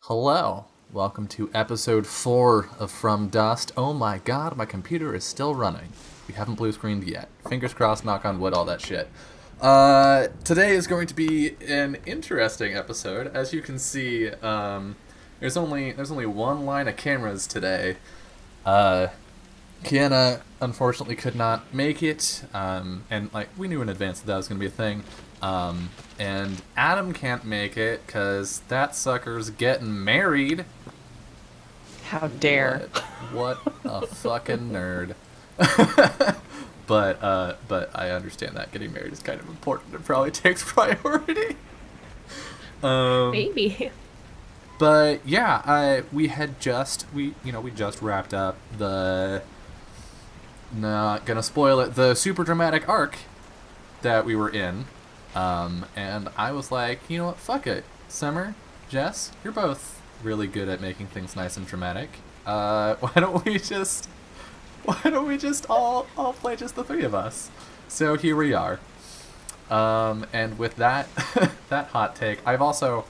Hello. Welcome to episode 4 of From Dust. Oh my god, my computer is still running. We haven't blue screened yet. Fingers crossed, knock on wood, all that shit. Today is going to be an interesting episode. As you can see, there's only one line of cameras today. Kiana unfortunately could not make it, and we knew in advance that was going to be a thing. And Adam can't make it because that sucker's getting married. How dare! What a fucking nerd. But I understand that getting married is kind of important. It probably takes priority. Maybe. But yeah, we just wrapped up the, not gonna spoil it, the super dramatic arc that we were in. And I was like, you know what, fuck it. Summer, Jess, you're both really good at making things nice and dramatic. Why don't we just all play just the three of us? So here we are. And with that, that hot take, I've also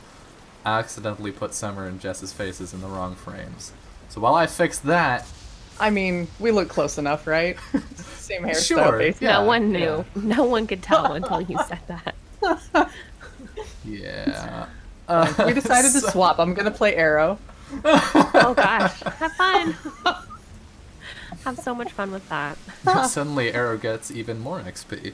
accidentally put Summer and Jess's faces in the wrong frames. So while I fix that... I mean, we look close enough, right? Same hairstyle, Sure, basically. yeah. No one knew. No one could tell until you said that. Yeah. We decided to swap. I'm gonna play Arrow. Oh gosh, have fun. Have so much fun with that. Suddenly Arrow gets even more XP.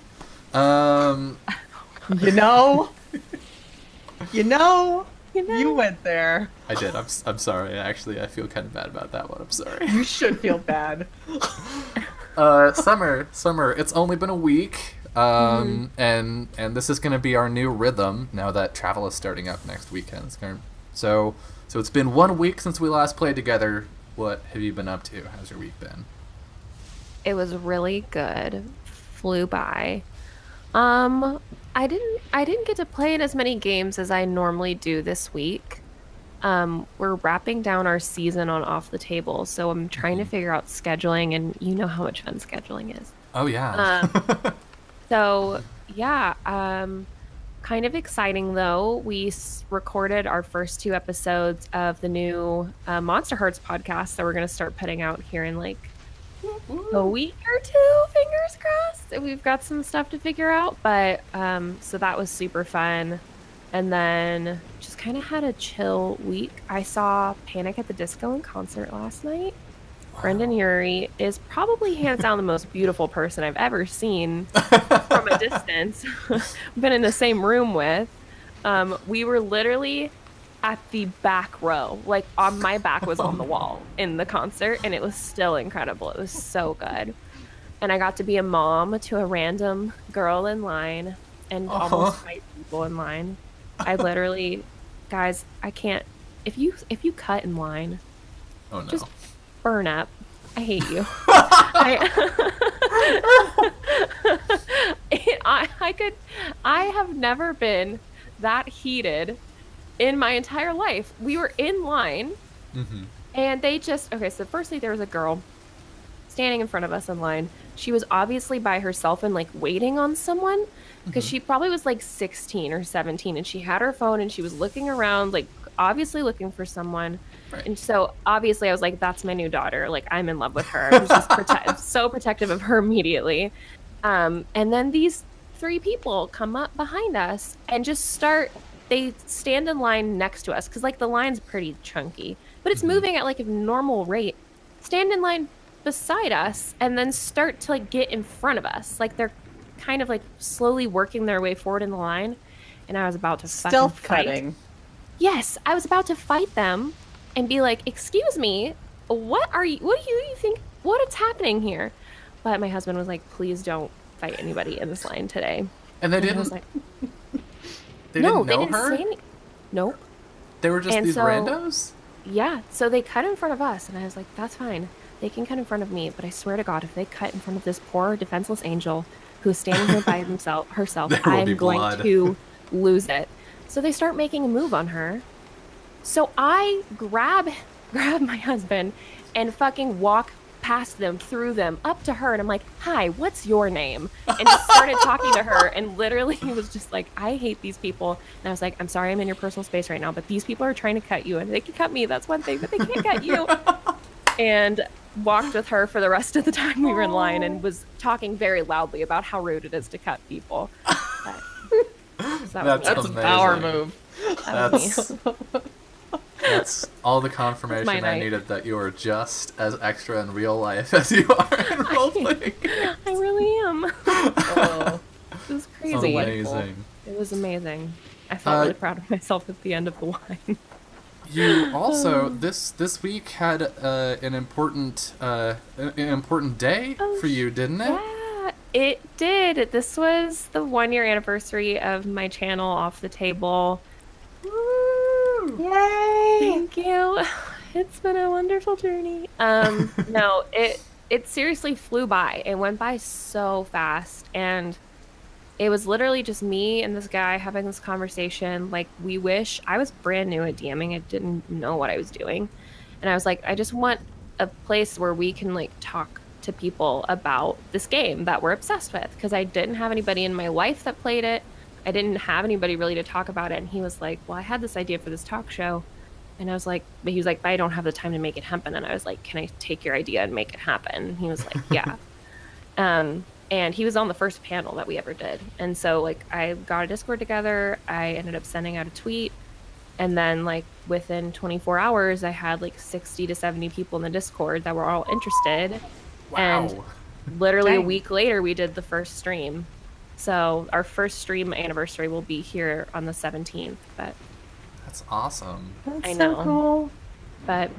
You know, you went there. I did. I'm sorry. Actually, I feel kind of bad about that one. I'm sorry. You should feel bad. Summer, it's only been a week. And this is going to be our new rhythm now that travel is starting up next weekend. So it's been 1 week since we last played together. What have you been up to? How's your week been? It was really good. Flew by. I didn't get to play in as many games as I normally do this week. We're wrapping down our season on Off the Table, so I'm trying to figure out scheduling, and you know how much fun scheduling is. Oh yeah. So yeah, kind of exciting though. We recorded our first 2 episodes of the new Monster Hearts podcast that we're going to start putting out here in like a week or 2, fingers crossed. We've got some stuff to figure out, but so that was super fun. And then just kind of had a chill week. I saw Panic at the Disco in concert last night. Brendan Urie is probably hands down the most beautiful person I've ever seen from a distance. Been in the same room with. We were literally at the back row, like on my back was on the wall in the concert, and it was still incredible. It was so good. And I got to be a mom to a random girl in line and almost 5 people in line. I literally, guys, I can't. If you cut in line, Oh no. just burn up. I hate you. I have never been that heated in my entire life. We were in line, and they just, okay, so firstly there was a girl standing in front of us in line. She was obviously by herself and like waiting on someone, because she probably was like 16 or 17, and she had her phone and she was looking around, like obviously looking for someone. Right. And so obviously I was like, that's my new daughter. Like, I'm in love with her. I was just so protective of her immediately. And then these 3 people come up behind us and just they stand in line next to us. Cause like the line's pretty chunky, but it's moving at like a normal rate. Stand in line beside us and then start to like get in front of us. Like they're kind of like slowly working their way forward in the line. And I was about to Stealth fight. cutting. Yes, I was about to fight them and be like, excuse me, what do you think, what's happening here? But my husband was like, please don't fight anybody in this line today. And they And I didn't. was like, They no, didn't they know didn't her. say anything. Nope. They were just And these so- randos. Yeah, so they cut in front of us, and I was like, that's fine. They can cut in front of me, but I swear to God, if they cut in front of this poor, defenseless angel who's standing here by herself, There will be I'm going blood. to lose it. So they start making a move on her. So I grab my husband and fucking walk past them, through them, up to her. And I'm like, hi, what's your name? And just started talking to her. And literally was just like, I hate these people. And I was like, I'm sorry I'm in your personal space right now, but these people are trying to cut you. And they can cut me. That's one thing, but they can't cut you. And walked with her for the rest of the time we were in line and was talking very loudly about how rude it is to cut people. That's a amazing. power move. That's all the confirmation I night. needed that you are just as extra in real life as you are in roleplay. I really am. Oh, It was It's crazy. amazing. It was amazing. I felt really proud of myself at the end of the wine. You also this week had an important day for you, didn't it? Yeah, it did. This was the 1-year anniversary of my channel, Off the Table. Woo! yay! Thank you. It's been a wonderful journey. No, it seriously flew by. It went by so fast, and it was literally just me and this guy having this conversation. Like, I was brand new at DMing. I didn't know what I was doing. And I was like, I just want a place where we can like talk to people about this game that we're obsessed with. Because I didn't have anybody in my life that played it. I didn't have anybody really to talk about it. And he was like, well, I had this idea for this talk show. And I was like, but he was like, but I don't have the time to make it happen. And I was like, can I take your idea and make it happen? And he was like, yeah. And he was on the first panel that we ever did. And so like I got a Discord together. I ended up sending out a tweet. And then like within 24 hours, I had like 60 to 70 people in the Discord that were all interested. Wow. And literally Dang. a week later, we did the first stream. So our first stream anniversary will be here on the 17th. But That's awesome. That's I so know. cool. but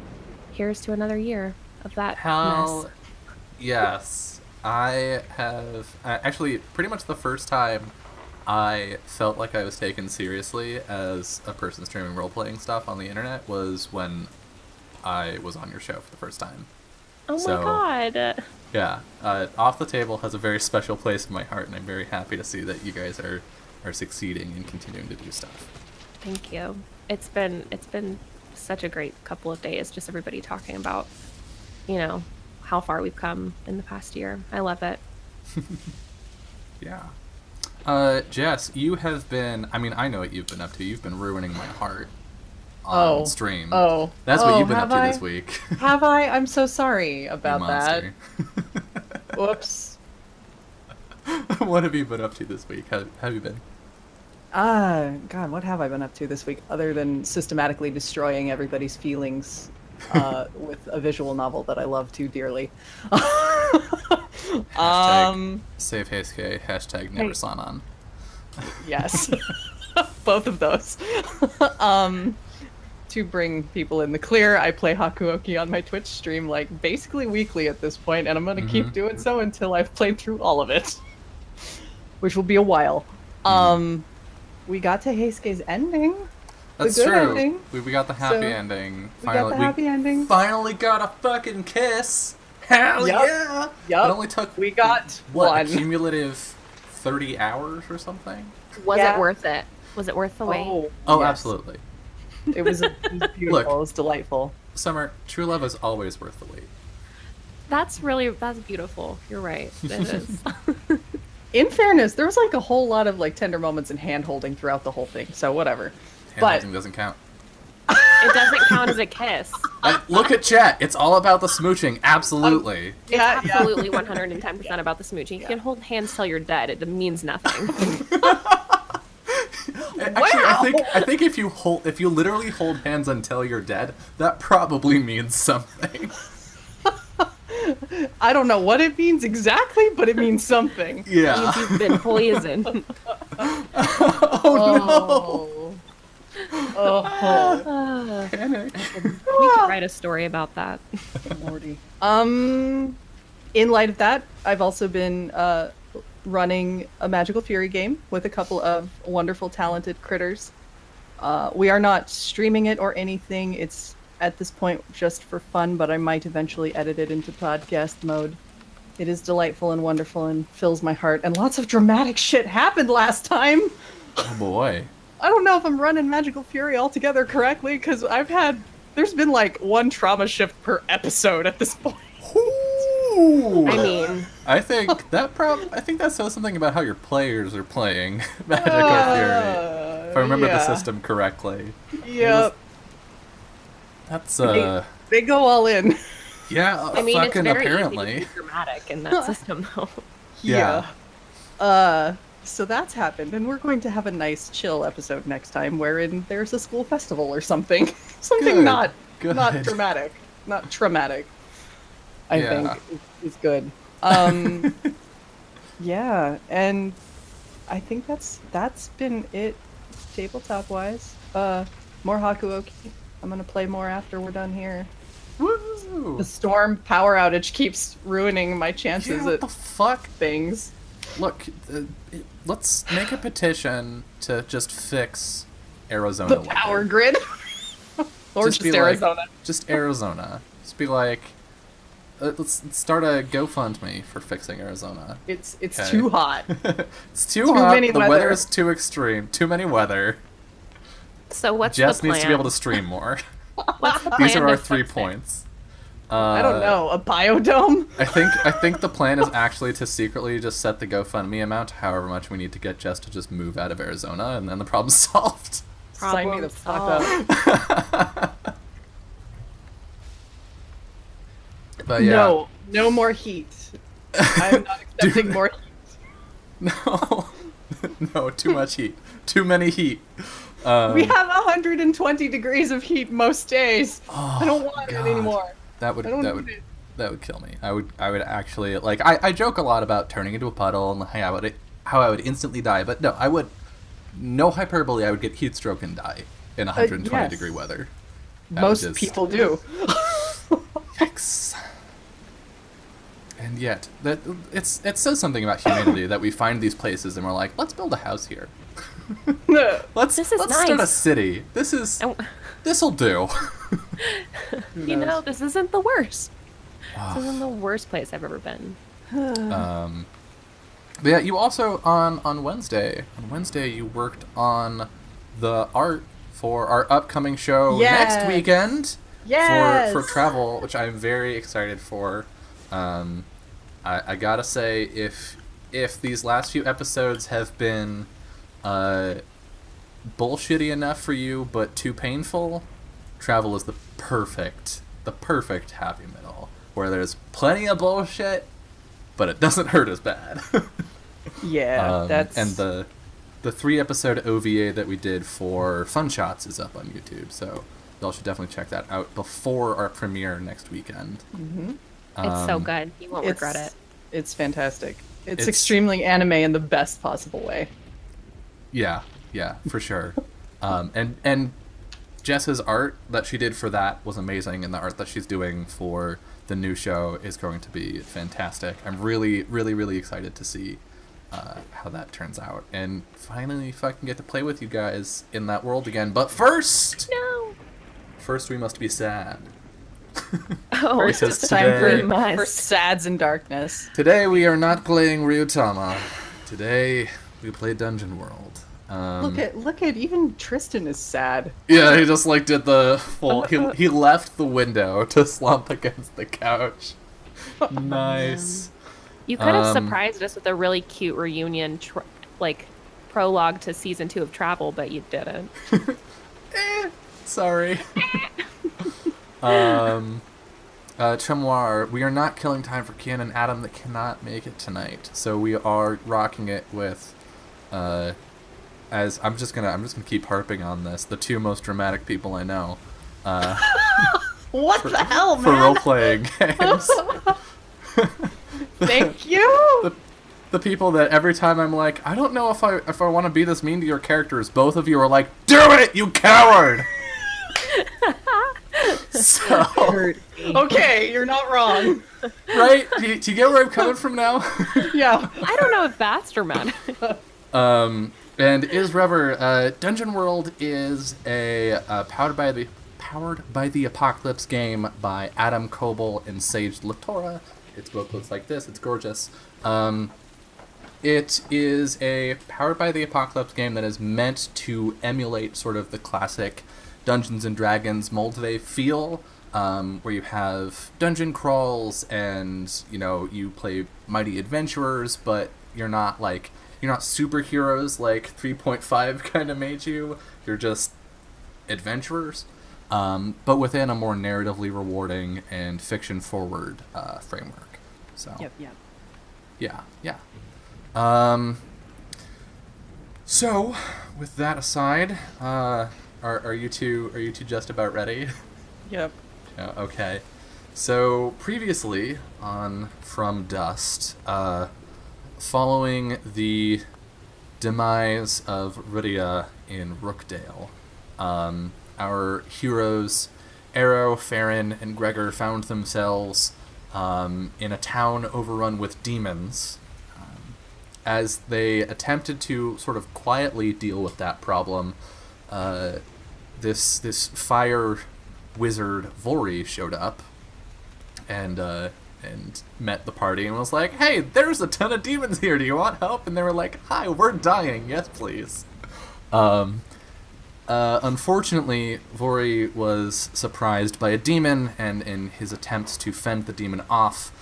here's to another year of that How? mess. Yes. I have actually pretty much the first time I felt like I was taken seriously as a person streaming role-playing stuff on the internet was when I was on your show for the first time. Oh So- my god. Yeah, Off the Table has a very special place in my heart, and I'm very happy to see that you guys are succeeding and continuing to do stuff. Thank you. It's been such a great couple of days, just everybody talking about, how far we've come in the past year. I love it. Yeah. Jess, you have been, I know what you've been up to. You've been ruining my heart on stream. Oh. That's what Oh, you've been up have to I? this week. Have I? I'm so sorry You about that. monster. Whoops. What have you been up to this week? How have you been? God, what have I been up to this week other than systematically destroying everybody's feelings with a visual novel that I love too dearly? Save Heisuke, hashtag never Sanan. Yes. Both of those. To bring people in the clear, I play Hakuoki on my Twitch stream like basically weekly at this point, and I'm gonna keep doing so until I've played through all of it. Which will be a while. We got to Heisuke's ending. That's good true. ending. We got the happy So, ending. We got the happy ending. Finally got a fucking kiss. Hell Yup. yeah! Yup. It only took We got what, one. a cumulative 30 hours or something? Was Yeah. it worth it? Was it worth the wait? Oh, yes. absolutely. It was beautiful. Look. It was delightful. Summer, true love is always worth the wait. That's beautiful. You're right. It is. In fairness, there was like a whole lot of like tender moments and hand holding throughout the whole thing. So whatever. Hand-holding doesn't count. It doesn't count as a kiss. Look at chat. It's all about the smooching. Absolutely. It's absolutely 110% about the smooching. You can hold hands till you're dead. It means nothing. Actually, I think if you literally hold hands until you're dead, that probably means something. I don't know what it means exactly, but it means something. Yeah. Means you've been poisoned. Oh Oh, Panic. We could write a story about that. Lordy. In light of that, I've also been running a Magical Fury game with a couple of wonderful, talented critters. We are not streaming it or anything. It's at this point just for fun, but I might eventually edit it into podcast mode. It is delightful and wonderful and fills my heart. And lots of dramatic shit happened last time. Oh boy. I don't know if I'm running Magical Fury altogether correctly, because there's been like one trauma shift per episode at this point. Ooh! I mean, I think that says something about how your players are playing Magical Fury. If I remember the system correctly. Yep. That's They go all in. yeah, I mean, it's fucking very apparently. easy to be dramatic in that system, though. Yeah. So that's happened, and we're going to have a nice chill episode next time, wherein there's a school festival or something. Something Good, not good. dramatic, not traumatic. I Yeah. think is good. Yeah, and I think that's been it, tabletop wise. More Hakuoki. I'm gonna play more after we're done here. Woo! The storm power outage keeps ruining my chances Yeah, what at the fuck? things. Look, let's make a petition to just fix Arizona. The weather. power grid, or Just just, be like- Arizona. Just Arizona. Just be like, let's start a GoFundMe for fixing Arizona. It's Okay. too hot. It's too Too hot. many The weather weather. is too extreme. Too many weather. So what's Jess the plan? needs to be able to stream more. What's the These plan are our to 3 fix it? points. I don't know, a biodome. I think the plan is actually to secretly just set the GoFundMe amount to however much we need to get Jess to just move out of Arizona, and then the problem's solved. Sign me Problem the fuck solved. up. But yeah. No more heat. I'm not accepting more heat. No. No, too much heat. Too many heat. We have 120 degrees of heat most days. Oh, I don't want God. it anymore. That would I don't that need would it. that would kill me. I would actually like I joke a lot about turning into a puddle and how I would instantly die, but no, I would no hyperbole, I would get heat stroke and die in 120 yes. degree weather. Most just- people do. Yikes. And yet, that it says something about humanity that we find these places and we're like, let's build a house here. Let's This is start a nice. city. This'll do. You know, this isn't the worst. This isn't the worst place I've ever been. But yeah, you also on Wednesday. On Wednesday, you worked on the art for our upcoming show next Yes. weekend. Yes. For travel, which I'm very excited for. I gotta say, if these last few episodes have been bullshitty enough for you but too painful, travel is the perfect happy middle where there's plenty of bullshit, but it doesn't hurt as bad. Yeah, that's And the 3-episode OVA that we did for Fun Shots is up on YouTube, so y'all should definitely check that out before our premiere next weekend. It's so good. You won't regret it. It's fantastic. It's It's- extremely anime in the best possible way. Yeah, for sure. And Jess's art that she did for that was amazing, and the art that she's doing for the new show is going to be fantastic. I'm really, really, really excited to see how that turns out, and finally fucking get to play with you guys in that world again. But first we must be sad. Oh, First, Because it's time today- for Must. Sads and Darkness. Today we are not playing Ryutama. Today we play Dungeon World. Look at even Tristan is sad. Yeah, he just like did the full. He left the window to slump against the couch. Nice. You could have Um, surprised us with a really cute reunion, prologue to season 2 of Travel, but you didn't. Sorry. Tremoir, we are not killing time for Kian and Adam that cannot make it tonight, so we are rocking it with. As I'm just gonna keep harping on this. The 2 most dramatic people I know. What the hell, For man? role-playing games. Thank you. The people that every time I'm like, I don't know if I want to be this mean to your characters, both of you are like, do it, you coward! So, Okay, you're not wrong. right? Do you get where I'm coming from now? Yeah. I don't know if that's dramatic. And is Rever, Dungeon World is a powered by the Apocalypse game by Adam Coble and Sage Latora. Its book looks like this. It's gorgeous. It is a powered by the Apocalypse game that is meant to emulate sort of the classic Dungeons and Dragons Moldvay feel. where you have dungeon crawls and, you play mighty adventurers, but you're not superheroes like 3.5 kind of made you. You're just adventurers, but within a more narratively rewarding and fiction-forward framework. So. Yep. Yeah. So, with that aside, are you two just about ready? Yep. Yeah, okay. So previously on From Dust, following the demise of Rydia in Rookdale, our heroes Arrow, Farron, and Gregor found themselves in a town overrun with demons. As they attempted to sort of quietly deal with that problem, this fire wizard Vori showed up and met the party and was like, "Hey, there's a ton of demons here. Do you want help?" And they were like, "Hi, we're dying. Yes, please." Unfortunately, Vori was surprised by a demon, and in his attempts to fend the demon off,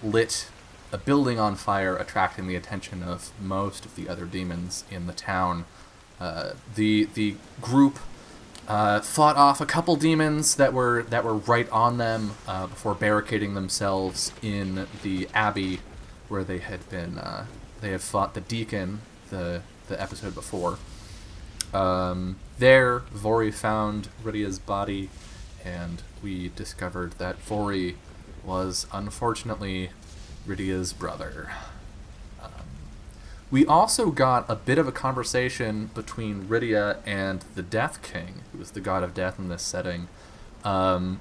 lit a building on fire, attracting the attention of most of the other demons in the town. The group fought off a couple demons that were right on them before barricading themselves in the abbey, where they had fought the deacon the episode before. There, Vori found Rydia's body, and we discovered that Vori was unfortunately Rydia's brother. We also got a bit of a conversation between Rydia and the Death King, who is the god of death in this setting,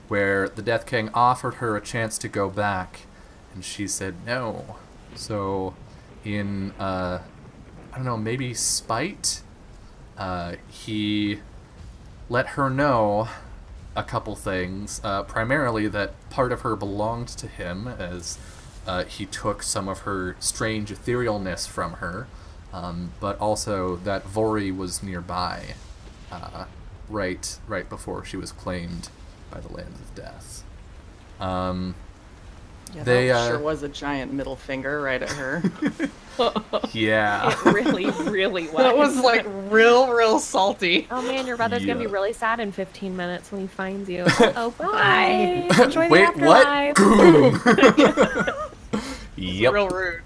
where the Death King offered her a chance to go back, and she said no. So, in, maybe spite, he let her know a couple things, primarily that part of her belonged to him, as he took some of her strange etherealness from her, but also that Vori was nearby, right before she was claimed by the Lands of Death. Yeah, They, that sure was a giant middle finger right at her. Yeah. It really, really was. That was like real salty. Oh man, your brother's gonna be Yeah. really sad in 15 minutes when he finds you. Oh, bye. Enjoy Wait, the what? afterlife. Yep. Real rude.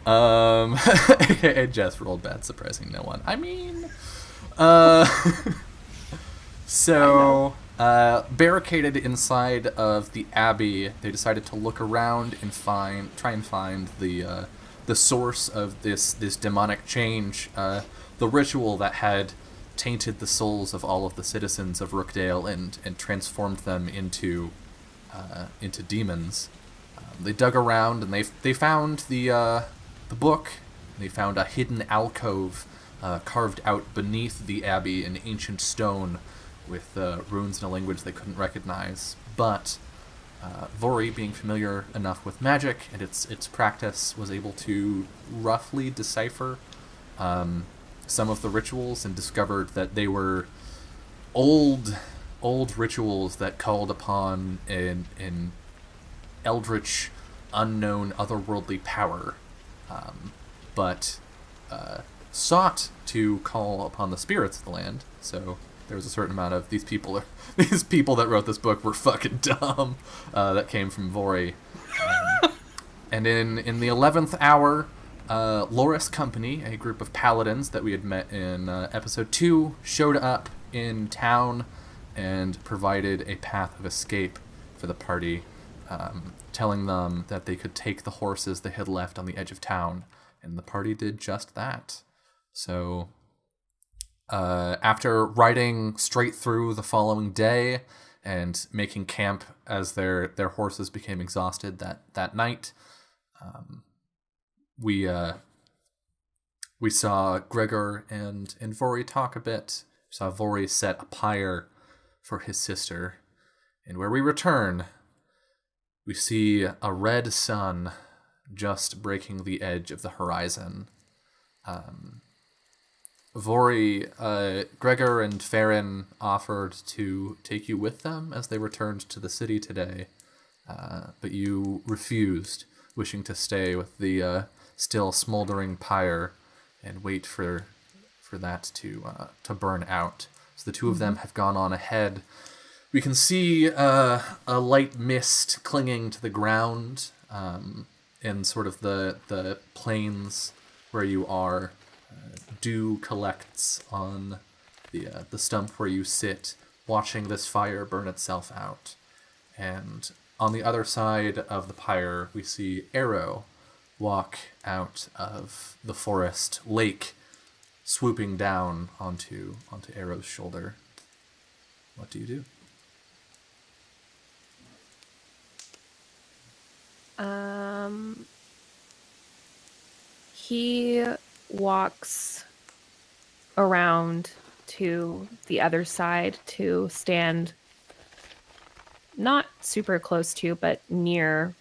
AKA Jess rolled bad, surprising no one. I mean, so, barricaded inside of the abbey, they decided to look around and try and find the source of this demonic change, the ritual that had tainted the souls of all of the citizens of Rookdale and transformed them into demons. They dug around and they found the book. They found a hidden alcove carved out beneath the abbey in ancient stone with runes in a language they couldn't recognize. But Vori, being familiar enough with magic and its practice, was able to roughly decipher some of the rituals and discovered that they were old rituals that called upon an eldritch, unknown, otherworldly power, but sought to call upon the spirits of the land. So there was a certain amount of these people that wrote this book were fucking dumb. That came from Vori. And in the 11th hour, Loris Company, a group of paladins that we had met in episode 2, showed up in town and provided a path of escape for the party, telling them that they could take the horses they had left on the edge of town, and the party did just that. So, after riding straight through the following day and making camp as their horses became exhausted that night, we saw Gregor and Vori talk a bit. We saw Vori set a pyre for his sister, and where we return, we see a red sun just breaking the edge of the horizon. Vori, Gregor and Farron offered to take you with them as they returned to the city today, but you refused, wishing to stay with the still smoldering pyre and wait for that to burn out. So the two of them have gone on ahead. We can see a light mist clinging to the ground in sort of the plains where you are. Dew collects on the stump where you sit, watching this fire burn itself out. And on the other side of the pyre, we see Arrow walk out of the forest lake, swooping down onto Arrow's shoulder. What do you do? He walks around to the other side to stand not super close to, but near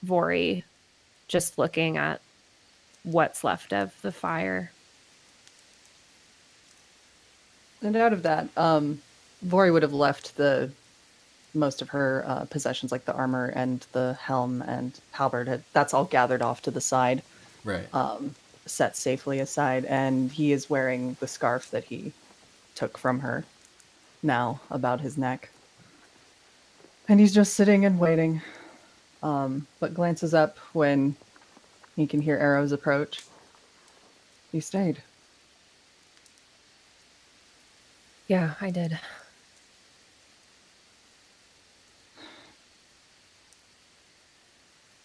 Vori, just looking at what's left of the fire. And out of that, Vori would have left most of her possessions, like the armor and the helm and halberd. That's all gathered off to the side, Right. set safely aside, and he is wearing the scarf that he took from her now about his neck. And he's just sitting and waiting, but glances up when he can hear Arrow's approach. You stayed. Yeah, I did.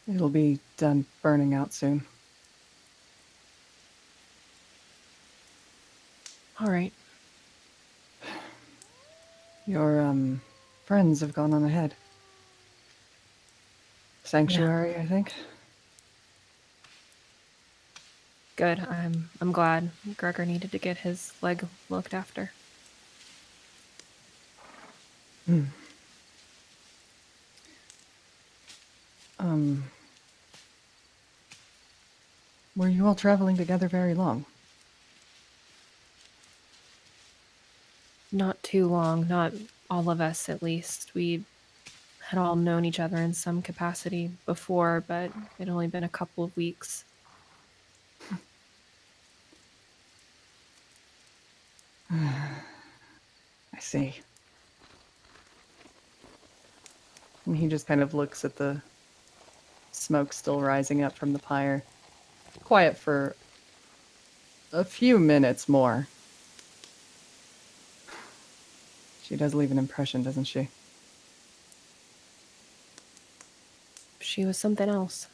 It'll be done burning out soon. All right. Your friends have gone on ahead. Sanctuary, I think. Good. I'm glad. Gregor needed to get his leg looked after. Were you all traveling together very long? Not too long, not all of us at least. We had all known each other in some capacity before, but it'd only been a couple of weeks. I see. And he just kind of looks at the smoke still rising up from the pyre. Quiet for a few minutes more. She does leave an impression, doesn't she? She was something else.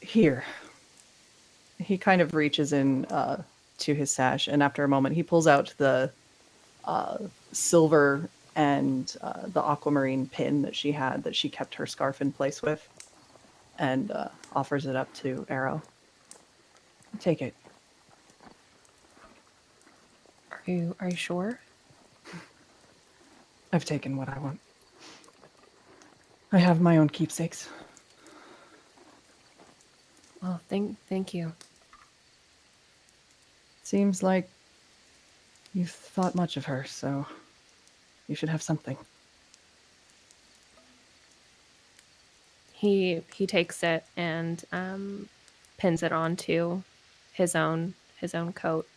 Here. He kind of reaches in to his sash, and after a moment, he pulls out the silver and the aquamarine pin that she had, that she kept her scarf in place with, and offers it up to Arrow. Take it. Are you sure? I've taken what I want. I have my own keepsakes. Well, thank you. Seems like you've thought much of her, so you should have something. He takes it and pins it onto his own coat.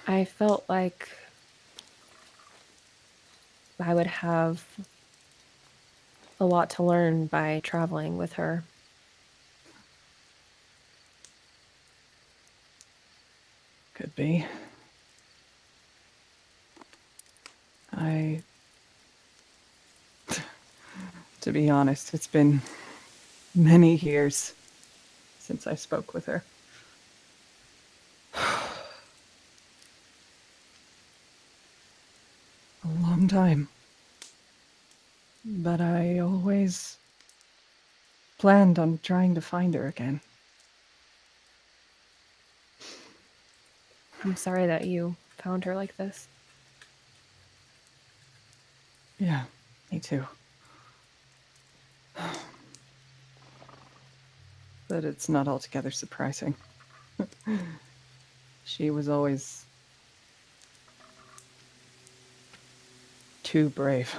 I felt like I would have a lot to learn by traveling with her. Could be. To be honest, it's been many years since I spoke with her. A long time. But I always planned on trying to find her again. I'm sorry that you found her like this. Yeah, me too. but it's not altogether surprising. She was always too brave.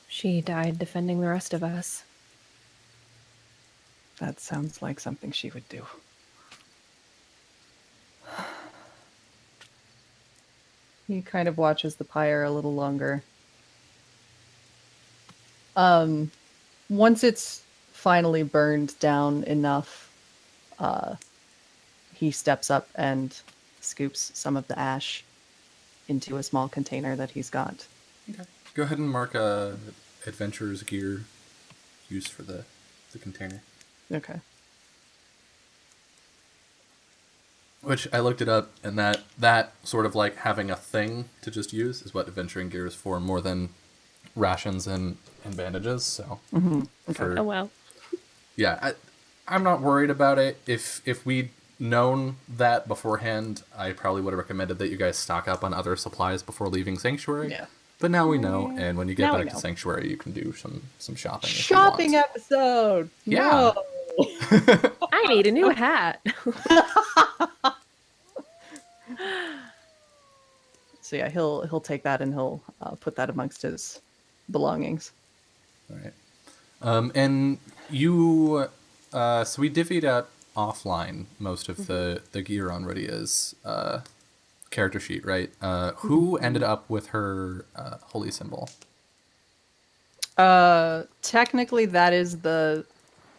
She died defending the rest of us. That sounds like something she would do. He kind of watches the pyre a little longer. Once it's finally burned down enough, he steps up and scoops some of the ash into a small container that he's got. Okay. Go ahead and mark adventurer's gear use for the container. Okay. Which I looked it up, and that sort of like having a thing to just use is what adventuring gear is for, more than rations and bandages. So, Oh well. Yeah, I'm not worried about it. If we'd known that beforehand, I probably would have recommended that you guys stock up on other supplies before leaving Sanctuary. Yeah. But now we know, and when you get Now we back to know. Sanctuary, you can do some shopping. if you Shopping want. episode! Yeah. No! I need a new hat. So yeah, he'll take that and he'll put that amongst his belongings. All right. And you, so we divvied out offline most of the gear on Rydia's character sheet, right? Who ended up with her holy symbol? Technically, that is the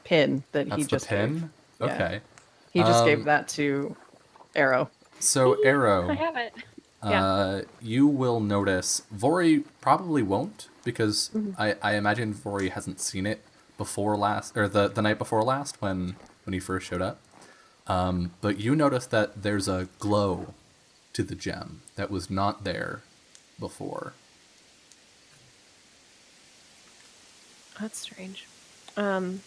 pin that That's he the just pin? gave. Yeah. Okay. He just gave that to Arrow. So, Arrow, I have it. Yeah. you will notice, Vori probably won't, because I imagine Vori hasn't seen it before last, or the night before last when he first showed up. But you notice that there's a glow to the gem that was not there before. That's strange. I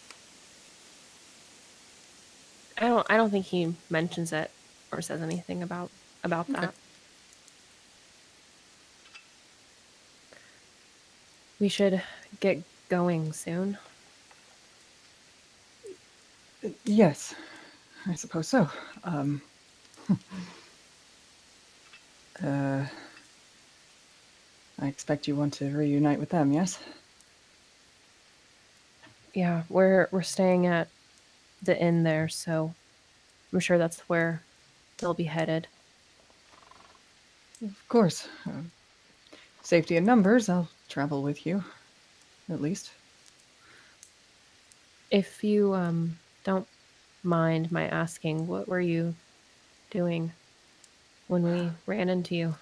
don't think he mentions it or says anything about that. We should get going soon. Yes, I suppose so. I expect you want to reunite with them, yes? Yeah, we're staying at the inn there, so I'm sure that's where they'll be headed. Of course. Safety in numbers, I'll travel with you. At least. If you don't mind my asking, what were you doing when we ran into you?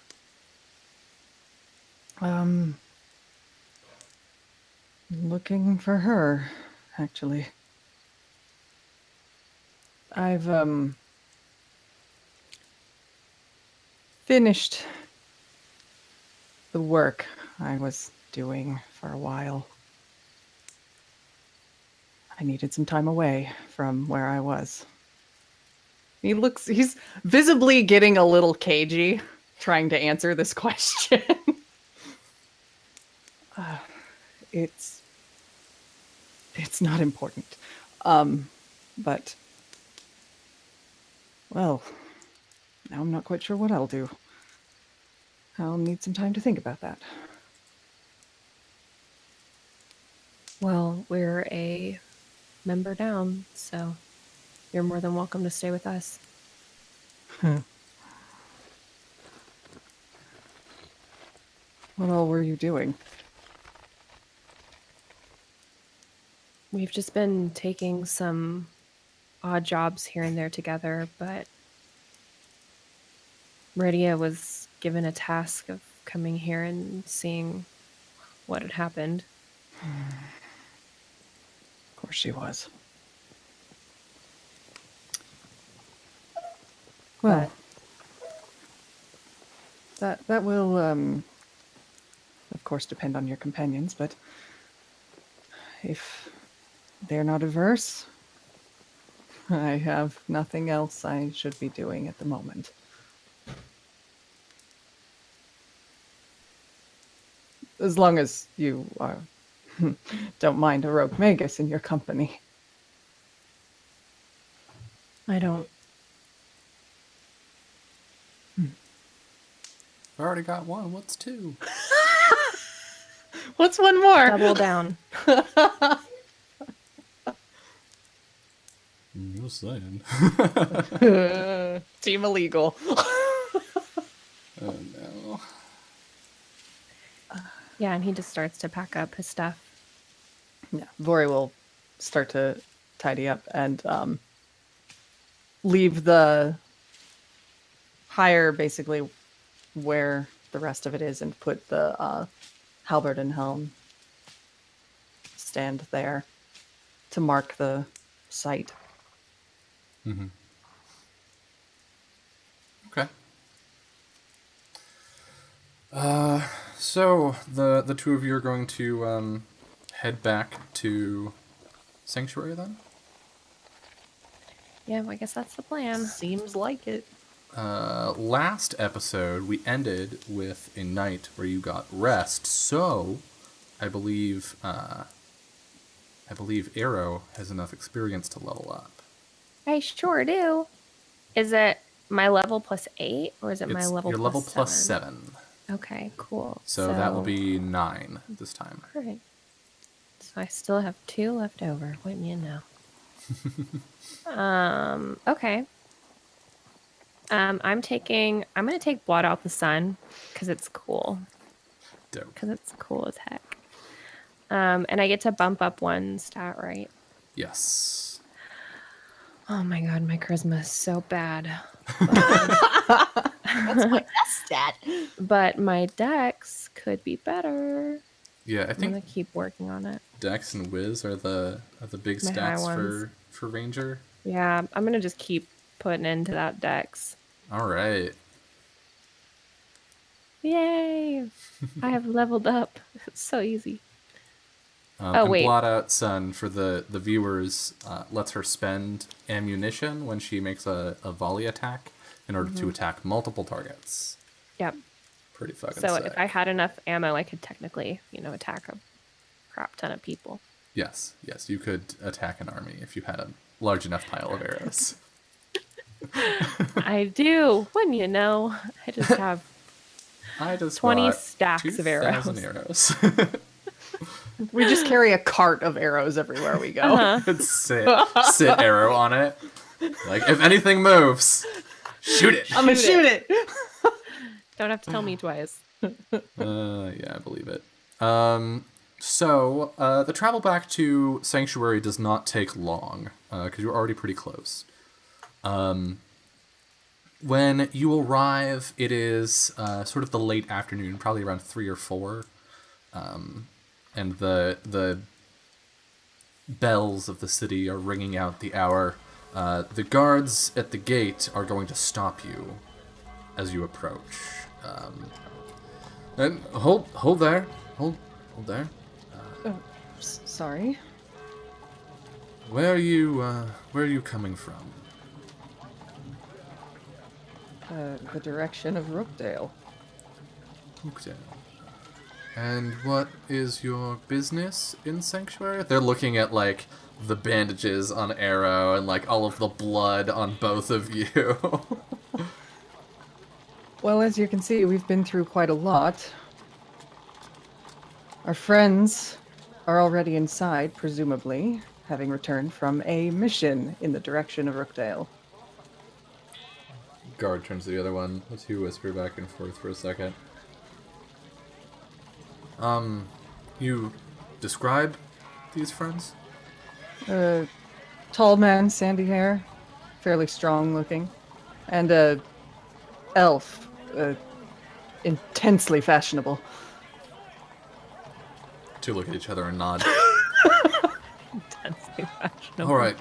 Looking for her, actually. I've, finished the work I was doing for a while. I needed some time away from where I was. He's visibly getting a little cagey trying to answer this question. It's not important. But, well, now I'm not quite sure what I'll do. I'll need some time to think about that. Well, we're a member down, so you're more than welcome to stay with us. What all were you doing? We've just been taking some odd jobs here and there together, but Rydia was given a task of coming here and seeing what had happened. Of course she was. Well, that will, of course, depend on your companions, but if they're not averse, I have nothing else I should be doing at the moment. As long as you are Don't mind a rogue magus in your company. I don't. I already got one. What's two? What's one more? Double down. Just saying. Team illegal. Oh no. Yeah, and he just starts to pack up his stuff. Yeah, Vori will start to tidy up and leave the hire basically where the rest of it is and put the halberd and helm stand there to mark the site. Mm-hmm. Okay. So the two of you are going to head back to Sanctuary then? Yeah, well, I guess that's the plan. Seems like it. Last episode we ended with a night where you got rest, so I believe Arrow has enough experience to level up. I sure do. Is it my level plus 8 or is it my level your plus level 7? plus 7. Okay, cool. So that will be 9 this time. Perfect. So I still have 2 left over, wouldn't you know? Okay. I'm gonna take Blot Out the Sun because it's cool. Dope. Because it's cool as heck. And I get to bump up 1 stat, right? Yes. Oh my god, my charisma is so bad. That's my best stat. But my dex could be better. Yeah, I I'm think gonna keep working on it. Dex and Wiz are the big My high stats ones. for Ranger. Yeah, I'm gonna just keep putting into that dex. All right. Yay! I have leveled up. It's so easy. And wait. Blot Out Sun for the viewers lets her spend ammunition when she makes a volley attack in order to attack multiple targets. Yep. Pretty fucking So sick. if I had enough ammo, I could technically, attack a crap ton of people. Yes, you could attack an army if you had a large enough pile of arrows. I do. Wouldn't you know? I just have I just 20 bought stacks of 2,000 arrows. arrows. We just carry a cart of arrows everywhere we go. Uh-huh. sit arrow on it. Like, if anything moves, shoot it. I'm gonna shoot it. Don't have to tell me twice. Yeah, I believe it. So the travel back to Sanctuary does not take long, because you're already pretty close. When you arrive, it is sort of the late afternoon, probably around 3 or 4. And the bells of the city are ringing out the hour. The guards at the gate are going to stop you as you approach. And hold there. Hold there. Sorry. Where are you coming from? The direction of Rookdale. Oakdale. And what is your business in Sanctuary? They're looking at, like, the bandages on Arrow and, like, all of the blood on both of you. Well, as you can see, we've been through quite a lot. Our friends are already inside, presumably, having returned from a mission in the direction of Rookdale. Guard turns to the other one. The two whisper back and forth for a second. You describe these friends? Tall man, sandy hair, fairly strong looking, and a elf, intensely fashionable. Two look at each other and nod. Intensely fashionable. All right.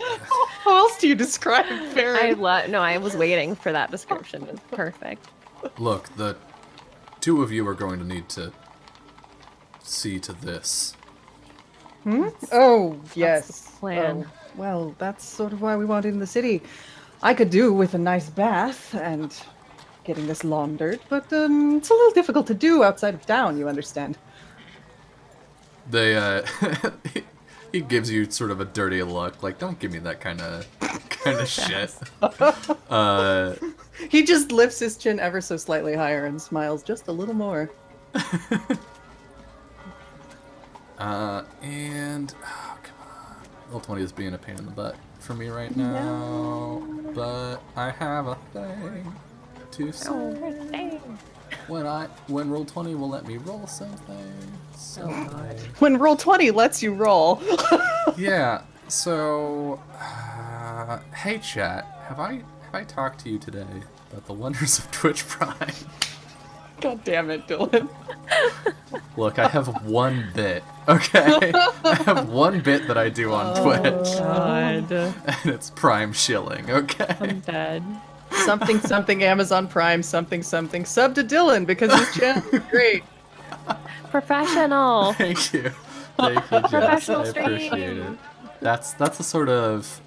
How else do you describe fairy? I was waiting for that description. It's perfect. Look, the two of you are going to need to see to this. Oh, yes. the plan. Oh, well, that's sort of why we wanted in the city. I could do with a nice bath and getting this laundered, but it's a little difficult to do outside of town, you understand. They he gives you sort of a dirty look, like don't give me that kind of shit. He just lifts his chin ever so slightly higher and smiles just a little more. And oh, come on, Roll20 is being a pain in the butt for me right now, but I have a thing to say. When Roll20 will let me roll something. So When Roll20 lets you roll. yeah. So, hey chat, have I talked to you today about the wonders of Twitch Prime? God damn it, Dylan. Look, I have one bit, okay? I have one bit that I do on Twitch, God. and it's Prime Shilling, okay? I'm dead. Something Amazon Prime, something sub to Dylan because his channel is great. Professional. Thank you. Thank you, Jess. Professional I appreciate stream. it. That's a sort of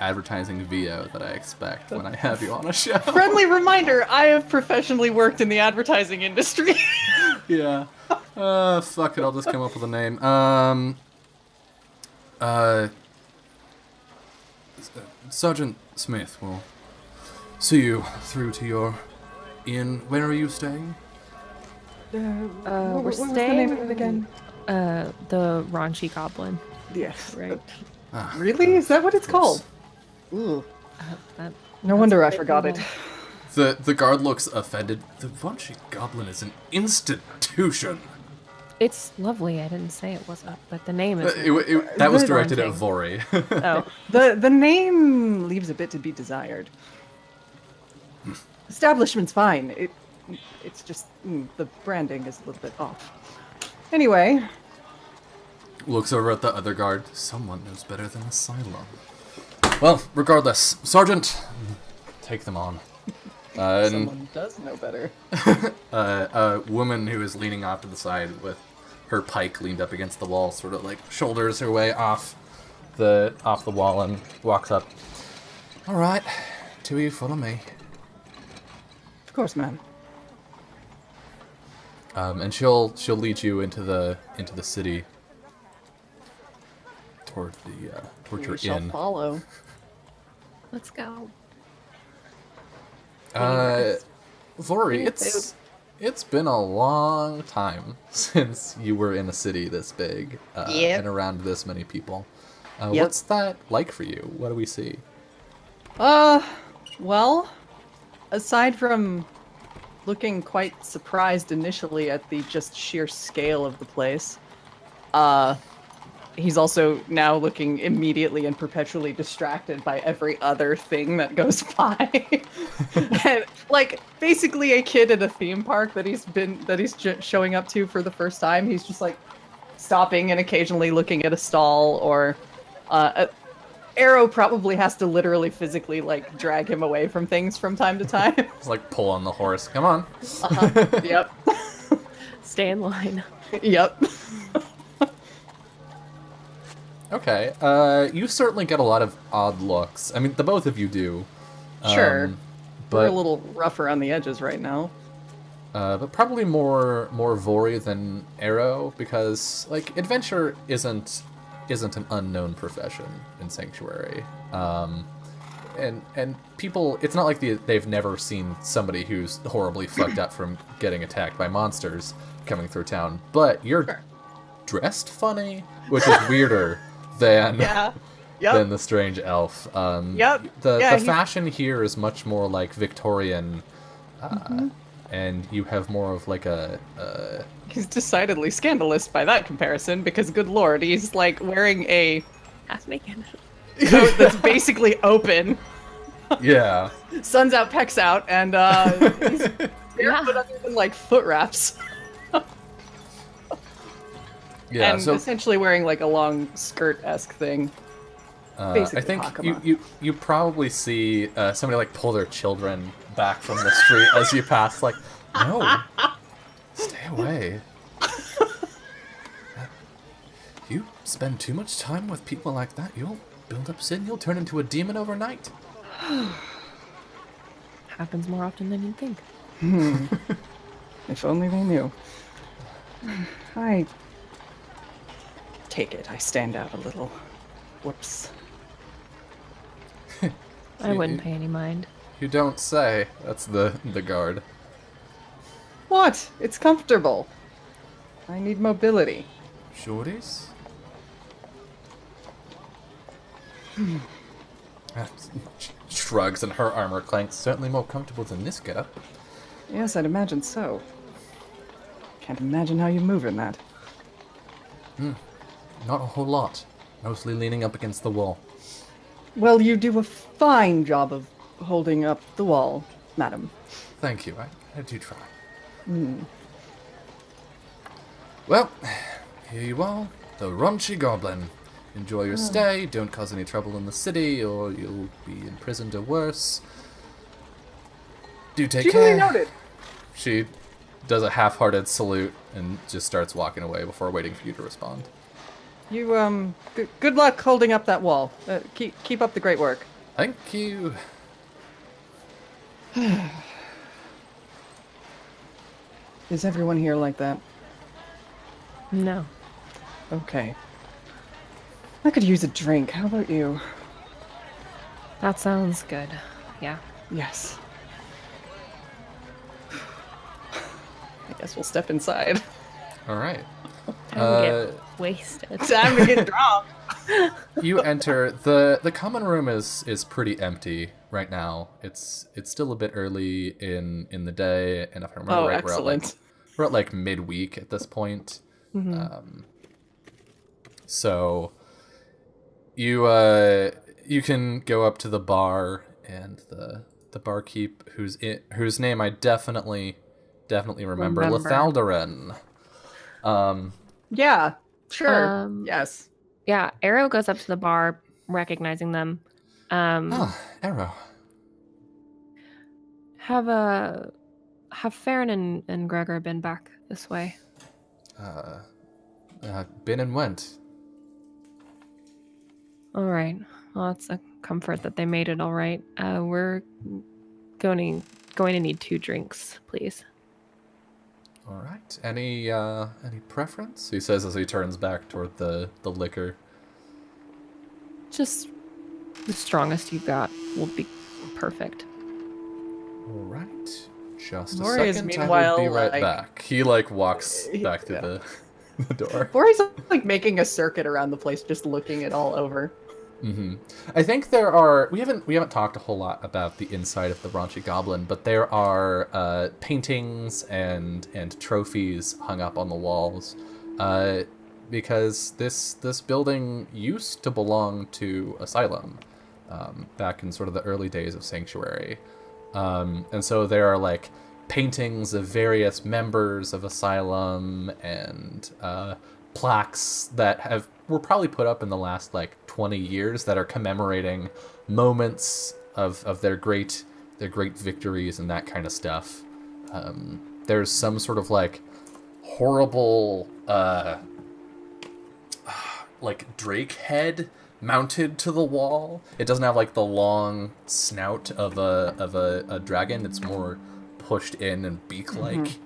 advertising VO that I expect when I have you on a show. Friendly reminder, I have professionally worked in the advertising industry. Yeah. Fuck it, I'll just come up with a name. Sergeant Smith will see you through to your inn. Where are you staying? We're what's the staying. name of it again? The raunchy goblin. Yes. Right. Really? Is that what it's called? Ooh. That, No wonder I forgot it. The guard looks offended. The Raunchy Goblin is an institution. it's lovely. I didn't say it wasn't, but the name is. That was Really directed at daunting. Vori. Oh, The name leaves a bit to be desired. Establishment's fine. It's just the branding is a little bit off. Anyway, Looks over at the other guard. Someone knows better than Asylum. Well, regardless, Sergeant, take them on. And someone does know better. a woman who is leaning off to the side with her pike leaned up against the wall, sort of like shoulders her way off the wall and walks up. All right, two of you follow me. Of course, ma'am. And she'll lead you into the city toward your We shall inn. follow. let's go. Vori, it's been a long time since you were in a city this big Yep. and around this many people. Yep. What's that like for you? What do we see? Well, aside from looking quite surprised initially at the just sheer scale of the place, he's also now looking immediately and perpetually distracted by every other thing that goes by. And, like, basically a kid at a theme park that he's showing up to for the first time. He's just like stopping and occasionally looking at a stall, or Arrow probably has to literally physically like drag him away from things from time to time. It's like pull on the horse. Come on. Yep. Stay in line. Yep. Okay. You certainly get a lot of odd looks. I mean, the both of you do. Sure. We're a But little rough around the edges right now. but probably more Vori than Arrow, because like adventure isn't an unknown profession in Sanctuary. And people, it's not like they've never seen somebody who's horribly fucked up from getting attacked by monsters coming through town. But you're Sure. dressed funny, which is weirder than Yeah. Yep. than the strange elf. Yep. The Yeah, he- fashion here is much more like Victorian, and you have more of like a He's decidedly scandalous by that comparison, because good lord, he's like wearing a Half naked. coat that's basically open. yeah. Sun's out, pecs out, and he's barefoot other than like foot wraps. Yeah, and so essentially wearing like a long skirt-esque thing. I basically think Hakama. you probably see somebody like pull their children back from the street as you pass. Like, no, stay away. You spend too much time with people like that, you'll build up sin. You'll turn into a demon overnight. Happens more often than you think. If only they knew. take it. I stand out a little. Whoops. I wouldn't pay any mind. You don't say. That's the guard. What? It's comfortable. I need mobility. Shorties? Shrugs and her armor clanks. Certainly more comfortable than this getup. Yes, I'd imagine so. Can't imagine how you move in that. Not a whole lot. Mostly leaning up against the wall. Well, you do a fine job of holding up the wall, madam. Thank you. I do try. Well, here you are. The Raunchy Goblin. Enjoy your stay. Don't cause any trouble in the city, or you'll be imprisoned or worse. Do take care. Duly noted. She does a half-hearted salute and just starts walking away before waiting for you to respond. You, good luck holding up that wall. Keep up the great work. Thank you. Is everyone here like that? No. Okay. I could use a drink. How about you? That sounds good. Yeah. Yes. I guess we'll step inside. All right. Time to get wasted. Time to get drunk. You enter the common room is pretty empty right now. It's still a bit early in the day, and if I remember right, excellent. we're at like midweek at this point. So you can go up to the bar, and the barkeep whose name I definitely remember. Lethaldarin. Yeah, sure. Yes. Yeah, Arrow goes up to the bar, recognizing them. Arrow. Have Farron and Gregor been back this way? Been and went. All right. Well, it's a comfort that they made it all right. We're going to need 2 drinks, please. All right. Any preference? He says as he turns back toward the liquor. Just the strongest you've got will be perfect. All right. Just a Maury is second. I meanwhile, will be right like- back. He walks back to the door. Boris is making a circuit around the place, just looking it all over. I think we haven't talked a whole lot about the inside of the Raunchy Goblin, but there are paintings and trophies hung up on the walls, because this building used to belong to Asylum, back in sort of the early days of Sanctuary, and so there are like paintings of various members of Asylum and plaques that were probably put up in the last like 20 years that are commemorating moments of their great victories and that kind of stuff. There's some sort of like horrible like drake head mounted to the wall. It doesn't have like the long snout of a dragon. It's more pushed in and beak-like.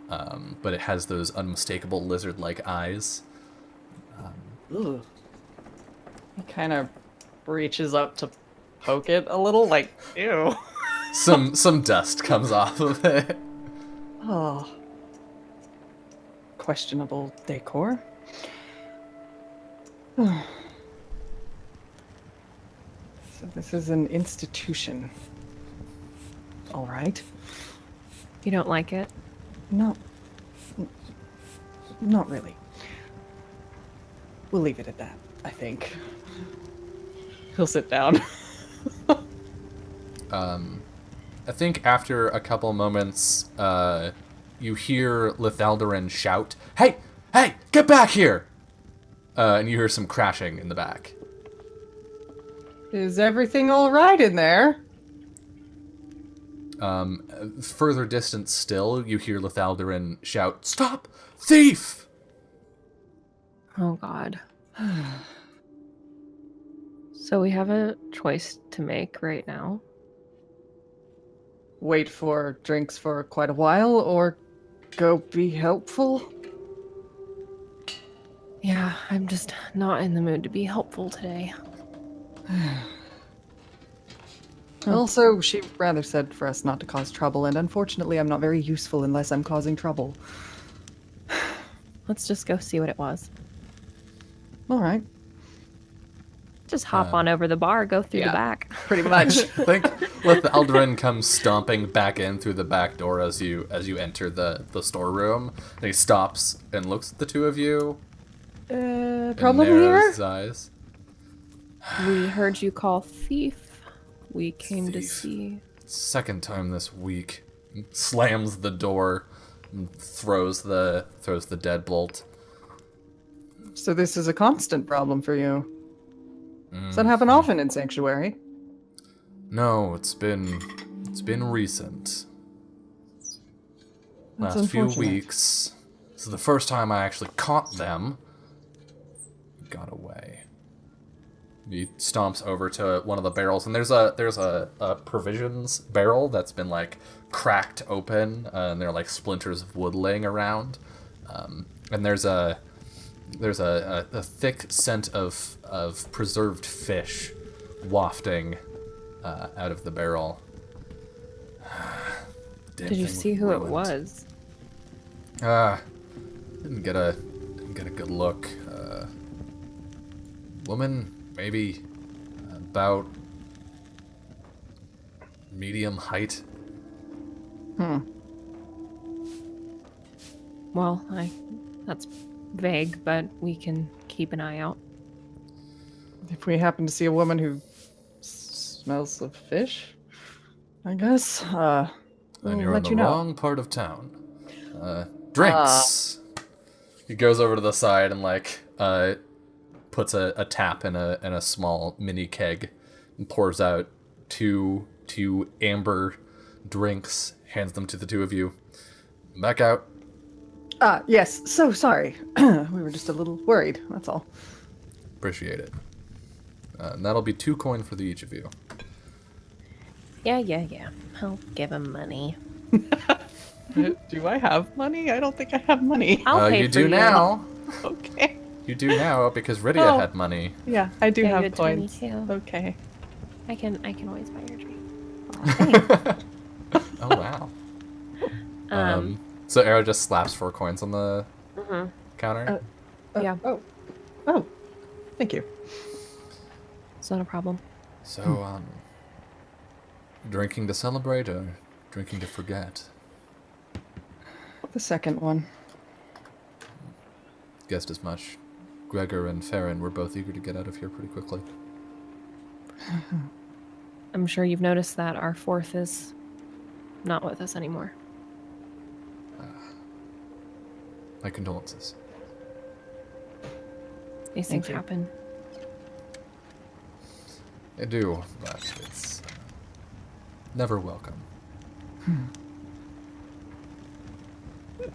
But it has those unmistakable lizard-like eyes. Ugh. He kind of reaches up to poke it a little, like, ew. Some dust comes off of it. Oh. Questionable decor. So this is an institution. All right. You don't like it? No. Not really. We'll leave it at that, I think. He'll sit down. I think after a couple moments, you hear Lethaldarin shout, "Hey! Hey! Get back here!" And you hear some crashing in the back. Is everything all right in there? Further distance still, you hear Lethaldarin shout, "Stop! Thief!" Oh, God. So we have a choice to make right now. Wait for drinks for quite a while, or go be helpful? Yeah, I'm just not in the mood to be helpful today. Also, she rather said for us not to cause trouble, and unfortunately, I'm not very useful unless I'm causing trouble. Let's just go see what it was. All right, Just hop on over the bar, go through the yeah. back. pretty much. I think Alderin comes stomping back in through the back door as you enter the storeroom. And he stops and looks at the two of you. Problem and narrows here? his eyes. We heard you call thief. We came to Thief. see. Second time this week. Slams the door and throws the deadbolt. So this is a constant problem for you. Does that happen often in Sanctuary? No, it's been recent. That's Last few unfortunate. weeks. This is the first time I actually caught them. Got away. He stomps over to one of the barrels, and there's a provisions barrel that's been like cracked open, and there are like splinters of wood laying around. And there's a thick scent of preserved fish wafting out of the barrel. Damn Did you thing see who it ruined. was? Didn't get a good look. Woman, maybe about medium height. Well, that's vague, but we can keep an eye out. If we happen to see a woman who smells of fish, I guess, we'll And you're in let the you know. wrong part of town. Drinks. He goes over to the side and like puts a tap in a small mini keg and pours out two amber drinks. Hands them to the two of you. Back out. Yes, so sorry. We were just a little worried, that's all. Appreciate it. And that'll be 2 coin for the each of you. Yeah. I'll give him money. Do I have money? I don't think I have money. I'll pay You for do now. Okay. You do now because Rydia Oh. had money. Yeah, I do Yeah, you have had 20 coins. too. Okay. I can always buy your drink. Oh wow. So Arrow just slaps 4 coins on the counter. Yeah. Oh. Thank you. It's not a problem. So, drinking to celebrate or drinking to forget? The second one. Guessed as much. Gregor and Farron were both eager to get out of here pretty quickly. I'm sure you've noticed that our fourth is not with us anymore. My condolences. These Thank things you. happen. I do, but it's never welcome.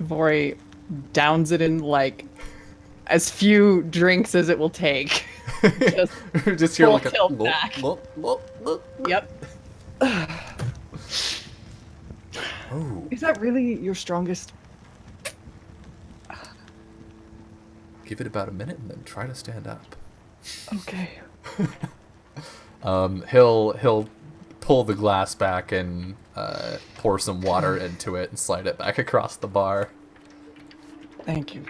Vori downs it in like as few drinks as it will take. Just, Just hear full like a tilt look, back. look. yep. Oh, Is that really your strongest? give it about a minute and then try to stand up. Okay. He'll pull the glass back and pour some water into it and slide it back across the bar. Thank you.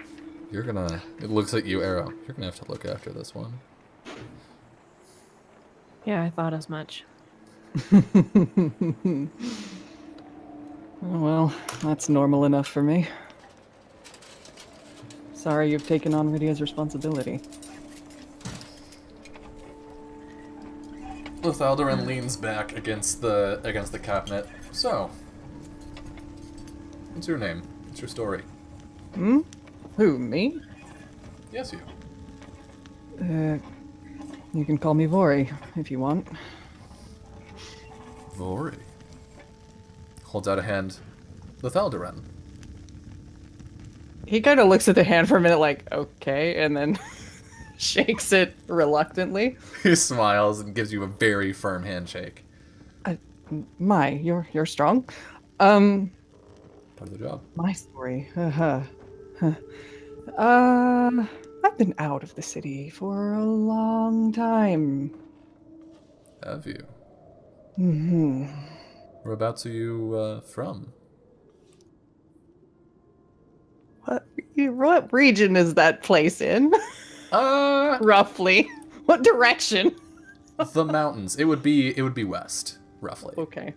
You're gonna. It looks at you, Arrow. You're gonna have to look after this one. Yeah, I thought as much. Oh, well, that's normal enough for me. Sorry you've taken on Rydia's responsibility. Lethaldarin leans back against the cabinet. So, what's your name? What's your story? Hmm? Who, me? Yes, you. You can call me Vori if you want. Vori. Holds out a hand. Lethaldarin. He kind of looks at the hand for a minute like, okay, and then shakes it reluctantly. He smiles and gives you a very firm handshake. You're strong. Part of the job. My story. I I've been out of the city for a long time. Have you? Hmm. Whereabouts are you from? What region is that place in? Roughly. What direction? The mountains. It would be west, roughly. Okay.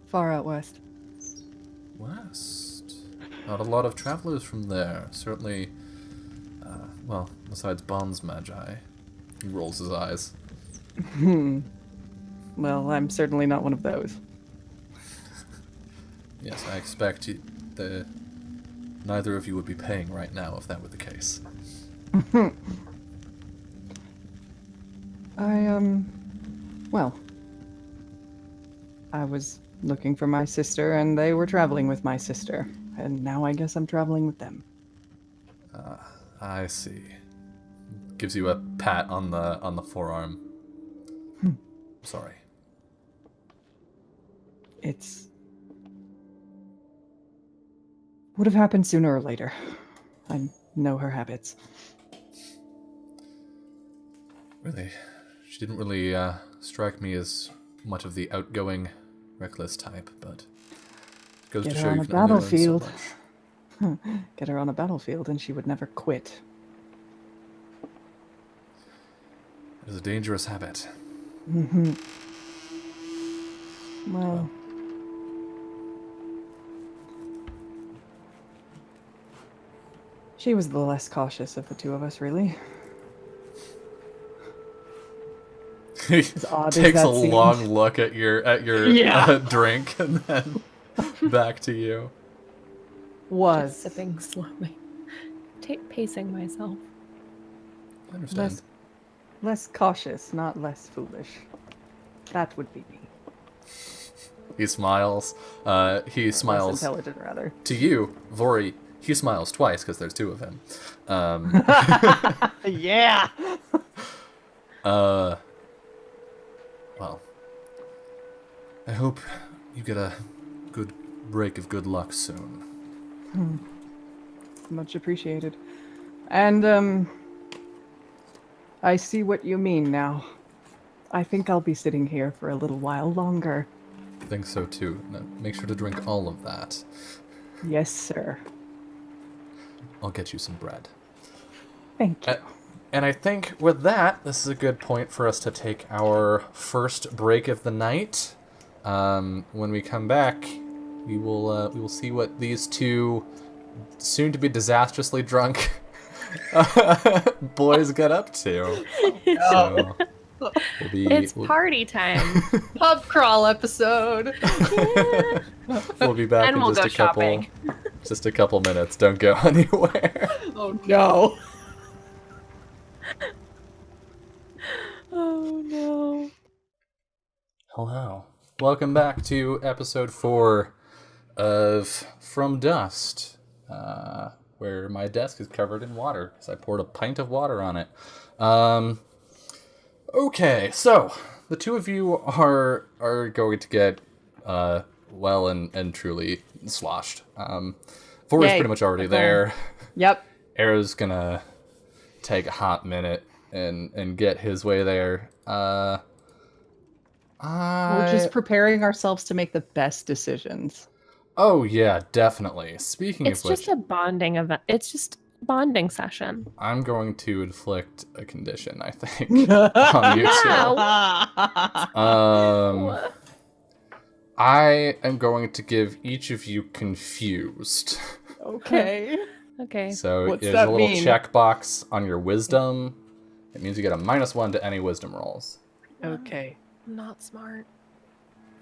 Far out west. West. Not a lot of travelers from there. Certainly, well, besides Bon's Magi. He rolls his eyes. Well, I'm certainly not one of those. Yes, I expect neither of you would be paying right now if that were the case. Well, I was looking for my sister, and they were traveling with my sister, and now I guess I'm traveling with them. I see. Gives you a pat on the forearm. Sorry. It's would have happened sooner or later. I know her habits. Really, she didn't really strike me as much of the outgoing, reckless type, but it goes Get to her show on you a can only learn so battlefield. much. Get her on a battlefield, and she would never quit. It is a dangerous habit. Well, she was the less cautious of the two of us, really. He odd as takes that a seems. long look at your Yeah. drink and then back to you. Was Sipping slowly. Pacing myself. I understand. less cautious, not less foolish. That would be me. He smiles. He Less smiles intelligent, rather. to you, Vori. He smiles twice because there's two of him. Yeah. Well, I hope you get a good break of good luck soon. Much appreciated. And, I see what you mean now. I think I'll be sitting here for a little while longer. I think so too. Now, make sure to drink all of that. Yes, sir. I'll get you some bread. Thank you. And I think with that, this is a good point for us to take our first break of the night. When we come back, we will see what these two soon-to-be disastrously drunk boys get up to. So, It's party time. Pub crawl episode. we'll be back And in we'll just go a couple, shopping. just a couple minutes. Don't go anywhere. Oh no. Oh no. Hello. Welcome back to episode 4 of From Dust, where my desk is covered in water because I poured a pint of water on it. Okay, so the two of you are going to get well and truly sloshed. Vori's Yay. pretty much already there. Yep. Arrow's gonna take a hot minute and get his way there. We're just preparing ourselves to make the best decisions. Oh yeah, definitely. Speaking It's of which, just a bonding event. It's just a bonding session. I'm going to inflict a condition, I think, on you two. Wow. I am going to give each of you confused. Okay. Okay. So What's there's that a little mean? checkbox on your wisdom. It means you get a -1 to any wisdom rolls. Okay. I'm not smart.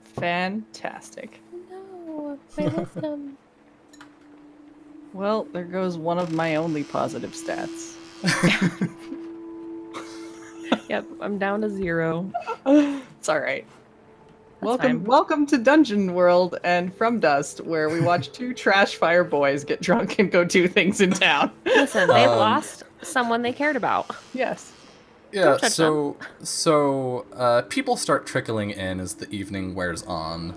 Fantastic. No, my wisdom. Well, there goes one of my only positive stats. Yep, I'm down to 0. It's all right. fine. Welcome to Dungeon World and From Dust, where we watch two trash fire boys get drunk and go do things in town. Listen, they've lost someone they cared about. Yes. Yeah, touch so people start trickling in as the evening wears on.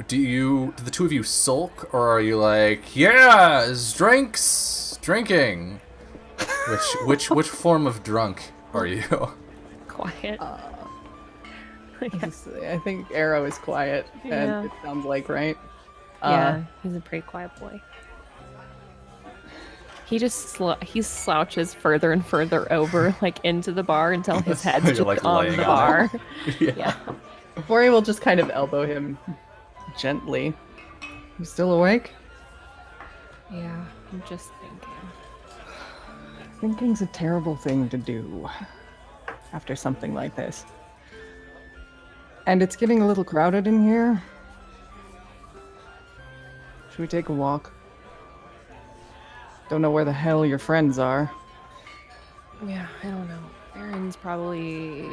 do the two of you sulk, or are you like, yeah, it's drinking? Which form of drunk are you? Quiet. I think Arrow is quiet, and Yeah. it sounds like, right? Yeah, he's a pretty quiet boy. He just he slouches further and further over, like into the bar until his head's You're, just like, on laying the on bar. Yeah. Yeah. Bori will just kind of elbow him gently. You still awake? Yeah, I'm just thinking. Thinking's a terrible thing to do after something like this. And it's getting a little crowded in here. Should we take a walk? Don't know where the hell your friends are. Yeah, I don't know. Aaron's probably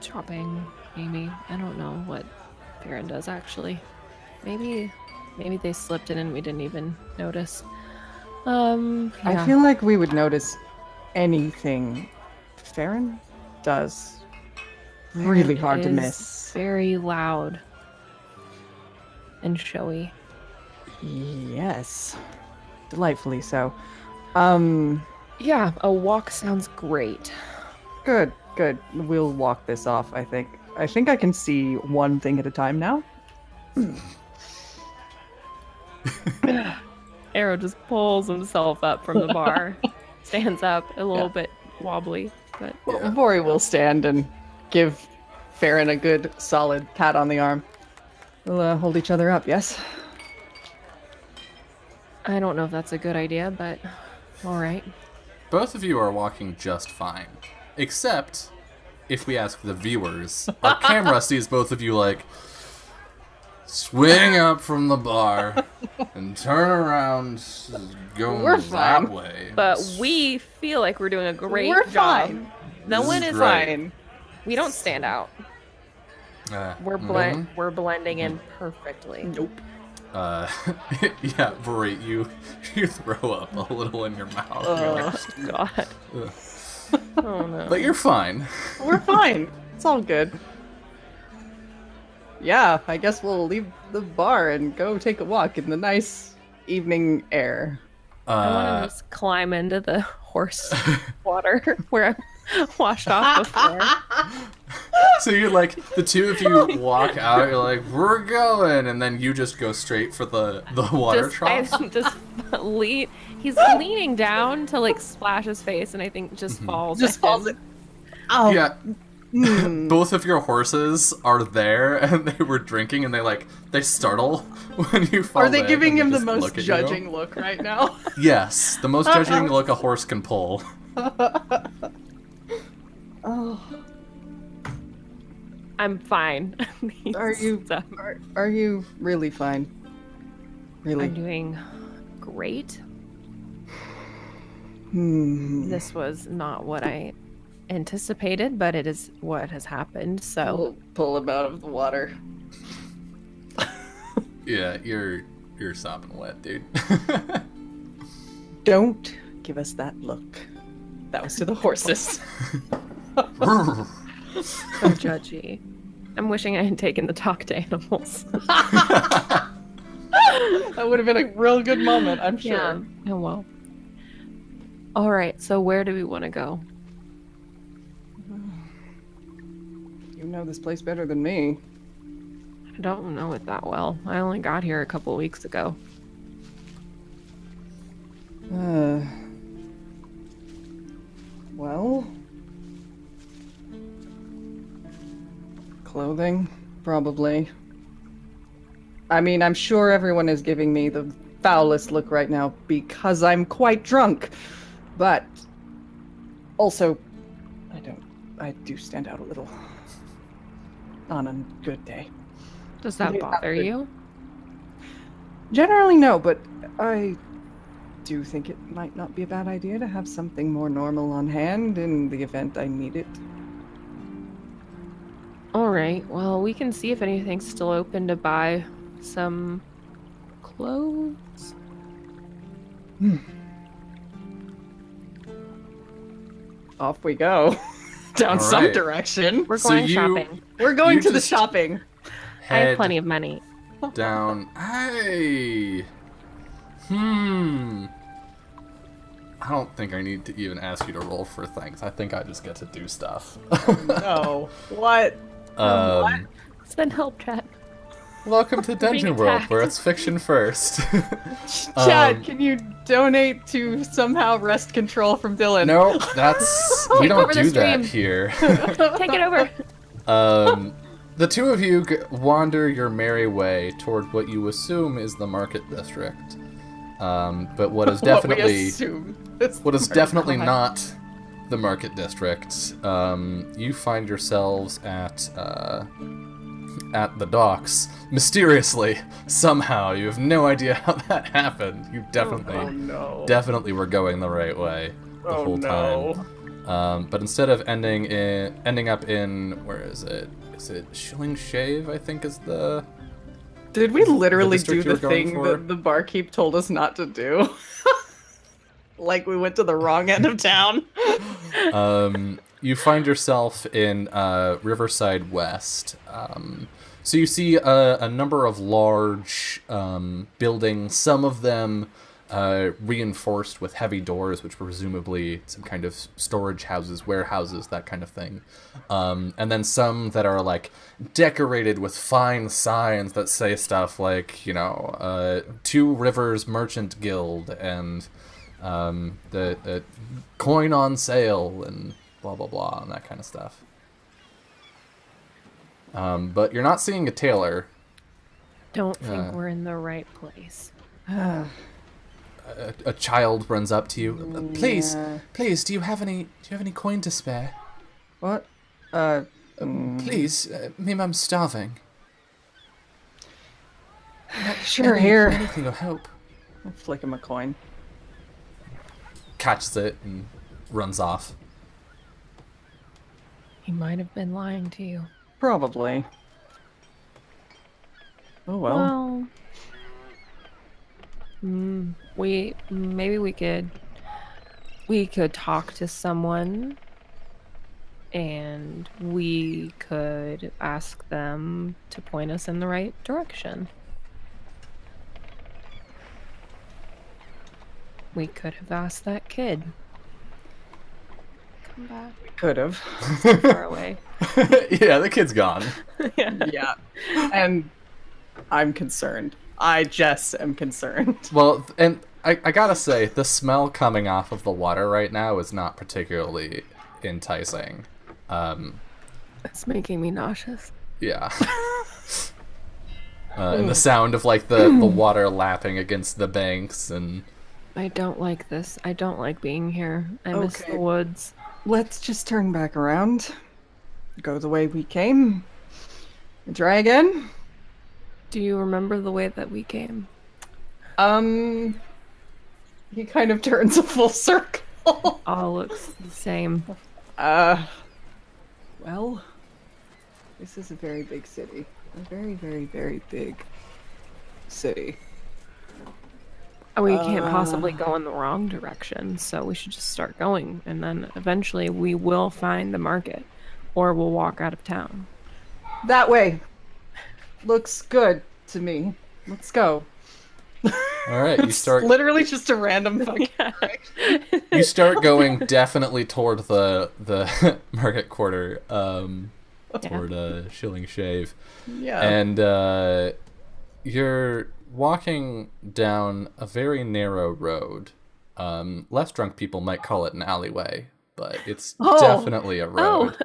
shopping, maybe. I don't know what Aaron does actually. Maybe they slipped in and we didn't even notice. I Yeah. feel like we would notice anything Farron does. Really hard to is miss. Very loud and showy. Yes. Delightfully so. Yeah, a walk sounds great. Good. We'll walk this off, I think. I think I can see one thing at a time now. Arrow just pulls himself up from the bar, stands up a little bit wobbly, but Yeah. Vori will stand and give Farron a good, solid pat on the arm. We'll hold each other up, yes? I don't know if that's a good idea, but all right. Both of you are walking just fine. Except, if we ask the viewers, our camera sees both of you, like, swing up from the bar and turn around going We're that fine. way. But we feel like we're doing a great We're job. fine. No This one is is great. Fine. We don't stand out. We're mhm. we're blending in perfectly. Nope. Yeah, Bri, you throw up a little in your mouth. You're like, Oh God. "Ugh." Oh no. But you're fine. We're fine. It's all good. Yeah, I guess we'll leave the bar and go take a walk in the nice evening air. I want to just climb into the horse water where I washed off before. So you're like, the two of you walk out, you're like, we're going, and then you just go straight for the water trough? He's leaning down to like splash his face, and I think just falls. Just in. falls in. Oh, Yeah, mm. both of your horses are there, and they were drinking, and they startle when you fall Are they in, giving and him they the just most look at you. judging look right now? Yes, the most judging look a horse can pull. Oh, I'm fine. Are you- So, are you really fine? Really? I'm doing great. Hmm. This was not what I anticipated, but it is what has happened. So We'll pull him out of the water. Yeah, you're sopping wet, dude. Don't give us that look. That was to the horses. so judgy. I'm wishing I had taken the talk to animals. That would have been a real good moment, I'm sure. Yeah. Oh well. All right. So where do we want to go? You know this place better than me. I don't know it that well. I only got here a couple weeks ago. Well, clothing, probably. I mean, I'm sure everyone is giving me the foulest look right now because I'm quite drunk. But also, I do stand out a little on a good day. Does that Yeah, bother but- you? Generally, no, but I do think it might not be a bad idea to have something more normal on hand in the event I need it. All right. Well, we can see if anything's still open to buy some clothes. Off we go. Down All some right. direction. We're So going you- shopping. We're going You to the just- shopping. I have head plenty of money. down. Hey. I don't think I need to even ask you to roll for things. I think I just get to do stuff. No. What? Send help chat. Welcome to Dungeon World, where it's fiction first. Chad, can you donate to somehow wrest control from Dylan? No, that's we Take don't over the do that stream. here. Take it over. The two of you wander your merry way toward what you assume is the market district. But what is definitely What we assume is what is the definitely market. not the market district. You find yourselves at the docks. Mysteriously, somehow, you have no idea how that happened. You definitely, Oh no. definitely were going the right way the whole no. time. But instead of ending up in, where is it? Is it Shilling Shave? I think is the. Did we literally district do you the were going thing for? that the barkeep told us not to do? Like we went to the wrong end of town? You find yourself in Riverside West. So you see a number of large buildings, some of them reinforced with heavy doors, which were presumably some kind of storage houses, warehouses, that kind of thing. And then some that are like decorated with fine signs that say stuff like, Two Rivers Merchant Guild and the coin on sale and blah blah blah and that kind of stuff. But you're not seeing a tailor. Don't think we're in the right place. A child runs up to you. Please, Yeah. please, do you have any coin to spare? What? Please, me mum's starving. Sure, here. Anything will help. I'll flick him a coin. Catches it and runs off. He might have been lying to you. Probably. Oh well. We could talk to someone, and we could ask them to point us in the right direction. We could have asked that kid. Come back. Could have. Far away. Yeah, the kid's gone. Yeah. And I'm concerned. I just am concerned. Well, and I gotta say, the smell coming off of the water right now is not particularly enticing. It's making me nauseous. Yeah. And the sound of like the water lapping against the banks and I don't like this. I don't like being here. I miss Okay. the woods. Let's just turn back around. Go the way we came. And try again. Do you remember the way that we came? He kind of turns a full circle. All looks the same. Well, this is a very big city. A very, very, very big city. We can't possibly go in the wrong direction, so we should just start going, and then eventually we will find the market, or we'll walk out of town. That way. Looks good to me. Let's go. all right, you It's start literally just a random fucking you start going definitely toward the market quarter, toward Shilling Shave. Yeah. And you're walking down a very narrow road. Less drunk people might call it an alleyway, but it's Oh. definitely a road.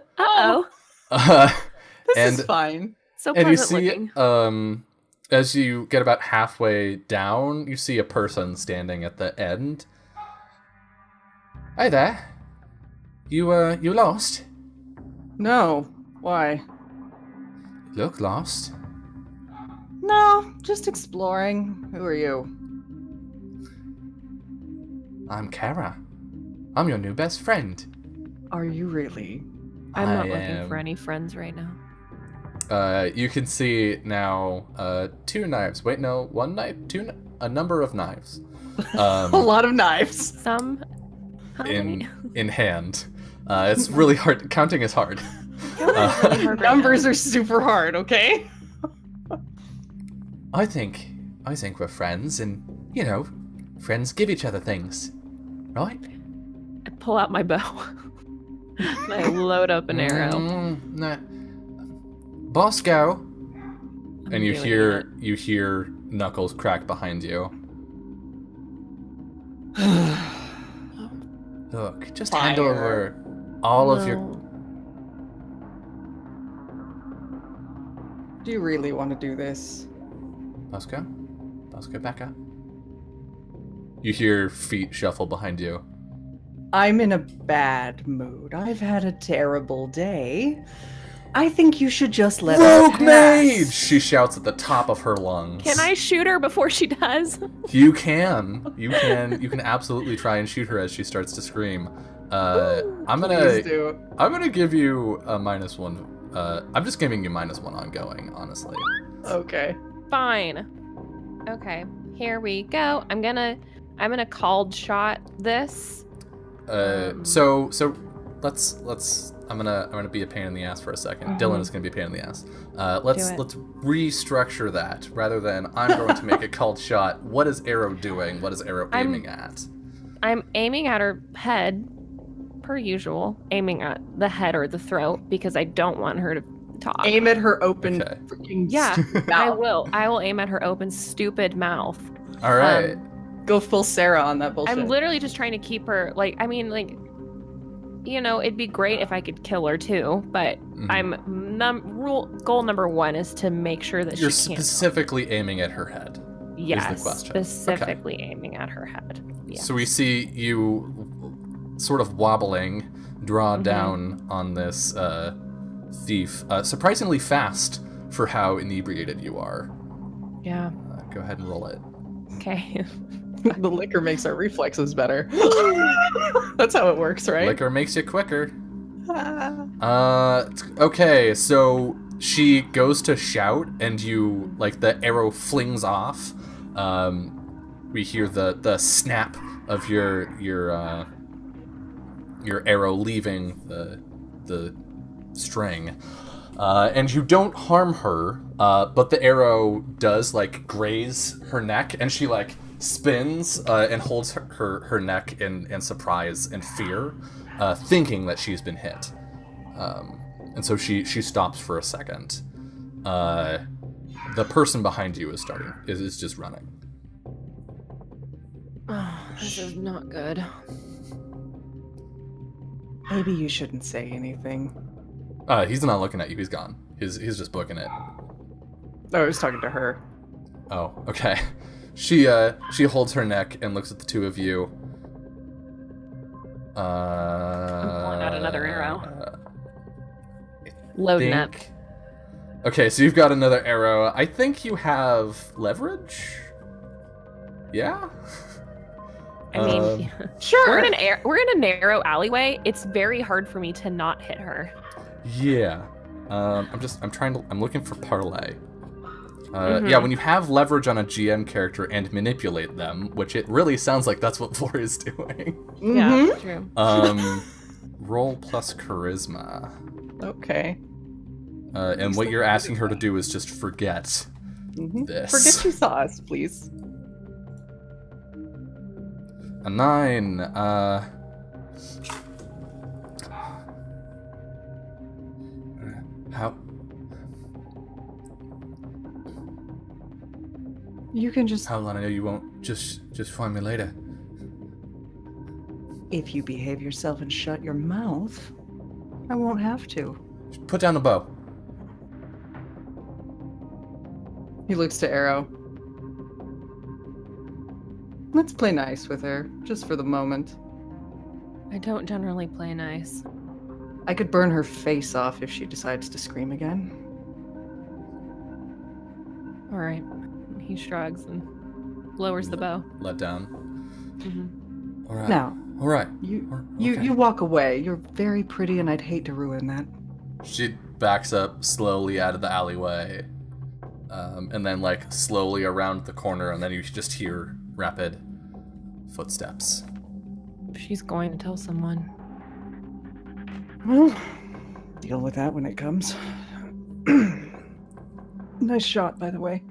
This and is fine. So and you pleasant see, looking. as you get about halfway down, you see a person standing at the end. Hi there. You lost? No. Why? Look lost. No, just exploring. Who are you? I'm Kara. I'm your new best friend. Are you really? I'm not I looking am- for any friends right now. You can see now two knives. Wait, no, one knife? A number of knives. A lot of knives. Some. How many? in hand. It's really hard. Counting is hard. Really hard right Numbers are super hard, okay? I think we're friends, and you know, friends give each other things, right? I pull out my bow. And I load up an arrow. Nah. Bosco. I'm And you doing hear Knuckles crack behind you. Look, just hand Fire. over all of your. No. Do you really want to do this? Bosco, back up. You hear feet shuffle behind you. I'm in a bad mood. I've had a terrible day. I think you should just let us Rogue pass. Mage! She shouts at the top of her lungs. Can I shoot her before she does? You can. You can absolutely try and shoot her as she starts to scream. I'm Please do. gonna give you a -1. I'm just giving you -1 ongoing, honestly. Okay. Fine. Okay, here we go. I'm gonna called shot this. So let's. I'm gonna be a pain in the ass for a 2nd. Dylan is gonna be a pain in the ass. Let's restructure that rather than I'm going to make a called shot. What is Arrow doing? What is Arrow aiming at? I'm aiming at her head, per usual, aiming at the head or the throat because I don't want her to talk. Aim at her open Okay. freaking Yeah, mouth. I will aim at her open, stupid mouth. All right. Go full Sarah on that bullshit. I'm literally just trying to keep her, it'd be great if I could kill her too, but Mhm. goal number 1 is to make sure that You're she can't. specifically aiming at her head. Yes, question. specifically aiming at her head. Yes. So we see you sort of wobbling, draw down on this thief, surprisingly fast for how inebriated you are. Yeah. Go ahead and roll it. Okay. The liquor makes our reflexes better. That's how it works, right? Liquor makes you quicker. Ah. Okay, so she goes to shout, and you, the arrow flings off. We hear the snap of your arrow leaving the string. And you don't harm her, but the arrow does, graze her neck, and she, spins and holds her neck in surprise and fear, thinking that she's been hit. And so she stops for a second. The person behind you is just running. Oh, this is not good. Maybe you shouldn't say anything. He's not looking at you. He's gone. He's just booking it. Oh, I was talking to her. Oh, okay. She holds her neck and looks at the two of you. I'm pulling out another arrow. Loading up. Okay, so you've got another arrow. I think you have leverage. Yeah. I mean, Sure. we're in a narrow alleyway. It's very hard for me to not hit her. Yeah. I'm looking for parlay. Yeah, when you have leverage on a GM character and manipulate them, which it really sounds like that's what Vor is doing. Yeah, true. Roll plus charisma. Okay. And what you're asking her to do is just forget this. Forget you saw us, please. A 9. How? You can just, How long? I know you won't just find me later. if you behave yourself and shut your mouth, I won't have to. Just put down the bow. He looks to Arrow. Let's play nice with her, just for the moment. I don't generally play nice. I could burn her face off if she decides to scream again. All right. He shrugs and lowers the bow. Let down. Mm-hmm. All right. Now, All right. you walk away. You're very pretty, and I'd hate to ruin that. She backs up slowly out of the alleyway, and then slowly around the corner, and then you just hear rapid footsteps. She's going to tell someone. Well, deal with that when it comes. Nice shot, by the way.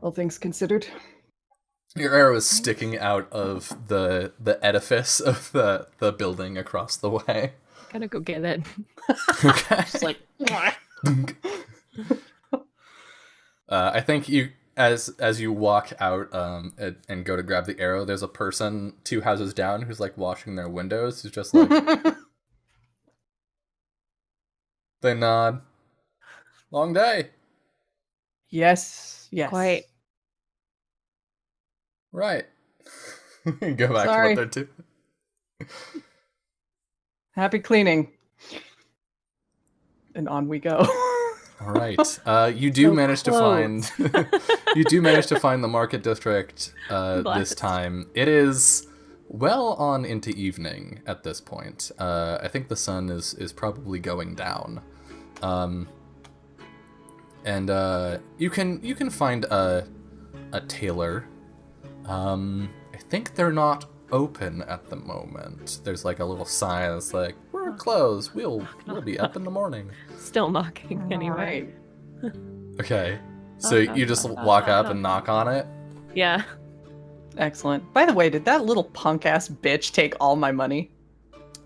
all things considered. Your arrow is sticking out of the edifice of the building across the way. Gotta go get it. Okay. Just like, I think you, as you walk out and go to grab the arrow, there's a person 2 houses down who's like washing their windows. Who's just like, they nod. Long day. yes, yes. Quite. Right. Go back Sorry. to what they're doing. Happy cleaning. And on we go. All right. You do So manage to find. You do manage to find the market district this Blessed. time. It is well on into evening at this point. I think the sun is probably going down, and you can find a tailor. I think they're not open at the moment. There's like a little sign that's like, "We're closed. We'll be up in the morning." Still knocking anyway. Right. Okay. So you just walk up and knock on it? Yeah. Excellent. By the way, did that little punk ass bitch take all my money?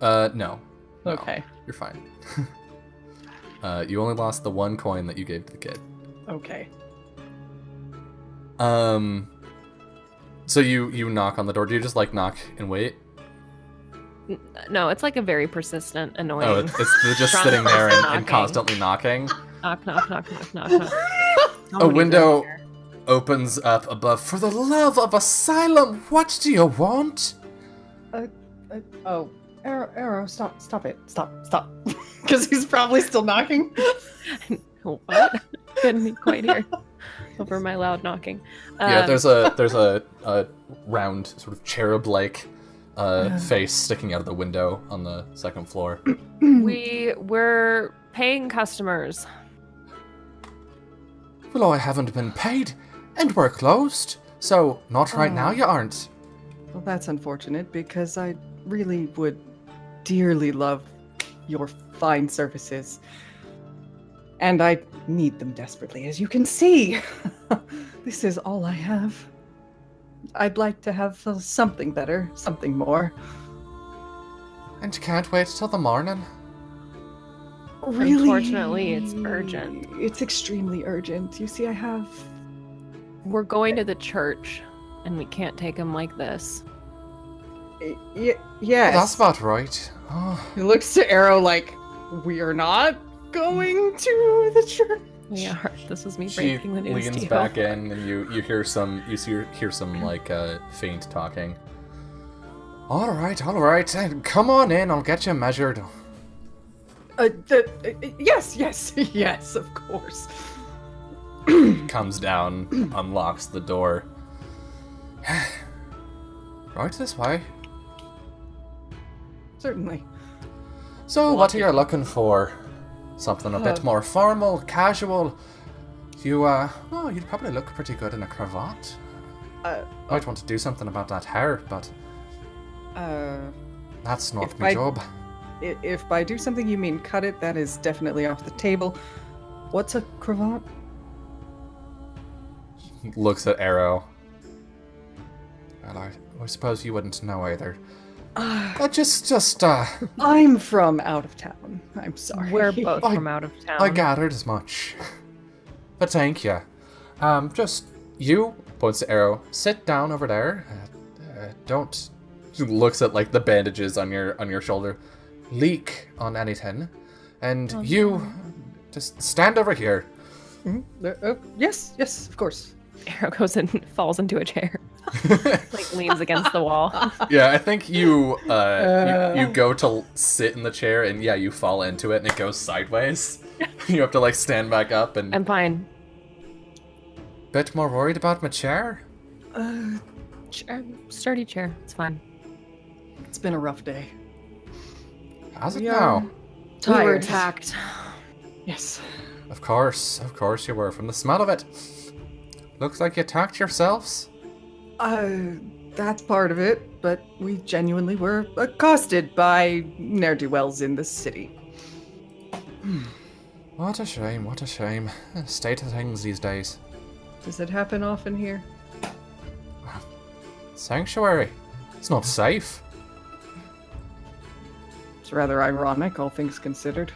No. Okay. You're fine. You only lost the 1 coin that you gave to the kid. Okay. So you knock on the door. Do you just like knock and wait? No, it's like a very persistent, annoying. Oh, they're just Strong sitting there and knocking. constantly knocking. Knock, knock, knock, knock, knock, knock. A Somebody's window in here. opens up above. For the love of asylum, what do you want? Oh, Arrow, stop it. Stop. Because he's probably still knocking. What? Couldn't quite hear over my loud knocking. Yeah, there's a round sort of cherub-like face sticking out of the window on the 2nd floor. We're paying customers. Well, I haven't been paid, and we're closed, so not right now you aren't. Well, that's unfortunate because I really would dearly love your fine services. And I need them desperately, as you can see. This is all I have. I'd like to have something better, something more. And you can't wait till the morning? Really? Unfortunately, it's urgent. It's extremely urgent. You see, I have... We're going to the church, and we can't take him like this. Yes. That's about right. Oh, He looks to Arrow like, we are not going to the church. We are. This is me she breaking the news leans to you. back in, and you hear some like faint talking. All right, come on in. I'll get you measured. Yes, of course. Comes down, unlocks the door. Right this way. Certainly. So, what are you looking for? Something a bit more formal, casual. You'd probably look pretty good in a cravat. Might want to do something about that hair, but that's not if my I- job. If by do something you mean cut it, that is definitely off the table. What's a cravat? Looks at Arrow. Well, I suppose you wouldn't know either. I'm from out of town. I'm sorry. We're both from out of town. I gathered as much. But thank you. Just you, points to Arrow, sit down over there. Don't. Looks at like the bandages on your shoulder. Leak on anything. And just stand over here. Yes, of course. Arrow goes and falls into a chair. Like leans against the wall. Yeah, I think you go to sit in the chair and you fall into it and it goes sideways. You have to like stand back up and. I'm fine. Bit more worried about my chair? Sturdy chair. It's fine. It's been a rough day. How's it We now? are We were tired. attacked. Yes. Of course you were. From the smell of it. Looks like you attacked yourselves. That's part of it, but we genuinely were accosted by ne'er-do-wells in the city. What a shame. State of things these days. Does it happen often here? Sanctuary. It's not safe. It's rather ironic, all things considered.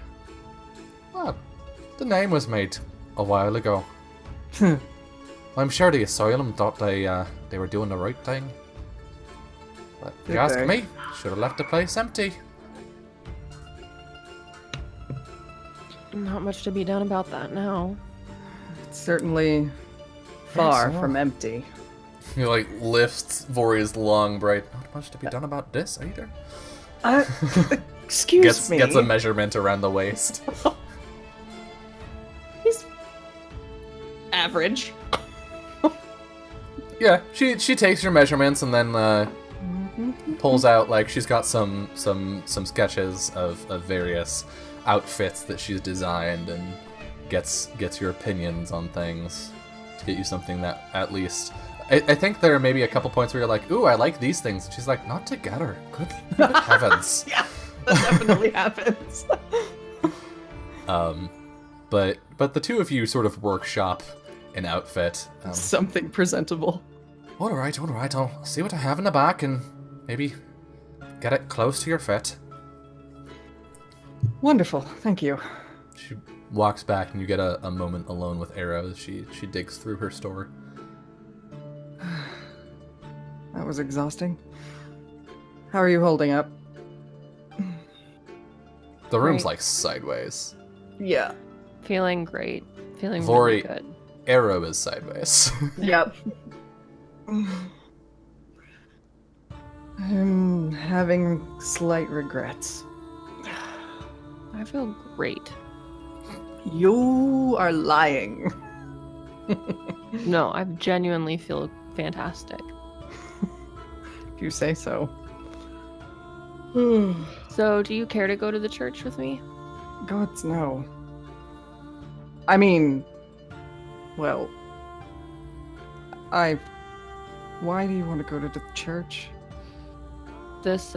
Well, the name was made a while ago. I'm sure the asylum thought they were doing the right thing. But if you Did ask they? me, should have left the place empty. Not much to be done about that now. It's certainly far so. from empty. He like lifts Vori's long, bright. Not much to be done about this either. Excuse me. Gets a measurement around the waist. He's average. Yeah, she takes your measurements and then pulls out like she's got some sketches of various outfits that she's designed and gets your opinions on things to get you something that at least I think there are maybe a couple points where you're like, ooh, I like these things. And she's like, not together. Good heavens. Yeah, that definitely happens. But the two of you sort of workshop an outfit. Something presentable. All right. I'll see what I have in the back and maybe get it close to your fit. Wonderful, thank you. She walks back and you get a moment alone with Arrow as she digs through her store. That was exhausting. How are you holding up? The room's Great. like sideways. Yeah. Feeling great. Feeling Vori- really good. Arrow is sideways. Yep. I'm having slight regrets. I feel great. You are lying. No, I genuinely feel fantastic. If you say so. So, do you care to go to the church with me? Gods no. I mean, well, why do you want to go to the church? This,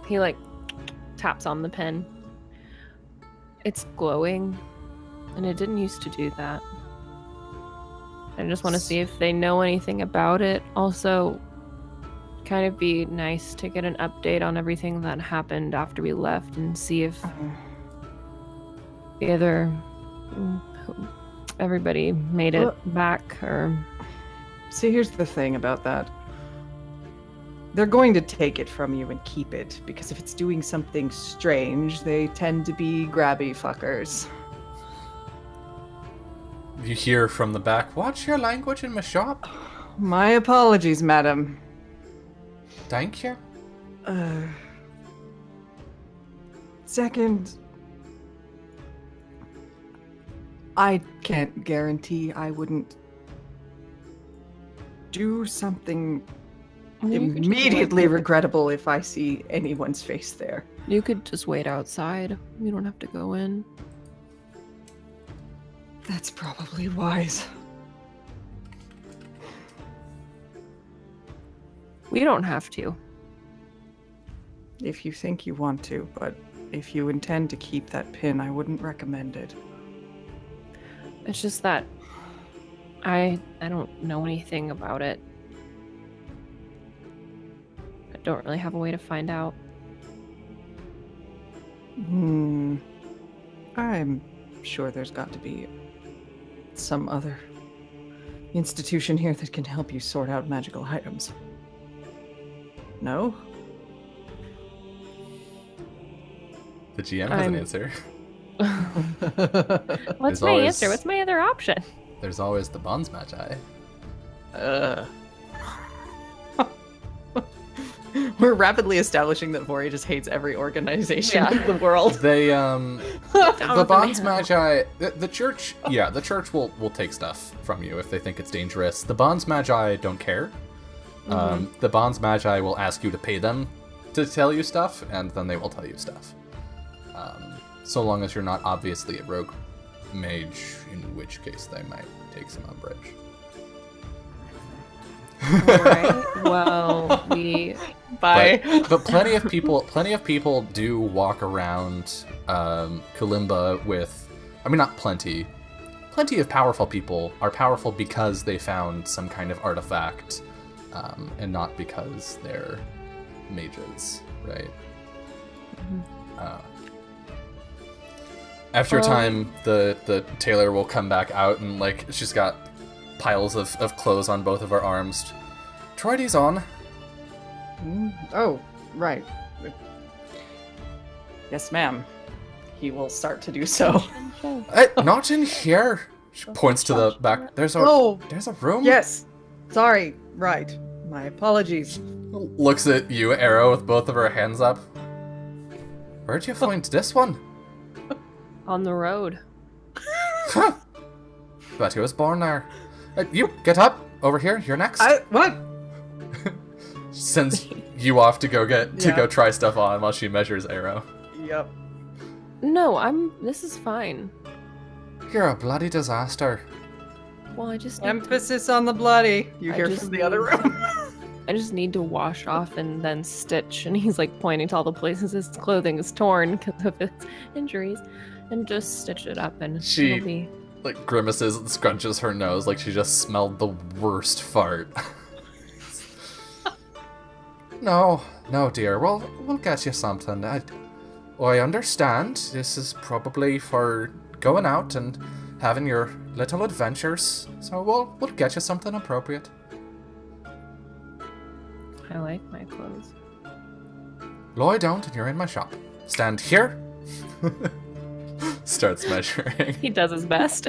he like taps on the pen. It's glowing, and it didn't used to do that. I just want to see if they know anything about it. Also, kind of be nice to get an update on everything that happened after we left and see if either everybody made it back or... See, here's the thing about that. They're going to take it from you and keep it, because if it's doing something strange, they tend to be grabby fuckers. You hear from the back, watch your language in my shop. My apologies, madam. Thank you. Second, I can't guarantee I wouldn't do something immediately regrettable if I see anyone's face there. You could just wait outside. You don't have to go in. That's probably wise. We don't have to. If you think you want to, but if you intend to keep that pin, I wouldn't recommend it. It's just that I don't know anything about it. I don't really have a way to find out. I'm sure there's got to be some other institution here that can help you sort out magical items. No? The GM has an I'm- answer. What's There's my always- answer? What's my other option? There's always the Bonds Magi. We're rapidly establishing that Vori just hates every organization Yeah. in the world. They Down the with Bonds man. Magi, the church, yeah, the church will take stuff from you if they think it's dangerous. The Bonds Magi don't care. The Bonds Magi will ask you to pay them to tell you stuff, and then they will tell you stuff. So long as you're not obviously a rogue mage, in which case they might take some umbrage. Alright. Well, we Bye. But plenty of people do walk around Kalimba with, I mean, not plenty plenty of powerful people are powerful because they found some kind of artifact, and not because they're mages, right? After a time, the tailor will come back out and, like, she's got piles of clothes on both of her arms. Try these on. Oh, right. Yes, ma'am. He will start to do so. Not in here. She points to the back. There's a room. Yes. Sorry. Right. My apologies. Looks at you, Arrow, with both of her hands up. Where'd you find this one? On the road. Huh. But he was born there. You, get up. Over here. You're next. What? Sends you off to go try stuff on while she measures Arrow. Yep. No, this is fine. You're a bloody disaster. Well, I just need Emphasis on the bloody. You I hear just from the other room. I just need to wash off and then stitch. And he's like pointing to all the places his clothing is torn because of his injuries, and just stitch it up, and it'll be. Like grimaces and scrunches her nose like she just smelled the worst fart. No, dear. We'll get you something. I understand. This is probably for going out and having your little adventures. So we'll get you something appropriate. I like my clothes. Lie down and you're in my shop. Stand here. Starts measuring. He does his best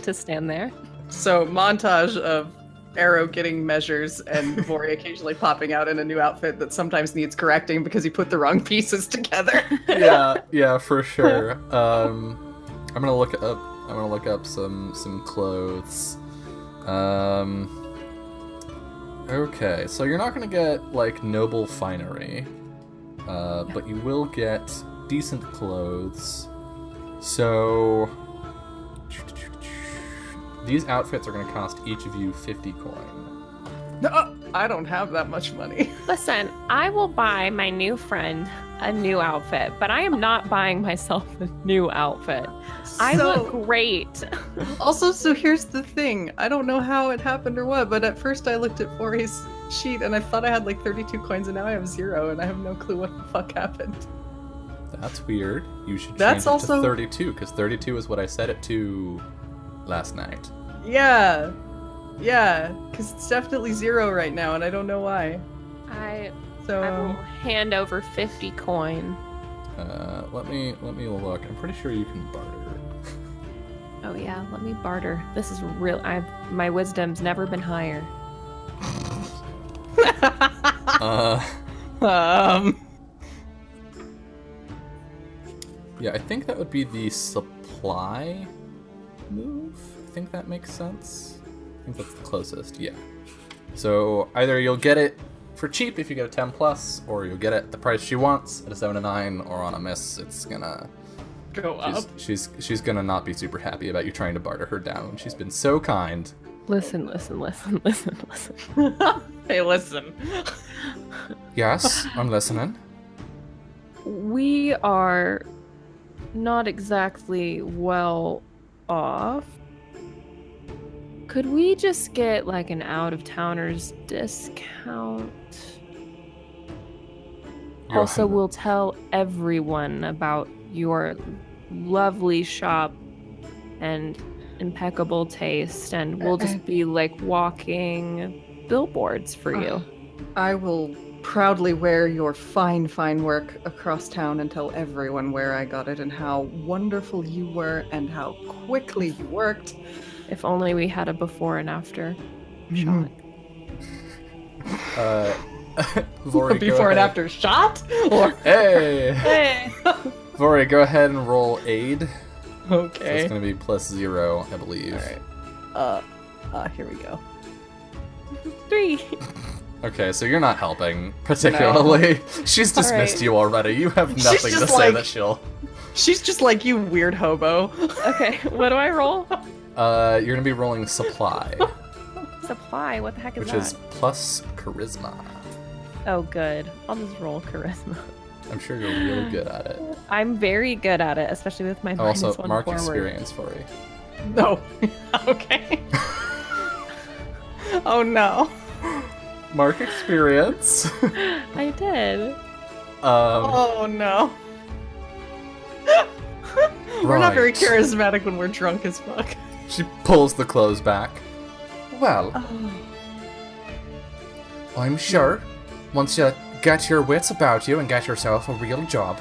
to stand there. So, montage of Arrow getting measures and Vori occasionally popping out in a new outfit that sometimes needs correcting because he put the wrong pieces together. yeah, for sure. I'm gonna look up some clothes. Okay, so you're not gonna get like noble finery, but you will get decent clothes. So these outfits are gonna cost each of you 50 coin. No, I don't have that much money. Listen, I will buy my new friend a new outfit, but I am not buying myself a new outfit. I look great. Also, so here's the thing. I don't know how it happened or what, but at first I looked at Vori's sheet and I thought I had like 32 coins and now I have 0 and I have no clue what the fuck happened. That's weird. You should change That's it also to 32, because 32 is what I set it to last night. Yeah, because it's definitely 0 right now and I don't know why. I So will hand over 50 coin. Let me look. I'm pretty sure you can barter. Oh yeah, let me barter. This is real. My wisdom's never been higher. Yeah, I think that would be the supply move. I think that makes sense. I think that's the closest, yeah. So either you'll get it for cheap if you get a 10 plus, or you'll get it the price she wants at a 7 to 9, or on a miss, it's gonna go up. She's gonna not be super happy about you trying to barter her down. She's been so kind. Listen. Hey, listen. Yes, I'm listening. We are not exactly well off. Could we just get like an out-of-towners discount? Also, we'll tell everyone about your lovely shop and impeccable taste, and we'll just be like walking billboards for you. I will proudly wear your fine work across town and tell everyone where I got it and how wonderful you were and how quickly you worked. If only we had a before and after shot. Vori, Before and after shot? Or Hey! Vori, go ahead and roll aid. okay. So it's gonna be +0, I believe. Alright. Here we go. 3. Okay, so you're not helping particularly. She's dismissed Alright. you already. You have nothing to just say like- that she'll. She's just like, you weird hobo. Okay, what do I roll? You're gonna be rolling supply, Supply. What the heck is which that? is plus charisma. Oh, good. I'll just roll charisma. I'm sure you're real good at it. I'm very good at it, especially with my Also, minus 1 mark forward. experience for you. No. Okay. Oh no. Mark experience. I did. Oh no. We're not very Right. charismatic when we're drunk as fuck. She pulls the clothes back. Well, Oh. I'm sure once you get your wits about you and get yourself a real job,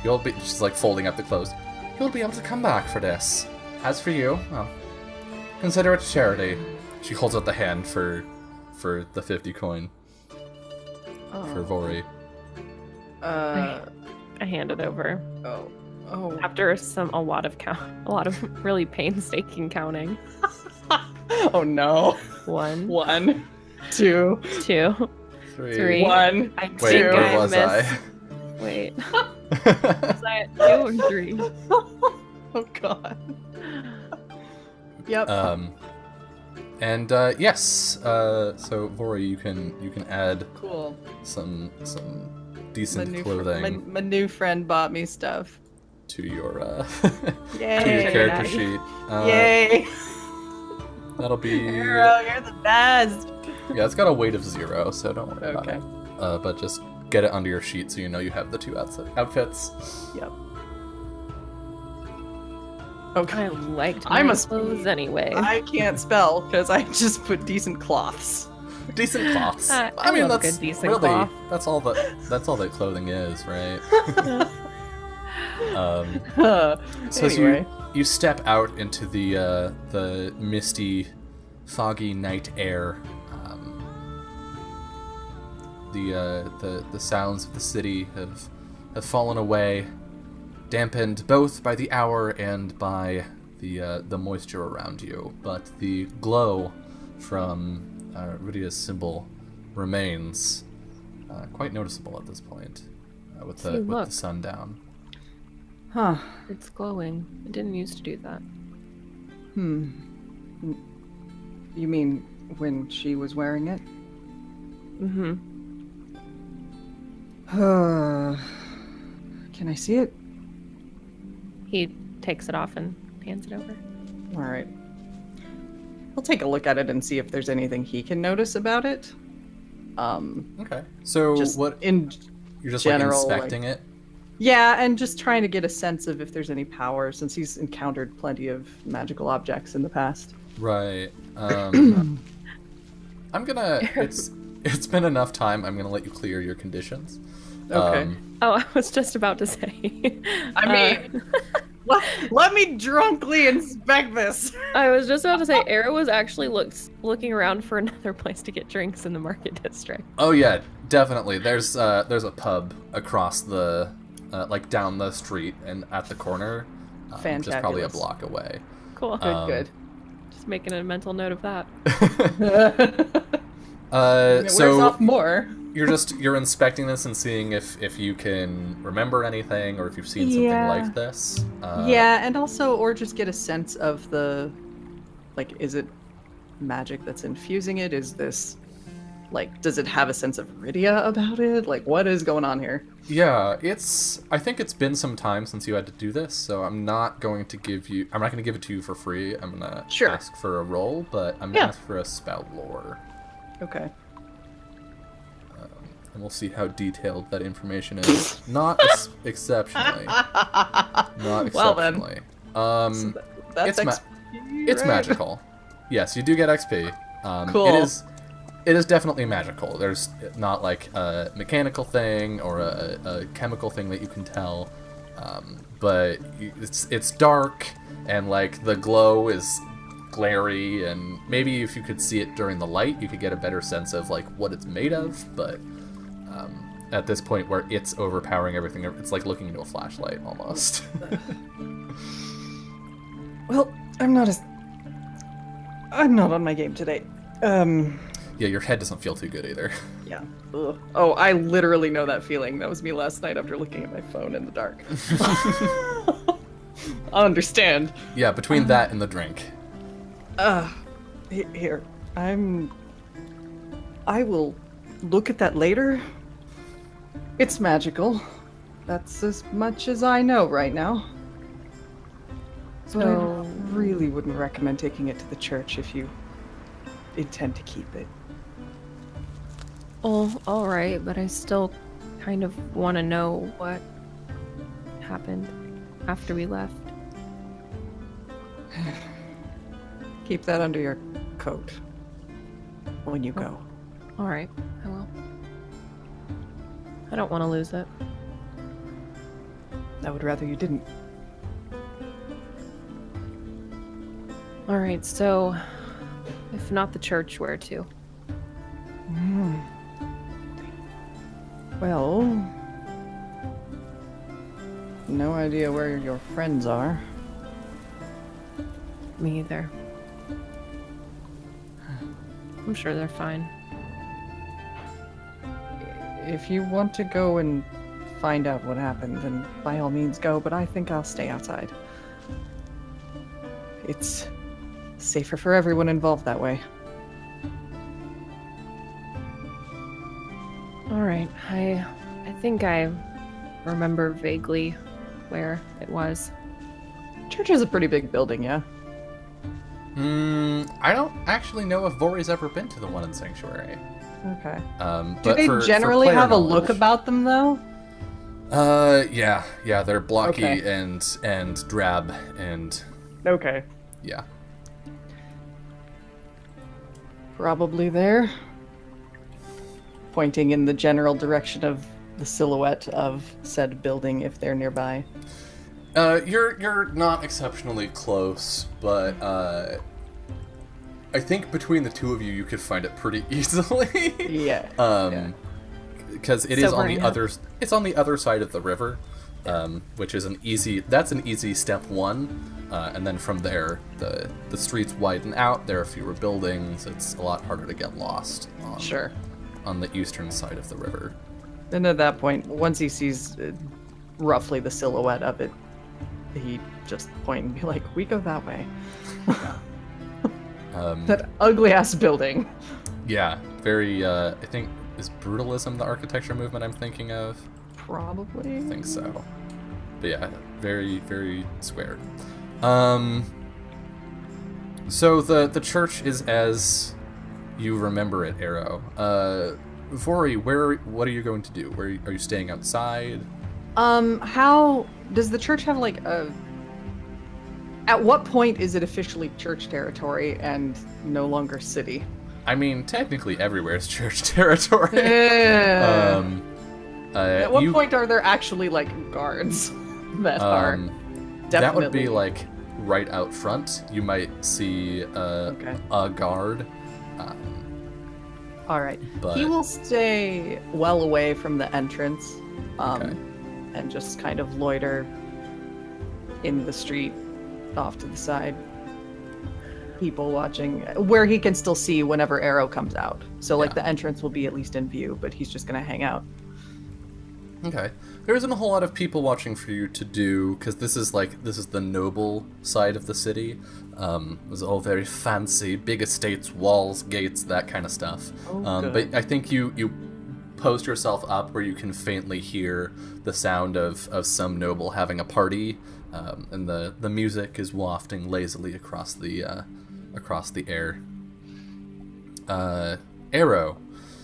you'll be. She's like folding up the clothes. You'll be able to come back for this. As for you, well, consider it charity. She holds out the hand for the 50 coin for Vori. Uh. I hand it over Oh. Oh. after a lot of really painstaking counting. Oh no. 1, 1, 2, 2, 3. 1. I Wait, think where I was missed. Wait, was I at 2 or 3? Oh god. Yep. And yes, so Vori, you can add Cool. some decent clothing My new friend bought me stuff. to your Yay. to your character Nice. sheet. Yay. That'll be Hero, you're the best. yeah. It's got a weight of 0, so don't worry Okay. about it. But just get it under your sheet so you know you have the 2 outfits. Yep. I Okay. liked I my must- clothes anyway. I can't spell because I just put decent cloths. Decent cloths. I mean, love a that's good decent really cloth. that's all that clothing is, right? So as Anyway. you step out into the misty, foggy night air, the sounds of the city have fallen away, dampened both by the hour and by the moisture around you. But the glow from Rudia's symbol remains quite noticeable at this point, with See, the look. sun down. Huh. It's glowing. It didn't used to do that. You mean when she was wearing it? Mm-hmm. Can I see it? He takes it off and hands it over. All right. I'll take a look at it and see if there's anything he can notice about it. Okay. So Just what? in You're just general, like inspecting it. yeah, and just trying to get a sense of if there's any power, since he's encountered plenty of magical objects in the past. Right. I'm gonna. It's been enough time. I'm gonna let you clear your conditions. Okay. Oh, I was just about to say. I mean, let me drunkenly inspect this. I was just about to say, Era was actually looking around for another place to get drinks in the market district. Oh yeah, definitely. There's a pub across the, like down the street and at the corner, just probably a Fantabulous. block away. Cool. Good, Just making a mental note of that. good. It wears off more. you're inspecting this and seeing if you can remember anything or if you've seen something Yeah. like this. Yeah, and also, or just get a sense of the, like, is it magic that's infusing it? Is this, like, does it have a sense of Rydia about it? Like, what is going on here? Yeah, I think it's been some time since you had to do this, so I'm not going to give it to you for free. I'm gonna Sure. ask for a roll, but I'm Yeah. gonna ask for a spell lore. Okay. And we'll see how detailed that information is. Not exceptionally. Not Well, then. exceptionally. That's It's it's right? magical. Yes, you do get XP. Cool. It is definitely magical. There's not like a mechanical thing or a chemical thing that you can tell, but it's dark and like the glow is glary, and maybe if you could see it during the light, you could get a better sense of like what it's made of. But at this point where it's overpowering everything, it's like looking into a flashlight almost. Well, I'm not on my game today. Yeah, your head doesn't feel too good either. Yeah. Ugh. Oh, I literally know that feeling. That was me last night after looking at my phone in the dark. I understand. Yeah, between that and the drink. Here. I will look at that later. It's magical. That's as much as I know right now. But I really wouldn't recommend taking it to the church if you intend to keep it. Oh, all right, but I still kind of want to know what happened after we left. Keep that under your coat when you go. All right, I will. I don't want to lose it. I would rather you didn't. All right, so if not the church, where to? Well, no idea where your friends are. Me either. I'm sure they're fine. If you want to go and find out what happened, then by all means go, but I think I'll stay outside. It's safer for everyone involved that way. All right, I think I remember vaguely where it was. Church is a pretty big building, yeah? I don't actually know if Vori's ever been to the one in Sanctuary. Okay. Do Do they generally have a look about them, though? Yeah, they're blocky Okay. and drab and Okay. yeah. Probably there. Pointing in the general direction of the silhouette of said building if they're nearby. You're not exceptionally close, but I think between the two of you, you could find it pretty easily. Yeah. Because it is on Sobering the up. other. It's on the other side of the river, which is an easy step one, and then from there the streets widen out. There are fewer buildings. It's a lot harder to get lost. Sure. On the eastern side of the river. And at that point, once he sees roughly the silhouette of it, he just point and be like, "We go that way." That ugly ass building. Yeah, very. I think is brutalism the architecture movement I'm thinking of. Probably. I think so. But yeah, very, very square. So the church is as you remember it, Arrow. Vori, what are you going to do? Where are you staying outside? How does the church have like a? At what point is it officially church territory and no longer city? I mean, technically everywhere is church territory. Yeah. At what you- point are there actually like guards that are definitely? That would be like right out front. You might see Okay. a guard. All right. But He will stay well away from the entrance, Okay. and just kind of loiter in the street, off to the side. People watching, where he can still see whenever Arrow comes out. So like Yeah. the entrance will be at least in view, but he's just gonna hang out. Okay. There isn't a whole lot of people watching for you to do, because this is the noble side of the city. It was all very fancy, big estates, walls, gates, that kind of stuff. Oh, But good. I think you post yourself up where you can faintly hear the sound of some noble having a party, and the music is wafting lazily across the air. Arrow.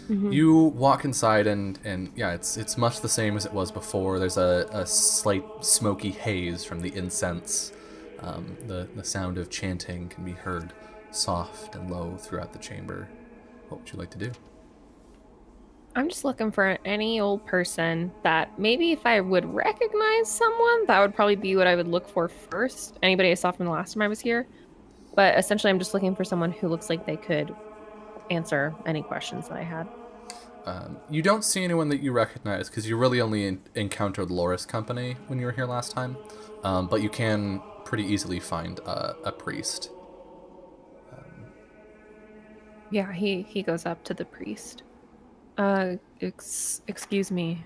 You walk inside and yeah, it's much the same as it was before. There's a slight smoky haze from the incense. The sound of chanting can be heard soft and low throughout the chamber. What would you like to do? I'm just looking for any old person that maybe if I would recognize someone, that would probably be what I would look for first. Anybody I saw from the last time I was here. But essentially, I'm just looking for someone who looks like they could answer any questions that I had. You don't see anyone that you recognize because you really only encountered Loris Company when you were here last time. But you can pretty easily find a priest. Yeah, he goes up to the priest. Excuse me.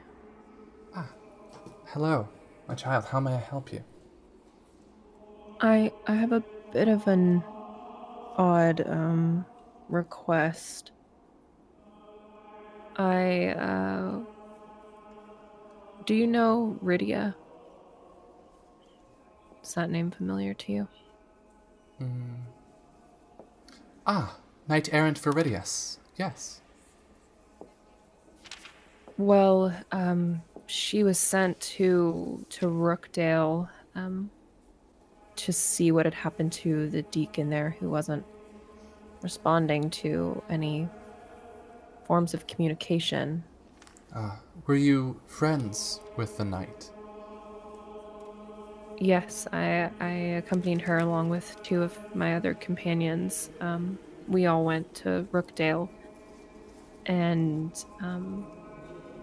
Hello, my child. How may I help you? I have a bit of an odd request. Do you know Rydia? Is that name familiar to you? Ah, Knight Errant Viridius. Yes. Well, she was sent to Rookdale to see what had happened to the deacon there who wasn't responding to any forms of communication. Were you friends with the knight? Yes, I accompanied her along with two of my other companions. We all went to Rookdale, and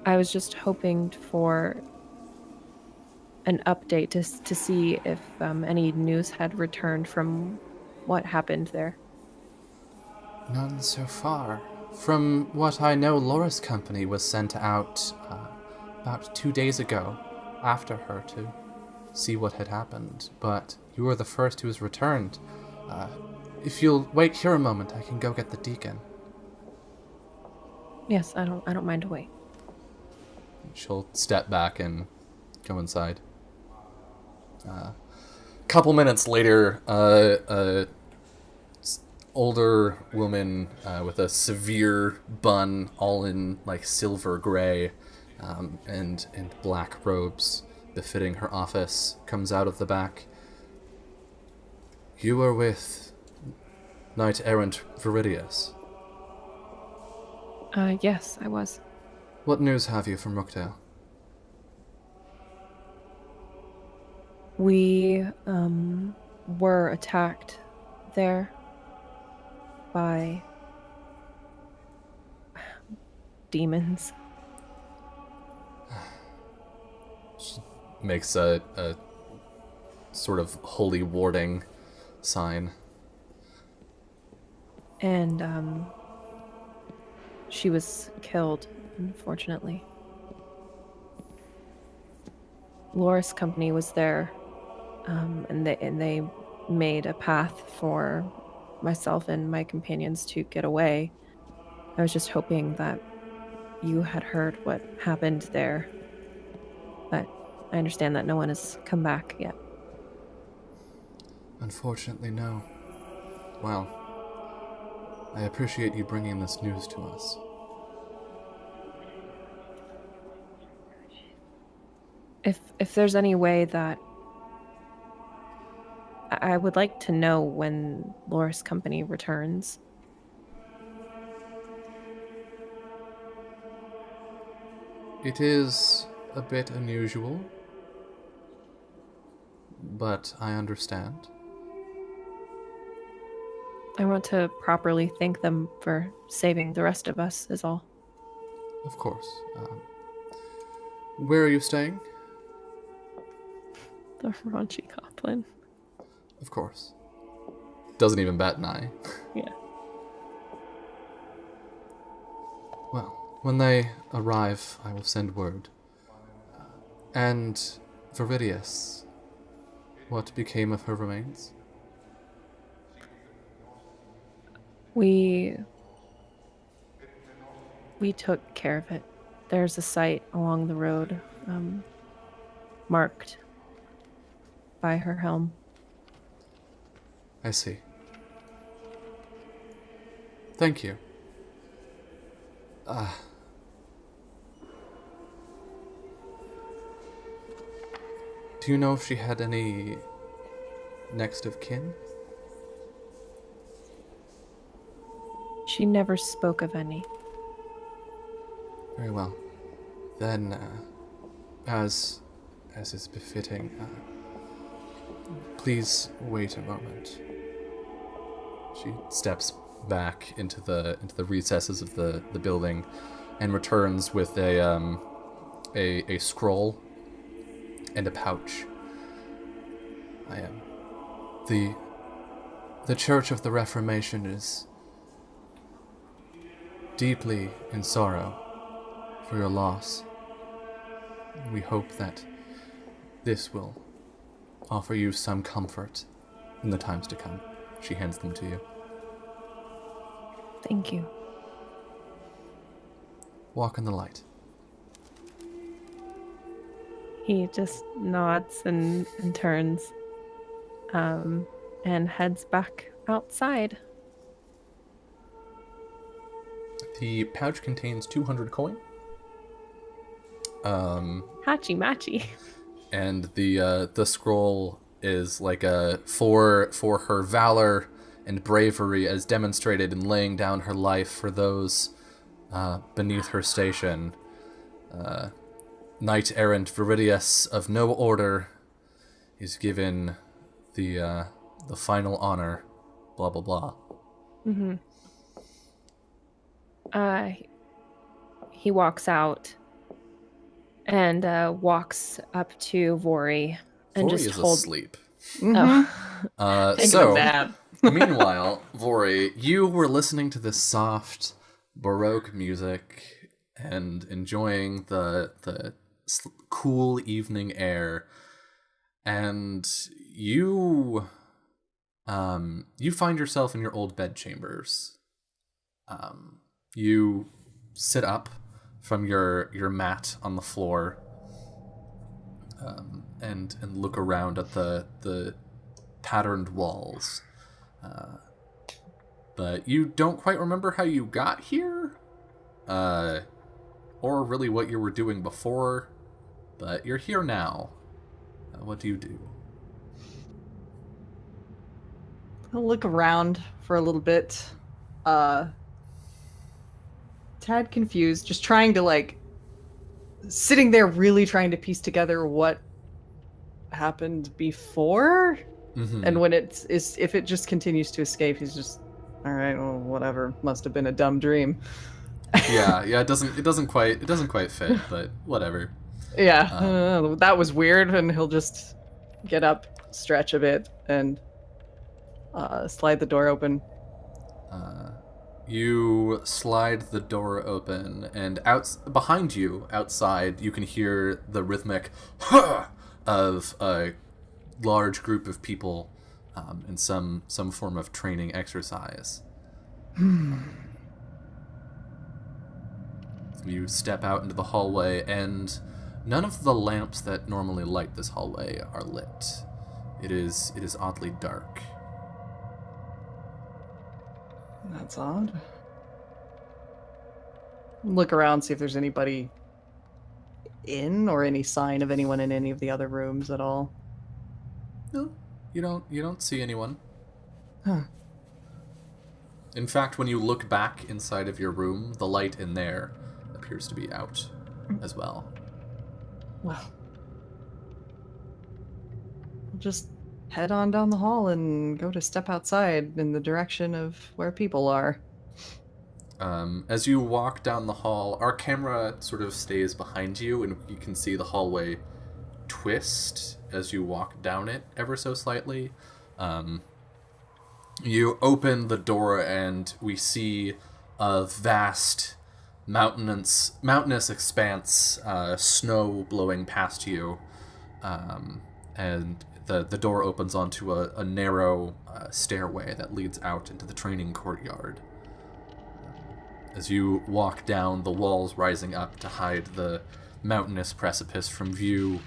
I was just hoping for an update to see if any news had returned from what happened there. None so far. From what I know, Laura's company was sent out about 2 days ago after her to see what had happened, but you were the first who was returned. If you'll wait here a moment, I can go get the deacon. Yes, I don't mind to wait. She'll step back and go inside. Couple minutes later, older woman with a severe bun, all in like silver gray, and black robes befitting her office, comes out of the back. You were with Knight Errant Viridius. Yes, I was. What news have you from Rookdale? We were attacked there by demons. Makes a sort of holy warding sign. And she was killed, unfortunately. Loris Company was there, and they made a path for myself and my companions to get away. I was just hoping that you had heard what happened there, but I understand that no one has come back yet. Unfortunately, no. Well, I appreciate you bringing this news to us. If there's any way that I would like to know when Loris Company returns. It is a bit unusual, but I understand. I want to properly thank them for saving the rest of us, is all. Of course. Where are you staying? The raunchy goblin. Of course. Doesn't even bat an eye. Yeah. Well, when they arrive, I will send word. And Viridius, what became of her remains? We took care of it. There's a site along the road, marked by her helm. I see. Thank you. Do you know if she had any next of kin? She never spoke of any. Very well. Then, as is befitting, please wait a moment. She steps back into the recesses of the building, and returns with a scroll and a pouch. I am the Church of the Reformation is deeply in sorrow for your loss. We hope that this will offer you some comfort in the times to come. She hands them to you. Thank you. Walk in the light. He just nods and turns. and heads back outside. The pouch contains 200 coin. Hachi matchy. And the scroll is like a for her valor and bravery as demonstrated in laying down her life for those beneath her station. Knight errant Viridius of no order is given the final honor. Blah blah blah. Mm-hmm. He walks out and walks up to Vori and Vori just is holds. asleep. Oh. So, meanwhile, Vori, you were listening to this soft Baroque music and enjoying the cool evening air, and you find yourself in your old bedchambers. You sit up from your mat on the floor, and look around at the patterned walls. But you don't quite remember how you got here, or really what you were doing before, but you're here now. What do you do? I'll look around for a little bit. Tad confused, just trying to sitting there really trying to piece together what happened before. Mm-hmm. And when if it just continues to escape, he's just, all right, well, whatever. Must have been a dumb dream. yeah, it doesn't quite fit, but whatever. Yeah, that was weird, and he'll just get up, stretch a bit, and slide the door open. You slide the door open, and behind you, outside, you can hear the rhythmic of a large group of people in some form of training exercise. You step out into the hallway, and none of the lamps that normally light this hallway are lit. It is oddly dark. That's odd. Look around, see if there's anybody in or any sign of anyone in any of the other rooms at all. No, you don't see anyone. Huh. In fact, when you look back inside of your room, the light in there appears to be out as well. Well, we'll just head on down the hall and go to step outside in the direction of where people are. As you walk down the hall, our camera sort of stays behind you, and you can see the hallway twist as you walk down it ever so slightly. You open the door, and we see a vast mountainous expanse, snow blowing past you, and the door opens onto a narrow stairway that leads out into the training courtyard. As you walk down, the walls rising up to hide the mountainous precipice from view,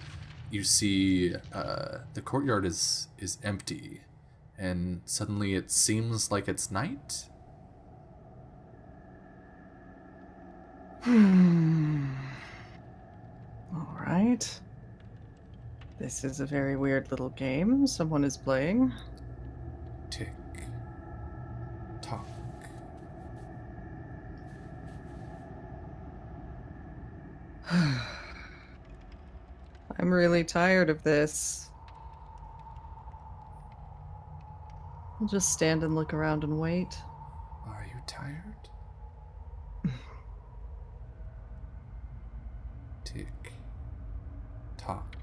you see the courtyard is empty, and suddenly it seems like it's night. All right. This is a very weird little game someone is playing. Tick tock. I'm really tired of this. I'll just stand and look around and wait. Are you tired? Tick tock.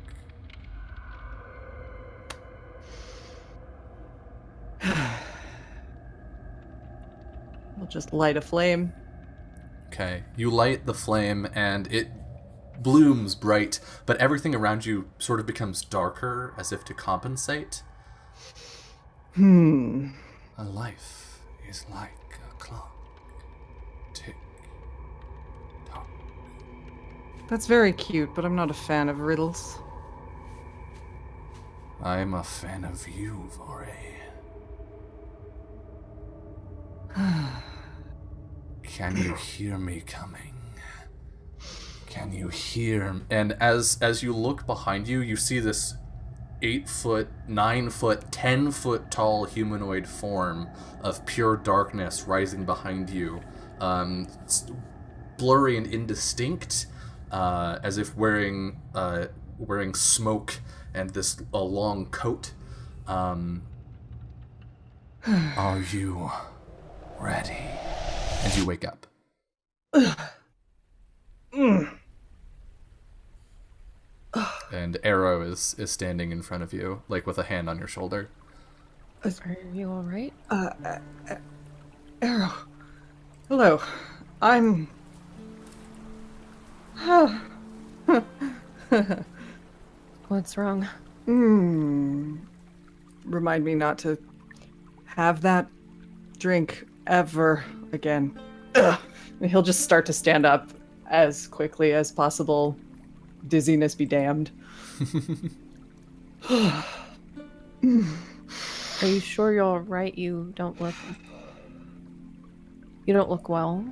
I'll just light a flame. Okay, you light the flame and it blooms bright, but everything around you sort of becomes darker as if to compensate. A life is like a clock. Tick tock. That's very cute, but I'm not a fan of riddles. I'm a fan of you, Vori. Can you hear me coming? Can you hear? And as you look behind you, you see this 8-foot, 9-foot, 10-foot tall humanoid form of pure darkness rising behind you. It's blurry and indistinct, as if wearing smoke and a long coat. Are you ready? And you wake up. And Arrow is standing in front of you, like with a hand on your shoulder. Are you all right? Arrow. Hello. I'm... What's wrong? Remind me not to have that drink ever again. Ugh. And he'll just start to stand up as quickly as possible. Dizziness be damned. Are you sure you're all right? You don't look well.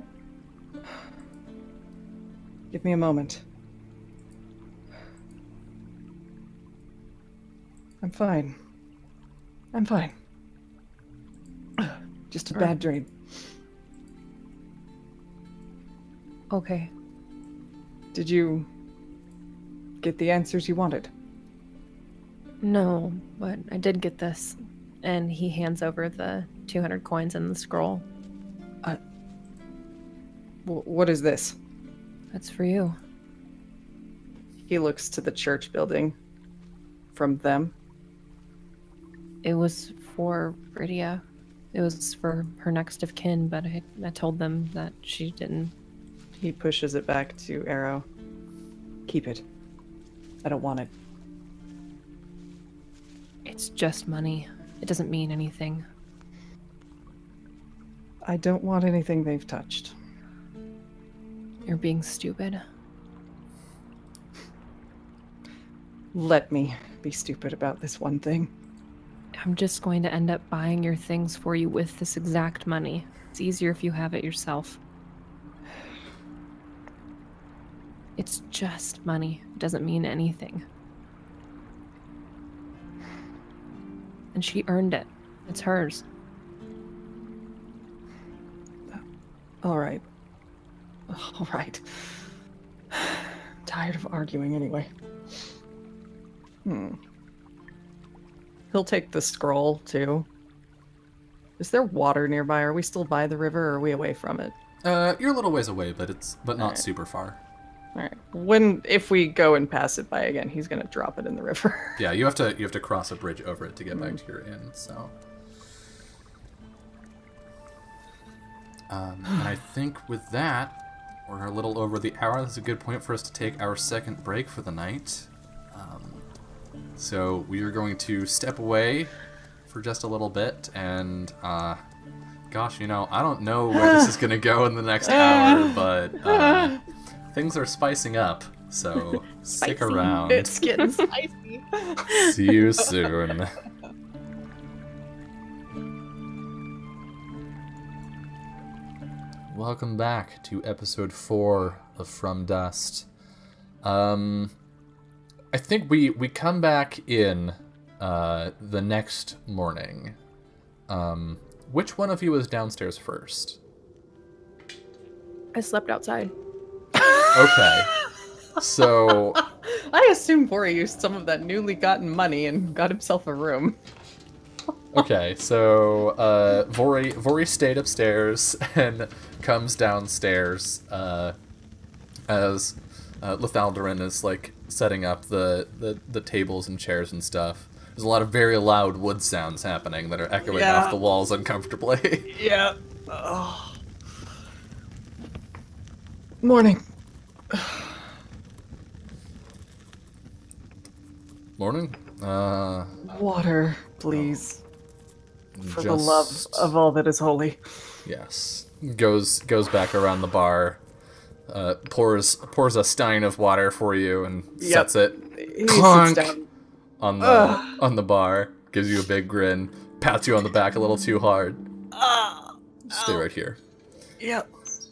Give me a moment. I'm fine. Just a bad dream. Okay. Did you get the answers you wanted? No, but I did get this. And he hands over the 200 coins and the scroll. What is this? That's for you. He looks to the church building. From them. It was for Bridia. It was for her next of kin, but I told them that she didn't. He pushes it back to Arrow. Keep it. I don't want it. It's just money. It doesn't mean anything. I don't want anything they've touched. You're being stupid. Let me be stupid about this one thing. I'm just going to end up buying your things for you with this exact money. It's easier if you have it yourself. It's just money. It doesn't mean anything. And she earned it. It's hers. All right. Tired of arguing anyway. He'll take the scroll, too. Is there water nearby? Are we still by the river, or are we away from it? You're a little ways away, but not Alright. super far. Alright. If we go and pass it by again, he's gonna drop it in the river. Yeah, you have to cross a bridge over it to get back to your inn, so. And I think with that, we're a little over the hour. That's a good point for us to take our second break for the night. So we are going to step away for just a little bit, and gosh, I don't know where this is going to go in the next hour, but things are spicing up, so stick around. It's getting spicy. See you soon. Welcome back to episode 4 of From Dust. I think we come back in the next morning. Which one of you is downstairs first? I slept outside. Okay. So I assume Vori used some of that newly gotten money and got himself a room. okay, so Vori stayed upstairs and comes downstairs as Lethaldarin is like setting up the tables and chairs and stuff. There's a lot of very loud wood sounds happening that are echoing off the walls uncomfortably. Yeah. Oh. Morning. Morning. Water, please. For the love of all that is holy. Yes. Goes back around the bar. Pours a stein of water for you and sets it. He Clunk. sits down on the bar, gives you a big grin, pats you on the back a little too hard. Stay right here. Yep.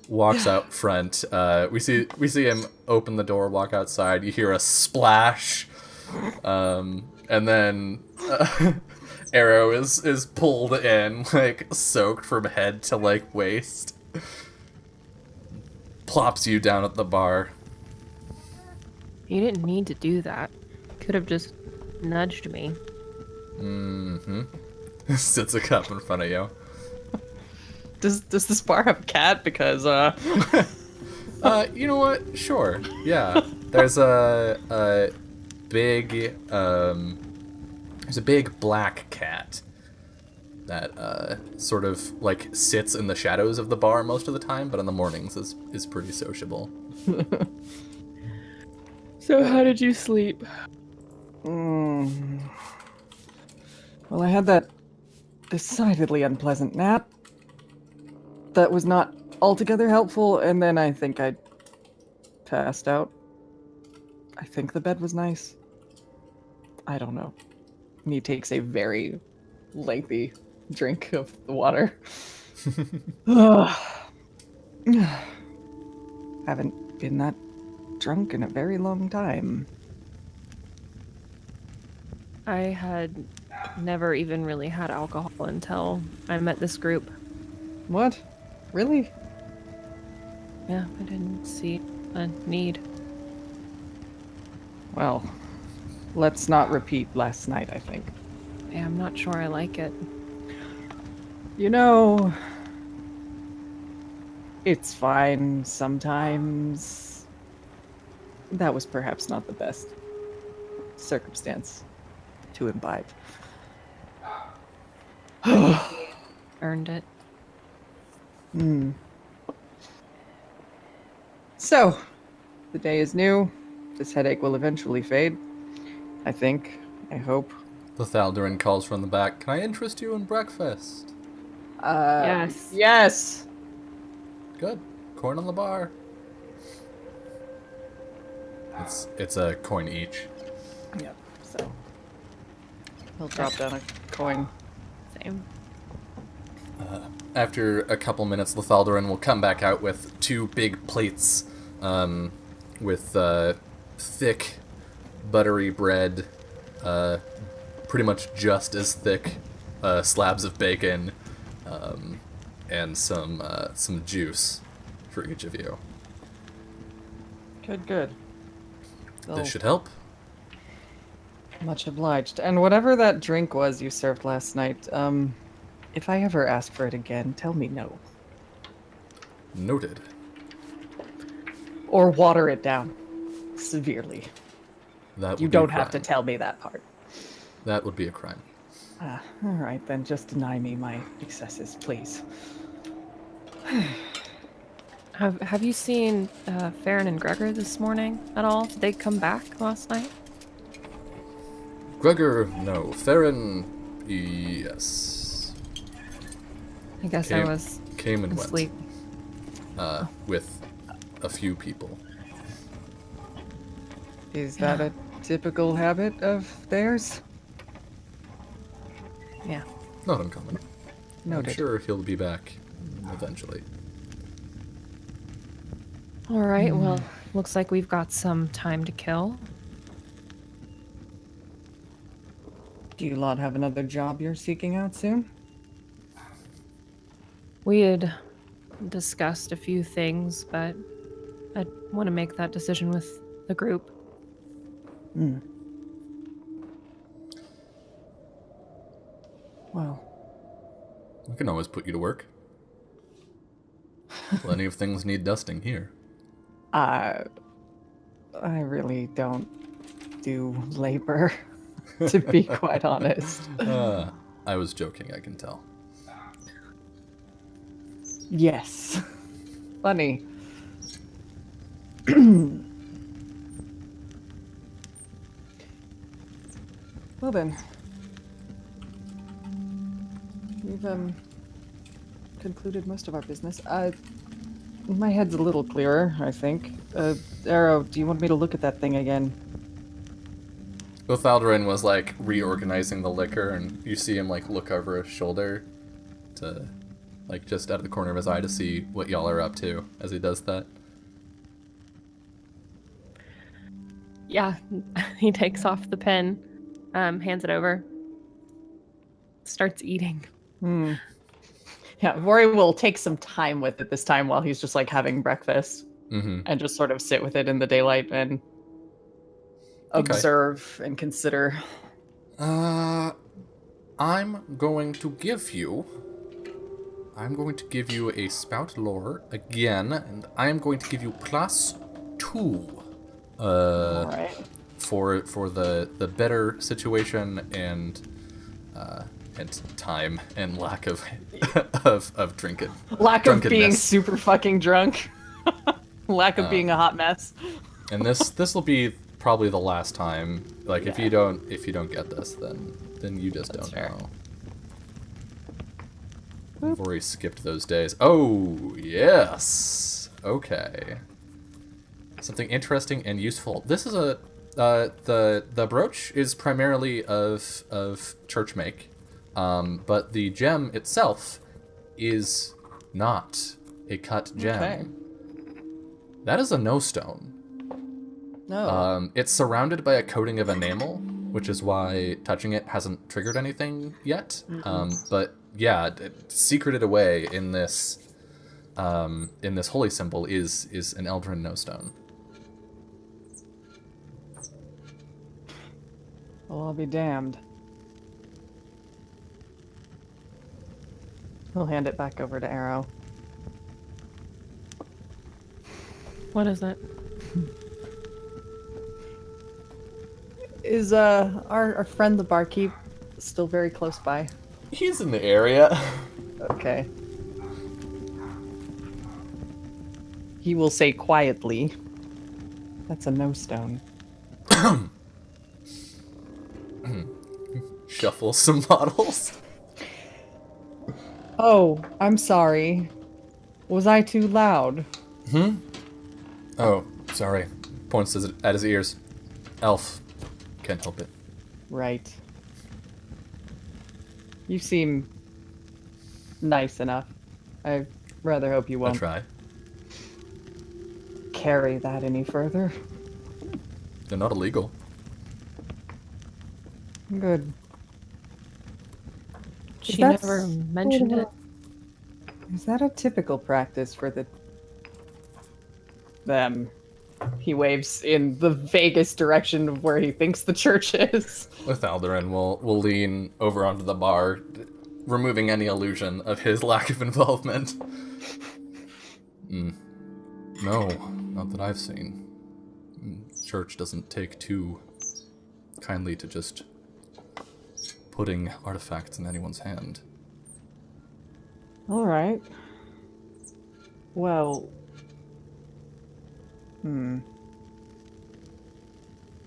Walks out front. We see him open the door, walk outside. You hear a splash, and then Arrow is pulled in, like soaked from head to like waist. Plops you down at the bar. You didn't need to do that. Could have just nudged me. Mm-hmm. Sits a cup in front of you. Does this bar have a cat? Because You know what? Sure. Yeah. There's a big black cat that sort of like sits in the shadows of the bar most of the time, but in the mornings is pretty sociable. So how did you sleep? Well, I had that decidedly unpleasant nap that was not altogether helpful, and then I think I passed out. I think the bed was nice. I don't know. and he takes a very lengthy drink of the water. Haven't been that drunk in a very long time. I had never even really had alcohol until I met this group. What? Really? Yeah, I didn't see a need. Well, let's not repeat last night, I think. Yeah, I'm not sure I like it. You know, it's fine sometimes. That was perhaps not the best circumstance to imbibe. Earned it. So, the day is new. This headache will eventually fade. I think. I hope. The Thaldarin calls from the back. Can I interest you in breakfast? Yes. Yes! Good. Coin on the bar. It's a coin each. Yep, so. He'll drop down a coin. Same. After a couple minutes, the Thaldarin will come back out with two big plates with thick, buttery bread, pretty much just as thick slabs of bacon, and some juice for each of you. Good, good. This should help. Much obliged. And whatever that drink was you served last night, if I ever ask for it again, tell me no. Noted. Or water it down severely. That would You be don't a have to crime. tell me that part. That would be a crime. All right, then just deny me my excesses, please. Have you seen Farron and Gregor this morning at all? Did they come back last night? Gregor, no. Theron, yes. I guess I Came- was Came and asleep. went. With a few people. Is that a typical habit of theirs? Yeah. Not uncommon. Noted. I'm sure he'll be back eventually. All right. Well, looks like we've got some time to kill. Do you lot have another job you're seeking out soon? We had discussed a few things, but I want to make that decision with the group. Well, We can always put you to work. Plenty of things need dusting here. I really don't do labor, to be quite honest. I was joking, I can tell. Yes. Funny. Well then. We've concluded most of our business. My head's a little clearer, I think. Arrow, do you want me to look at that thing again? Othaldarin was like reorganizing the liquor, and you see him like look over his shoulder to, like, just out of the corner of his eye to see what y'all are up to as he does that. Yeah, he takes off the pen, hands it over, starts eating. Yeah, Vori will take some time with it this time while he's just like having breakfast Mm-hmm. and just sort of sit with it in the daylight and Okay. observe and consider. I'm going to give you a spout lore again, and I am going to give you +2. All right. For the better situation and time and lack of of drinking. Lack of being drunkenness. super fucking drunk. Lack of being a hot mess. And this will be probably the last time. Like, if Yeah. you don't get this, then you just That's don't fair. know. We've already skipped those days. Oh yes. Okay. Something interesting and useful. This is a the brooch is primarily of church make, but the gem itself is not a cut gem. Okay. That is a no stone. No. It's surrounded by a coating of enamel, which is why touching it hasn't triggered anything yet. But yeah, secreted away in this holy symbol is an Eldrin no stone. Well, I'll be damned. He'll hand it back over to Arrow. What is it? Is our friend the barkeep still very close by? He's in the area. Okay. He will say quietly, "That's a no stone." Shuffle some bottles. Oh, I'm sorry. Was I too loud? Oh, sorry. Points at his ears. Elf. Can't help it. Right. You seem nice enough. I rather hope you I'll won't try. carry that any further. They're not illegal. Good. She That's never mentioned it. Is that a typical practice for them? He waves in the vaguest direction of where he thinks the church is. With Alderin, we'll lean over onto the bar, removing any illusion of his lack of involvement. No, not that I've seen. Church doesn't take too kindly to just putting artifacts in anyone's hand. All right. Well,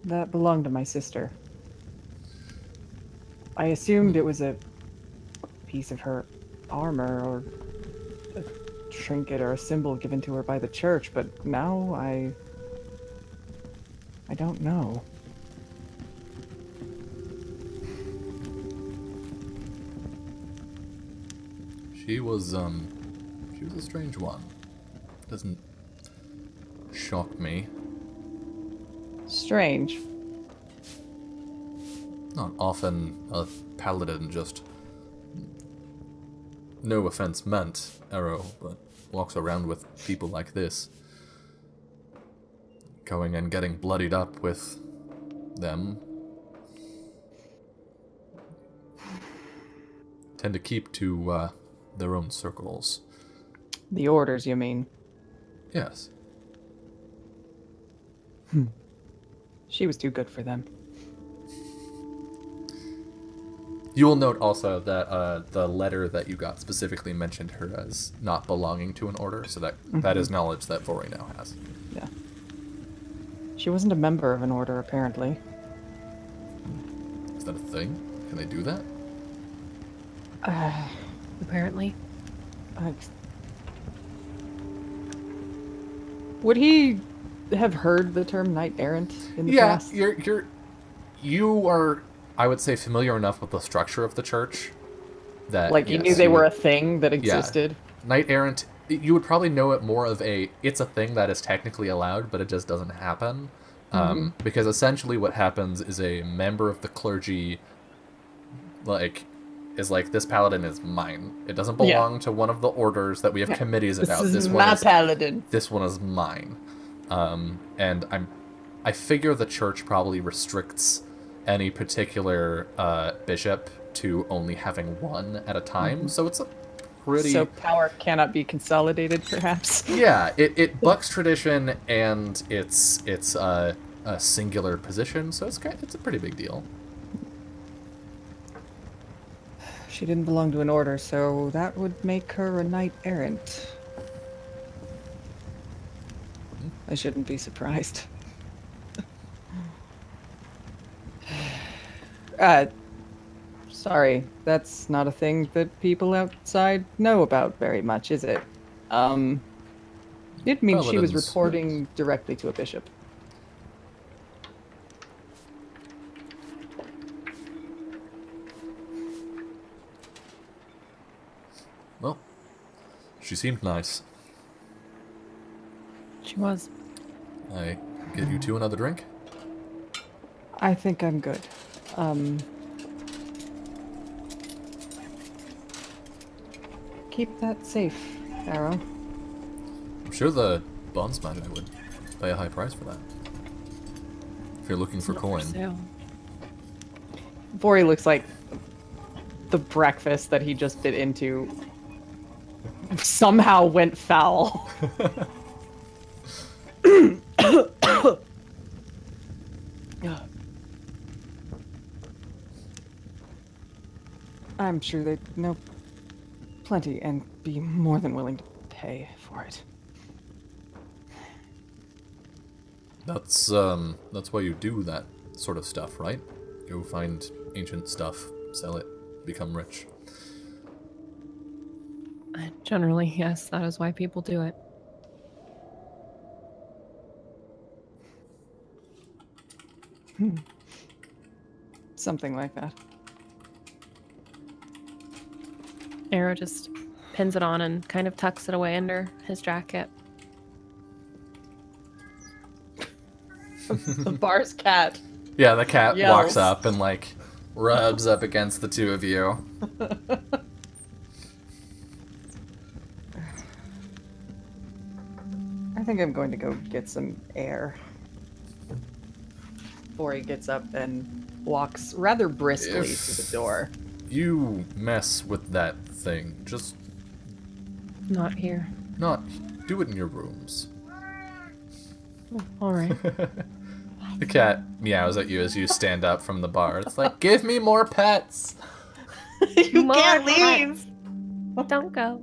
that belonged to my sister. I assumed it was a piece of her armor or a trinket or a symbol given to her by the church, but now I don't know. She was a strange one. Doesn't shock me. Strange. Not often a paladin just, no offense meant, Arrow, but walks around with people like this. Going and getting bloodied up with them. Tend to keep to their own circles. The orders, you mean? Yes. She was too good for them. You will note also that the letter that you got specifically mentioned her as not belonging to an order, so that is knowledge that Vori now has. Yeah. She wasn't a member of an order, apparently. Is that a thing? Can they do that? Apparently. Would he have heard the term knight errant in the Yeah, past? You are, I would say, familiar enough with the structure of the church that Like, you yes, knew they you were would- a thing that existed? Knight errant. You would probably know it more of a. It's a thing that is technically allowed, but it just doesn't happen. Because essentially, what happens is a member of the clergy, like, is like, this paladin is mine. It doesn't belong to one of the orders that we have committees about. This is one my is paladin. this one is mine. And I figure the church probably restricts any particular bishop to only having one at a time. So it's a pretty So power cannot be consolidated, perhaps? yeah. It bucks tradition and it's a singular position. So it's a pretty big deal. She didn't belong to an order, so that would make her a knight errant. I shouldn't be surprised. Sorry, that's not a thing that people outside know about very much, is it? It means she was Paladins, reporting directly to a bishop. Well, she seemed nice. She was. I get you two another drink. I think I'm good. Keep that safe, Arrow. I'm sure the bondsman would pay a high price for that. If you're looking for coin. Vori looks like the breakfast that he just bit into somehow went foul. I'm sure they'd know plenty and be more than willing to pay for it. That's why you do that sort of stuff, right? You find ancient stuff, sell it, become rich. Generally, yes, that is why people do it. Something like that. Arrow just pins it on and kind of tucks it away under his jacket. The bar's cat. Yeah, the cat Yells. walks up and like rubs up against the two of you. I think I'm going to go get some air. Vori gets up and walks rather briskly If- to the door. You mess with that thing, just Not here. not do it in your rooms. All right. The cat meows at you as you stand up from the bar. It's like, give me more pets. You More can't pets. leave! Don't go.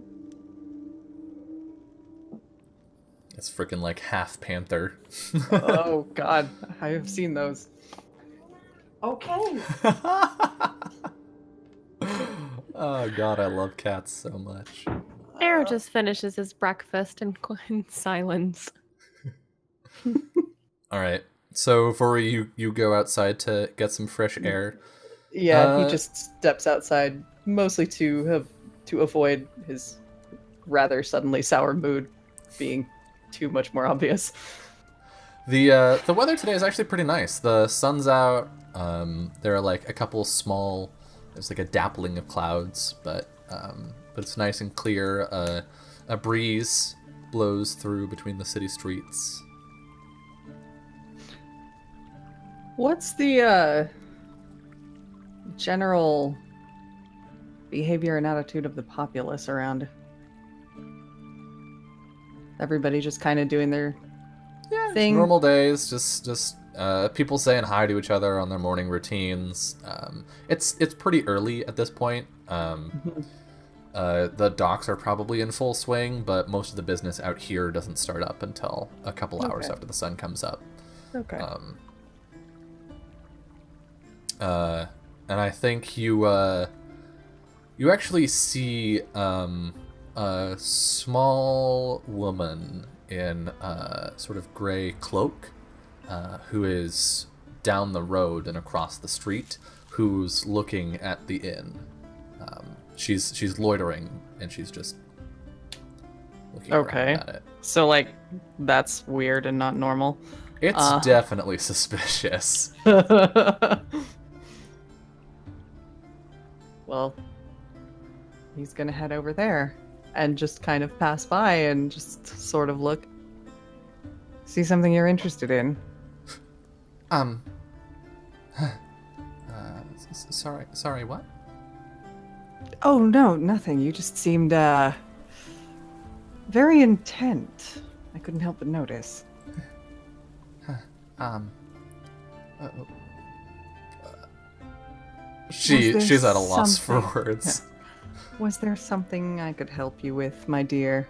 It's freaking like half panther. Oh god, I have seen those. Okay. Oh god, I love cats so much. Arrow just finishes his breakfast in silence. All right. So for you go outside to get some fresh air. Yeah, he Uh, just steps outside, mostly to avoid his rather suddenly sour mood being too much more obvious. The weather today is actually pretty nice. The sun's out. There are like a couple small. There's like a dappling of clouds, but it's nice and clear. A breeze blows through between the city streets. What's the general behavior and attitude of the populace around? Everybody just kind of doing their thing. Normal days, just people saying hi to each other on their morning routines. It's pretty early at this point. The docks are probably in full swing, but most of the business out here doesn't start up until a couple hours Okay. after the sun comes up. Okay. And I think you actually see a small woman in a sort of gray cloak who is down the road and across the street who's looking at the inn. She's loitering, and she's just looking Okay. around at it. So, like, that's weird and not normal. It's definitely suspicious. Well, he's gonna head over there and just kind of pass by and just sort of look. See something you're interested in? Sorry, what? Oh, no, nothing. You just seemed, very intent. I couldn't help but notice. She's at a loss for something- words. Was there something I could help you with, my dear?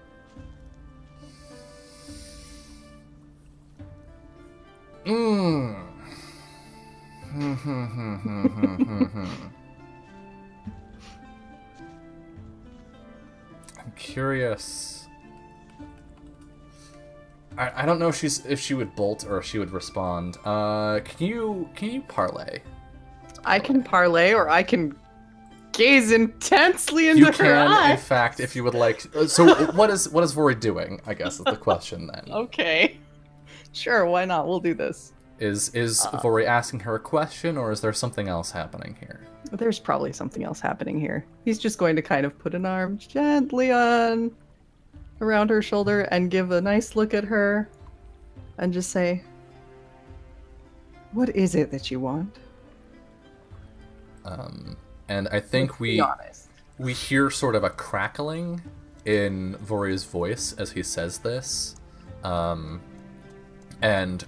I'm curious. I don't know if she would bolt or if she would respond. Can you parlay? I can parlay, or I can gaze intensely into You her can, in eyes. fact, if you would like. So what is Vori doing? I guess is the question then. Okay. Sure, why not? We'll do this. Is Vori asking her a question, or is there something else happening here? There's probably something else happening here. He's just going to kind of put an arm gently on around her shoulder and give a nice look at her and just say, "What is it that you want?" And I think Let's be honest. we hear sort of a crackling in Vori's voice as he says this, and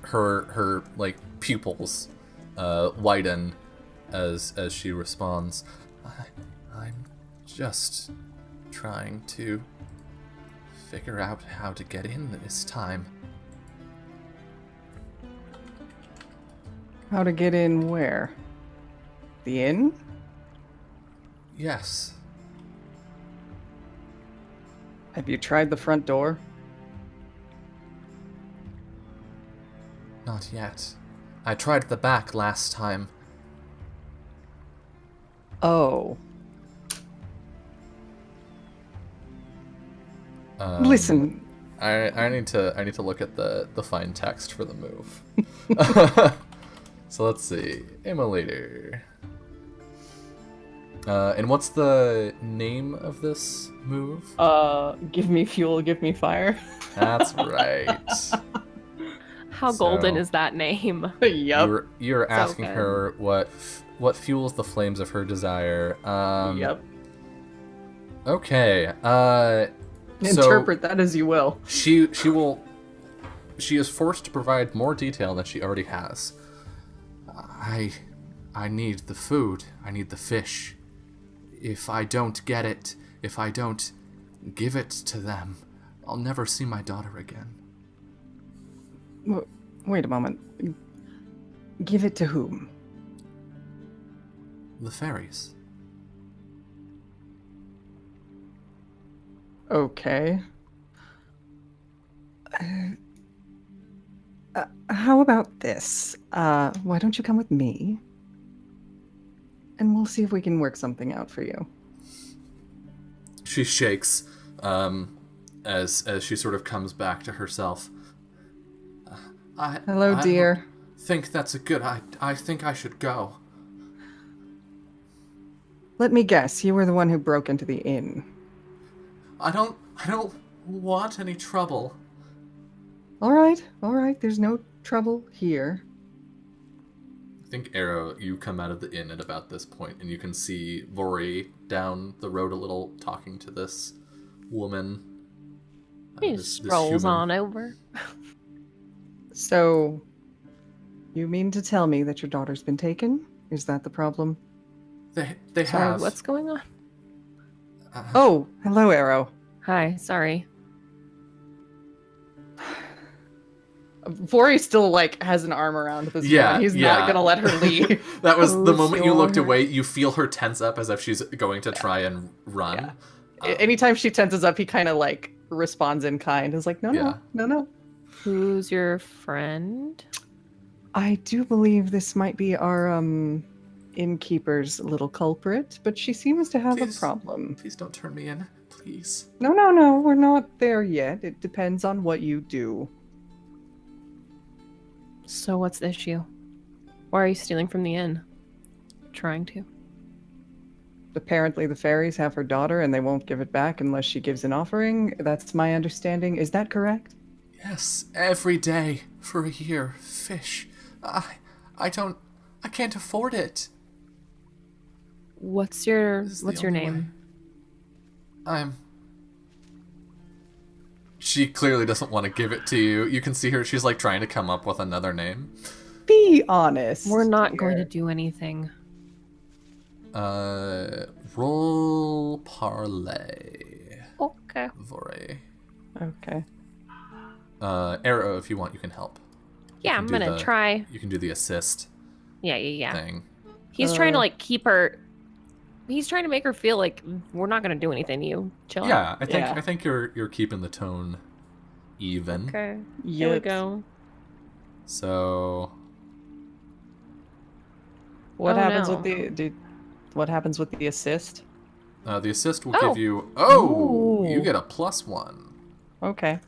her like pupils widen as she responds. I'm just trying to figure out how to get in this time. How to get in where? The inn? Yes. Have you tried the front door? Not yet. I tried the back last time. Oh. Listen. I need to look at the fine text for the move. So let's see. Immolator. And what's the name of this move? Give me fuel, give me fire. That's right. How golden So- is that name? Yep. You're asking good. her what fuels the flames of her desire. Yep. Okay. Interpret that as you will. She is forced to provide more detail than she already has. I need the food. I need the fish. If I don't get it, if I don't give it to them, I'll never see my daughter again. Wait a moment. Give it to whom? The fairies. Okay. How about this? Why don't you come with me? And we'll see if we can work something out for you. She shakes as she sort of comes back to herself. Hello, I dear. think that's a good. I think I should go. Let me guess, you were the one who broke into the inn. I don't want any trouble. All right. There's no trouble here. I think, Arrow, you come out of the inn at about this point, and you can see Vori down the road a little, talking to this woman. He just rolls on over. So, you mean to tell me that your daughter's been taken? Is that the problem? They Sorry, have. what's going on? Oh, hello, Arrow. Hi, sorry. Vori still, like, has an arm around this woman. He's not gonna let her leave. That was the Oh, moment you looked sure. away. You feel her tense up as if she's going to try and run. Anytime she tenses up, he kind of, like, responds in kind. He's like, no. Who's your friend? I do believe this might be our innkeeper's little culprit, but she seems to have Please. a problem. Please don't turn me in, please. No, we're not there yet. It depends on what you do. So what's the issue? Why are you stealing from the inn? Trying to. Apparently the fairies have her daughter and they won't give it back unless she gives an offering. That's my understanding. Is that correct? Yes, every day for a year. Fish. I can't afford it. What's your This is the what's your only name? way. She clearly doesn't want to give it to you. You can see her, she's like trying to come up with another name. Be honest. We're not going to dear. do anything. Roll parlay. Okay. Vore. Okay. Arrow, if you want, you can help. Yeah, can I'm do gonna the- try. You can do the assist Yeah. thing. He's trying to like keep her. He's trying to make her feel like we're not gonna do anything. You chill out. Yeah, Yeah. I think you're keeping the tone even. Okay. Here we Yep. go. So What Oh, happens no. with what happens with the assist? the assist will Oh. give you. Oh, Ooh. you get a +1 Okay.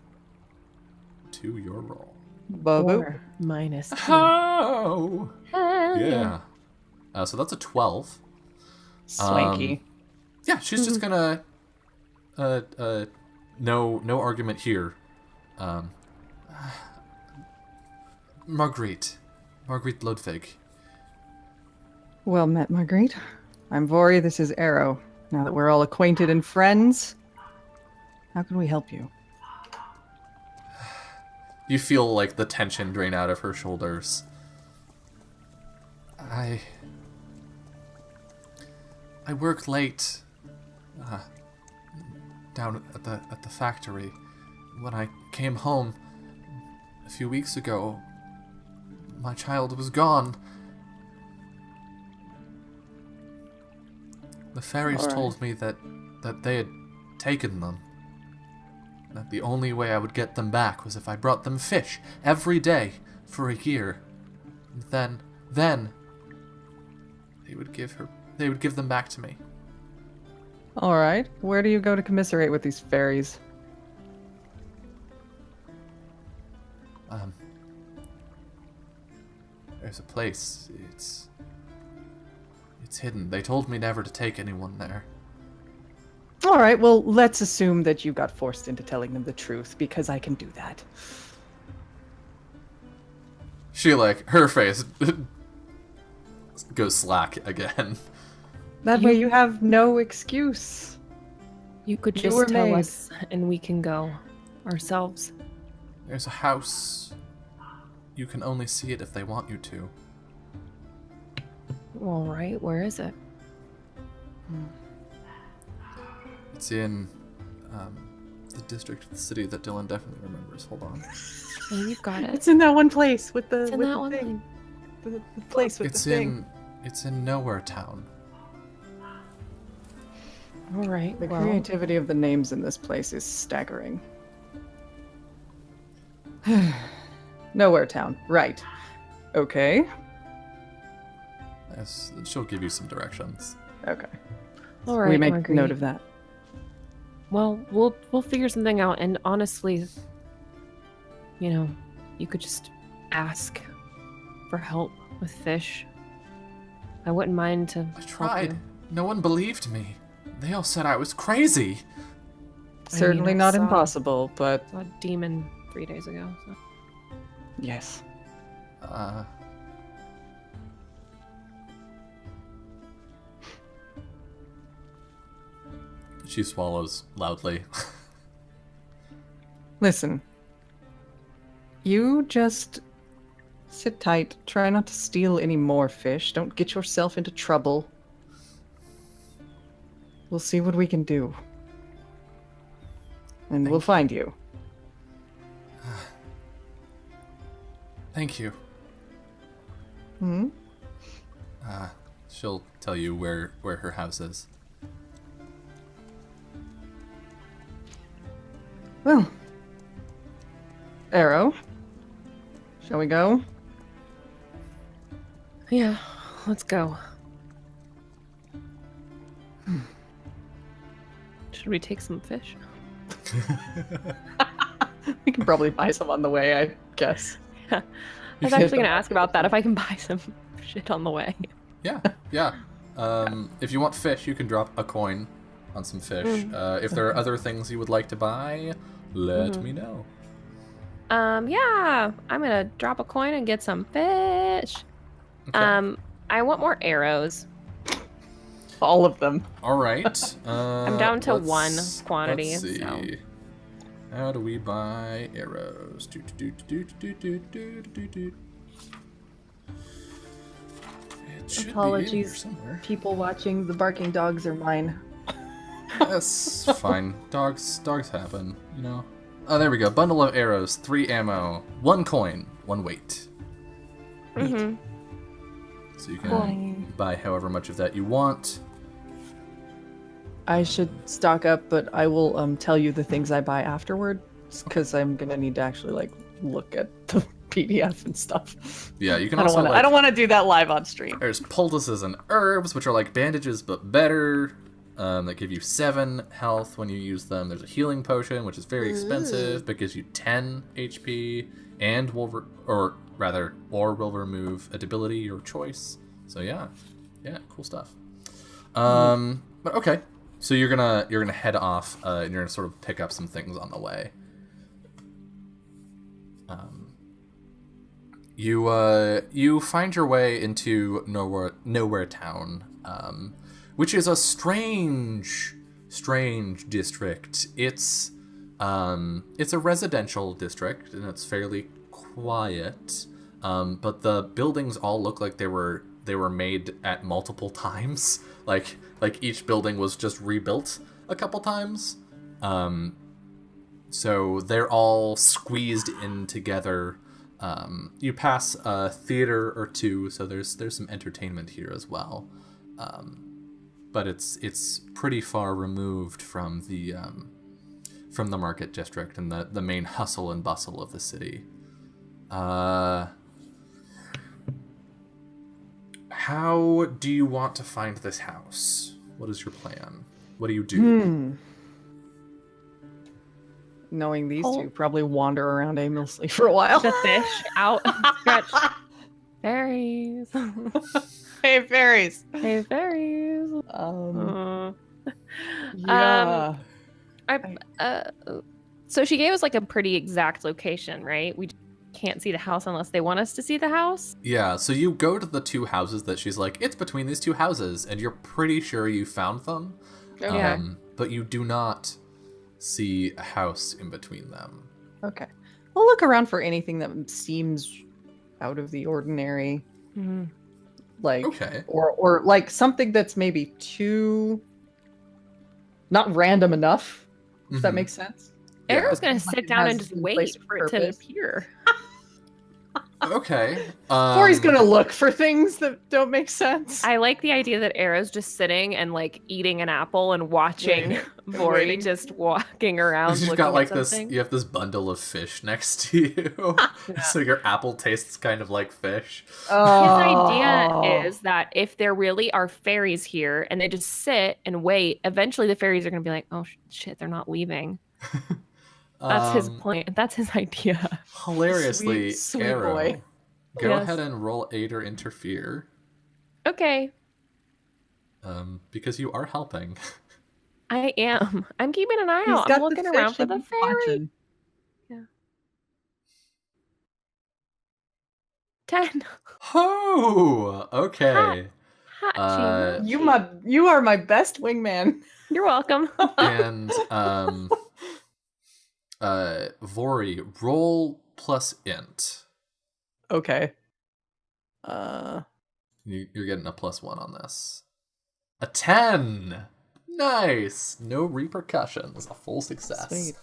to your roll. Babu. Or minus 2. Oh, Hell yeah. So that's a 12. Swanky. Yeah, she's just gonna. No argument here. Marguerite Ludwig. Well met, Marguerite. I'm Vori, this is Arrow. Now that we're all acquainted and friends, how can we help you? You feel like the tension drain out of her shoulders. I work late down at the factory. When I came home a few weeks ago, my child was gone. The fairies All right. told me that they had taken them. That the only way I would get them back was if I brought them fish every day for a year. And then they would give them back to me. All right. Where do you go to commiserate with these fairies? There's a place. It's hidden. They told me never to take anyone there. All right. Well, let's assume that you got forced into telling them the truth because I can do that. She her face goes slack again. That way you have no excuse. You could You just were tell made. us and we can go ourselves. There's a house. You can only see it if they want you to. All right, where is it? It's in the district of the city that Dylan definitely remembers. Hold on. Oh, you've got it. It's in that one place with the It's in with that the one thing. thing. The place with It's the thing. it's in Nowhere Town. All right. The well, creativity of the names in this place is staggering. Nowhere Town. Right. Okay. Yes, she'll give you some directions. Okay. all right. we make Marguerite. note of that. Well, we'll figure something out. And honestly, you could just ask for help with fish. I wouldn't mind to. I help tried. you. No one believed me. They all said I was crazy. Certainly I not saw- impossible, but Saw a demon 3 days ago. So. yes. She swallows loudly. Listen. You just sit tight. Try not to steal any more fish. Don't get yourself into trouble. We'll see what we can do. And we'll find you. Thank you. Hmm? She'll tell you where her house is. Well. Arrow. Shall we go? Yeah, let's go. Should we take some fish? We can probably buy some on the way, I guess. I was actually going to ask about that, if I can buy some shit on the way. Yeah, yeah. If you want fish, you can drop a coin on some fish. If there are other things you would like to buy, let me know. Yeah, I'm going to drop a coin and get some fish. Okay. I want more arrows. All of them. All right. I'm down to one quantity, Let's see. so. How do we buy arrows? It should be in here Apologies. somewhere. People watching, the barking dogs are mine. That's fine. Dogs happen, you know. Oh, there we go. Bundle of arrows, 3 ammo, 1 coin, 1 weight. Mm-hmm. So you can buy however much of that you want. I should stock up, but I will tell you the things I buy afterward, because I'm gonna need to actually like look at the PDF and stuff. Yeah, you can I don't also want to. like, I don't want to do that live on stream. there's poultices and herbs, which are like bandages but better. That give you 7 health when you use them. There's a healing potion, which is very expensive, but gives you 10 HP, and will remove a debility, your choice. So yeah, cool stuff. But okay, so you're gonna head off, and you're gonna sort of pick up some things on the way. You find your way into Nowhere Town, which is a strange district. It's a residential district, and it's fairly quiet. But the buildings all look like they were made at multiple times. Like each building was just rebuilt a couple times. So they're all squeezed in together. You pass a theater or two, so there's some entertainment here as well. But it's pretty far removed from the market district and the main hustle and bustle of the city. How do you want to find this house? What is your plan? What do you do? Knowing these two probably wander around aimlessly for a while. The fish out. Stretch. Fairies. Hey, fairies. Hey, fairies. Yeah. So she gave us like a pretty exact location, right? We can't see the house unless they want us to see the house. Yeah, so you go to the 2 houses that she's like, it's between these 2 houses, and you're pretty sure you found them. Okay. But you do not see a house in between them. Okay. We'll look around for anything that seems out of the ordinary. Mm-hmm. Like, Okay. or like something that's maybe too not random enough. If that Mhm. makes sense. Arrow's Yeah. gonna sit down and just Has wait place for it to purpose. appear. Okay. Corey's gonna look for things that don't make sense. I like the idea that Arrow's just sitting and like eating an apple and watching Vori Waiting. just walking around. You've looking got at like this. something. You have this bundle of fish next to you, so your apple tastes kind of like fish. His idea is that if there really are fairies here and they just sit and wait, eventually the fairies are going to be like, oh shit, they're not leaving. That's his point. That's his idea. Hilariously, Sweet Arrow, boy. go Yes. ahead and roll aid or interfere, Okay, because you are helping. I am. I'm keeping an eye He's out. got I'm looking the around fish for and the he's fairy. watching. 10. Oh, okay. Hot You are my best wingman. You're welcome. And Vori, roll plus int. Okay. You're getting a +1 on this. A 10. Nice. No repercussions. A full success. Sweet.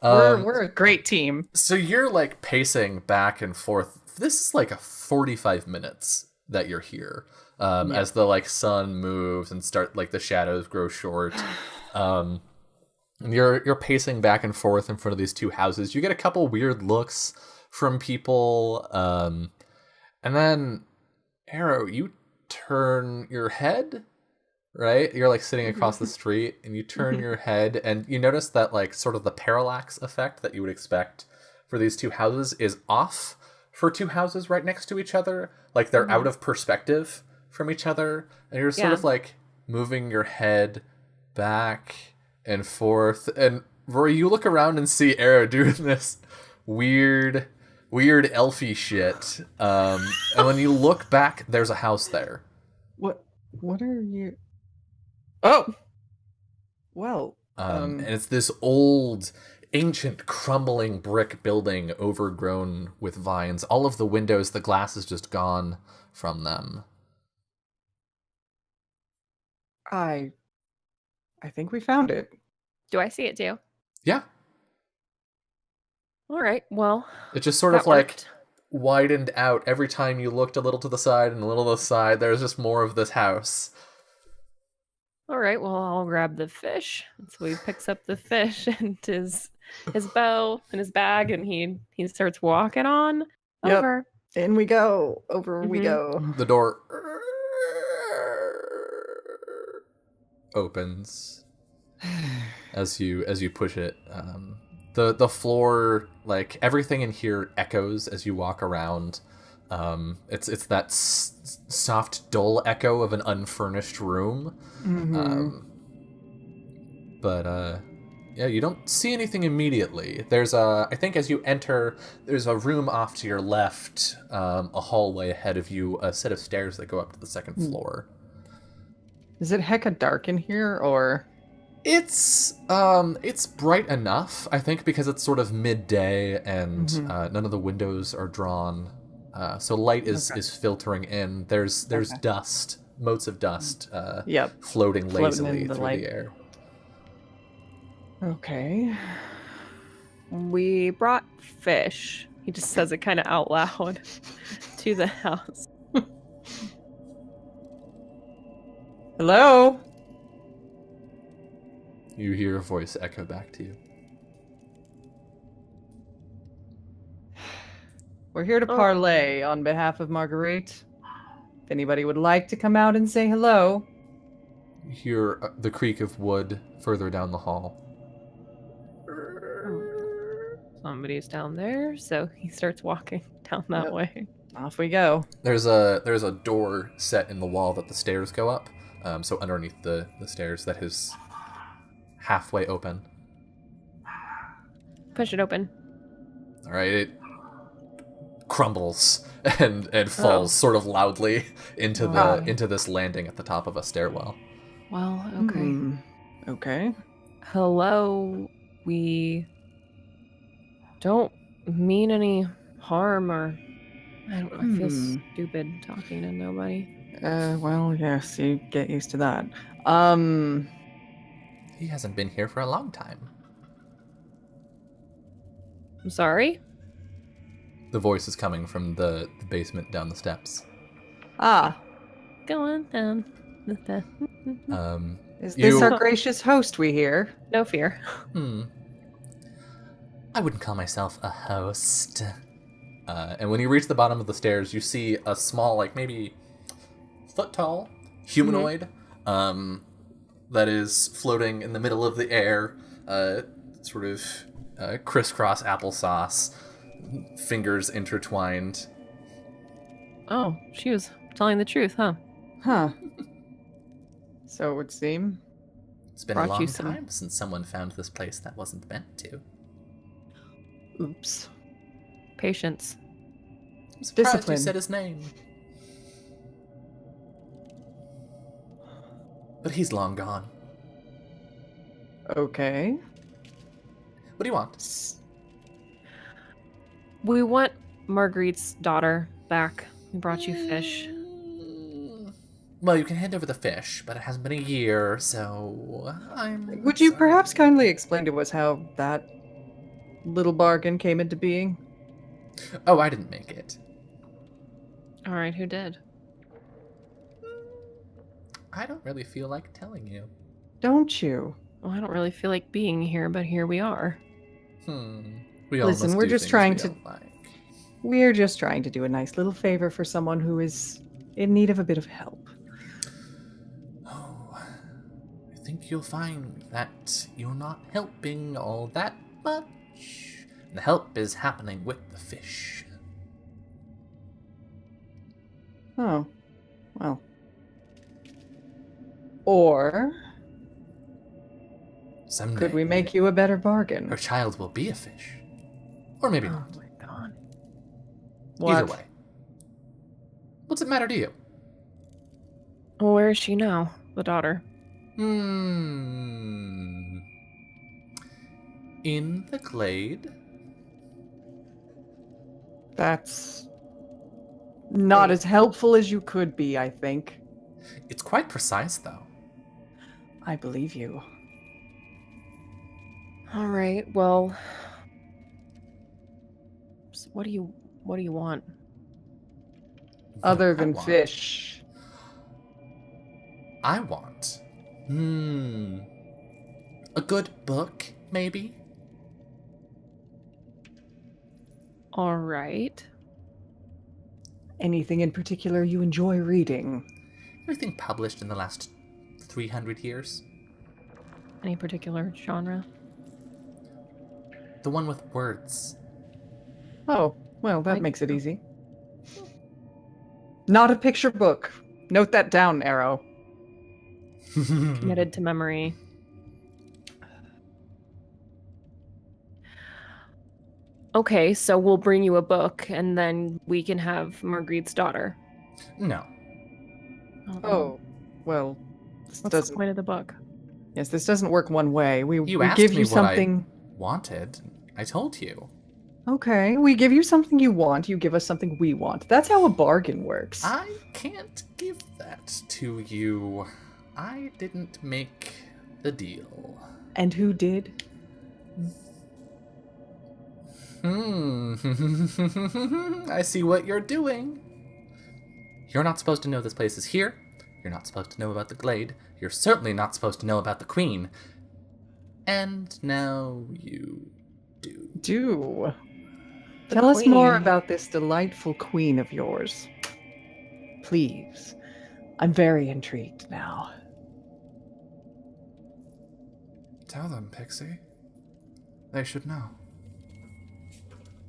Um, We're a great team. So you're like pacing back and forth. This is like a 45 minutes that you're here. As the like sun moves and start like the shadows grow short. And you're pacing back and forth in front of these 2 houses. You get a couple weird looks from people. And then Arrow, you turn your head, right? You're like sitting across the street and you turn your head and you notice that like sort of the parallax effect that you would expect for these two houses is off for two houses right next to each other. Like they're out of perspective from each other. And you're sort of like moving your head back and forth. And Rory, you look around and see Arrow doing this weird elfy shit. And when you look back, there's a house there. What are you? Oh! Well, And it's this old, ancient, crumbling brick building overgrown with vines. All of the windows, the glass is just gone from them. I think we found it. Do I see it too? Yeah. All right. Well, It just sort that of like worked. widened out every time you looked a little to the side and a little to the side. There's just more of this house. All right. Well, I'll grab the fish. So he picks up the fish and his bow and his bag, and he starts walking on Yep. over. In we go. Over we Mhm. go. The door opens as you push it. The floor, like everything in here, echoes as you walk around. It's that soft, dull echo of an unfurnished room. But yeah, you don't see anything immediately. There's I think as you enter, there's a room off to your left, a hallway ahead of you, a set of stairs that go up to the second floor. Is it hecka dark in here, or? It's bright enough, I think, because it's sort of midday and none of the windows are drawn, so light is filtering in. There's dust, motes of dust, floating lazily in the through light. the air. Okay. We brought fish. He just says it kind of out loud to the house. Hello? You hear a voice echo back to you. We're here to parlay on behalf of Marguerite. If anybody would like to come out and say hello. You hear the creak of wood further down the hall. Somebody's down there, so he starts walking down that Yep. way. Off we go. There's a door set in the wall that the stairs go up. So underneath the stairs that is halfway open. Push it open. All right, it crumbles and falls sort of loudly into into this landing at the top of a stairwell. Well, okay. Okay. Hello. We don't mean any harm, or I feel stupid talking to nobody. Well, yes, you get used to that. He hasn't been here for a long time. I'm sorry. The voice is coming from the basement down the steps. Going down. Is You- this our gracious host we hear? No fear. I wouldn't call myself a host. And when you reach the bottom of the stairs, you see a small, like maybe foot tall humanoid that is floating in the middle of the air, sort of crisscross applesauce, fingers intertwined. Oh, she was telling the truth, huh? Huh. So it would seem. It's been Brought a long you some- time since someone found this place that wasn't meant to. Oops. Patience. I'm surprised Discipline. you said his name. But he's long gone. Okay. What do you want? We want Marguerite's daughter back. We brought you fish. Well, you can hand over the fish, but it hasn't been a year, so I'm... Would you sorry. perhaps kindly explain to us how that little bargain came into being? Oh, I didn't make it. All right, who did? I don't really feel like telling you. Don't you? Well, I don't really feel like being here, but here we are. We all Listen, must we're do just things trying we to- don't like. We're just trying to do a nice little favor for someone who is in need of a bit of help. Oh, I think you'll find that you're not helping all that much. The help is happening with the fish. Oh, well. Or Someday, could we make you a better bargain? her child will be a fish. Or maybe Oh not. my god. Either What? way. What's it matter to you? Well, where is she now? The daughter. In the glade? That's not as helpful as you could be, I think. It's quite precise, though. I believe you. All right. Well, so what do you want? Other What I than want- fish. I want. A good book, maybe? All right. Anything in particular you enjoy reading? Anything published in the last 300 years? Any particular genre? The one with words. Oh, well, that Like- makes it easy. Not a picture book. Note that down, Arrow. Committed to memory. Okay, so we'll bring you a book, and then we can have Marguerite's daughter. No. Oh, well, this What's doesn't. the point of the book? Yes, this doesn't work one way. You We asked give me you what I- something. Wanted. I told you. Okay, we give you something you want. You give us something we want. That's how a bargain works. I can't give that to you. I didn't make the deal. And who did? I see what you're doing. You're not supposed to know this place is here. You're not supposed to know about the glade. You're certainly not supposed to know about the queen. And now you do. Do. The Tell us more queen. about this delightful queen of yours. Please. I'm very intrigued now. Tell them, Pixie. They should know.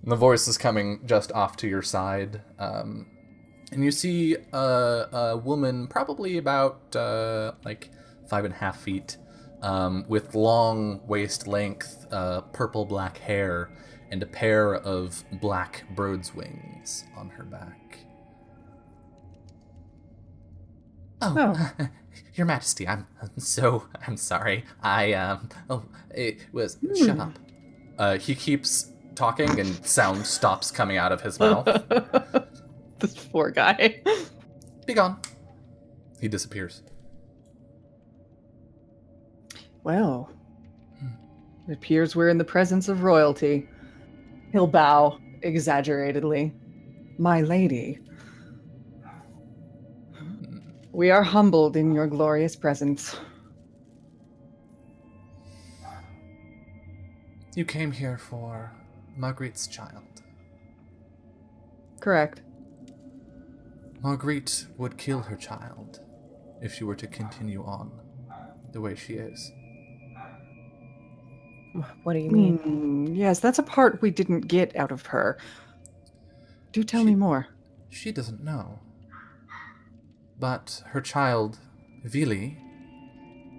The voice is coming just off to your side. And you see a woman, probably about like 5.5 feet, with long waist length, purple black hair, and a pair of black bird's wings on her back. Oh, Your Majesty, I'm sorry. It was. Shut up. He keeps talking, and sound stops coming out of his mouth. This poor guy. Be gone. He disappears. Well, it appears we're in the presence of royalty. He'll bow exaggeratedly. My lady, we are humbled in your glorious presence. You came here for Marguerite's child. Correct. Marguerite would kill her child if she were to continue on the way she is. What do you mean? Yes, that's a part we didn't get out of her. Do tell me more. She doesn't know. But her child, Vili,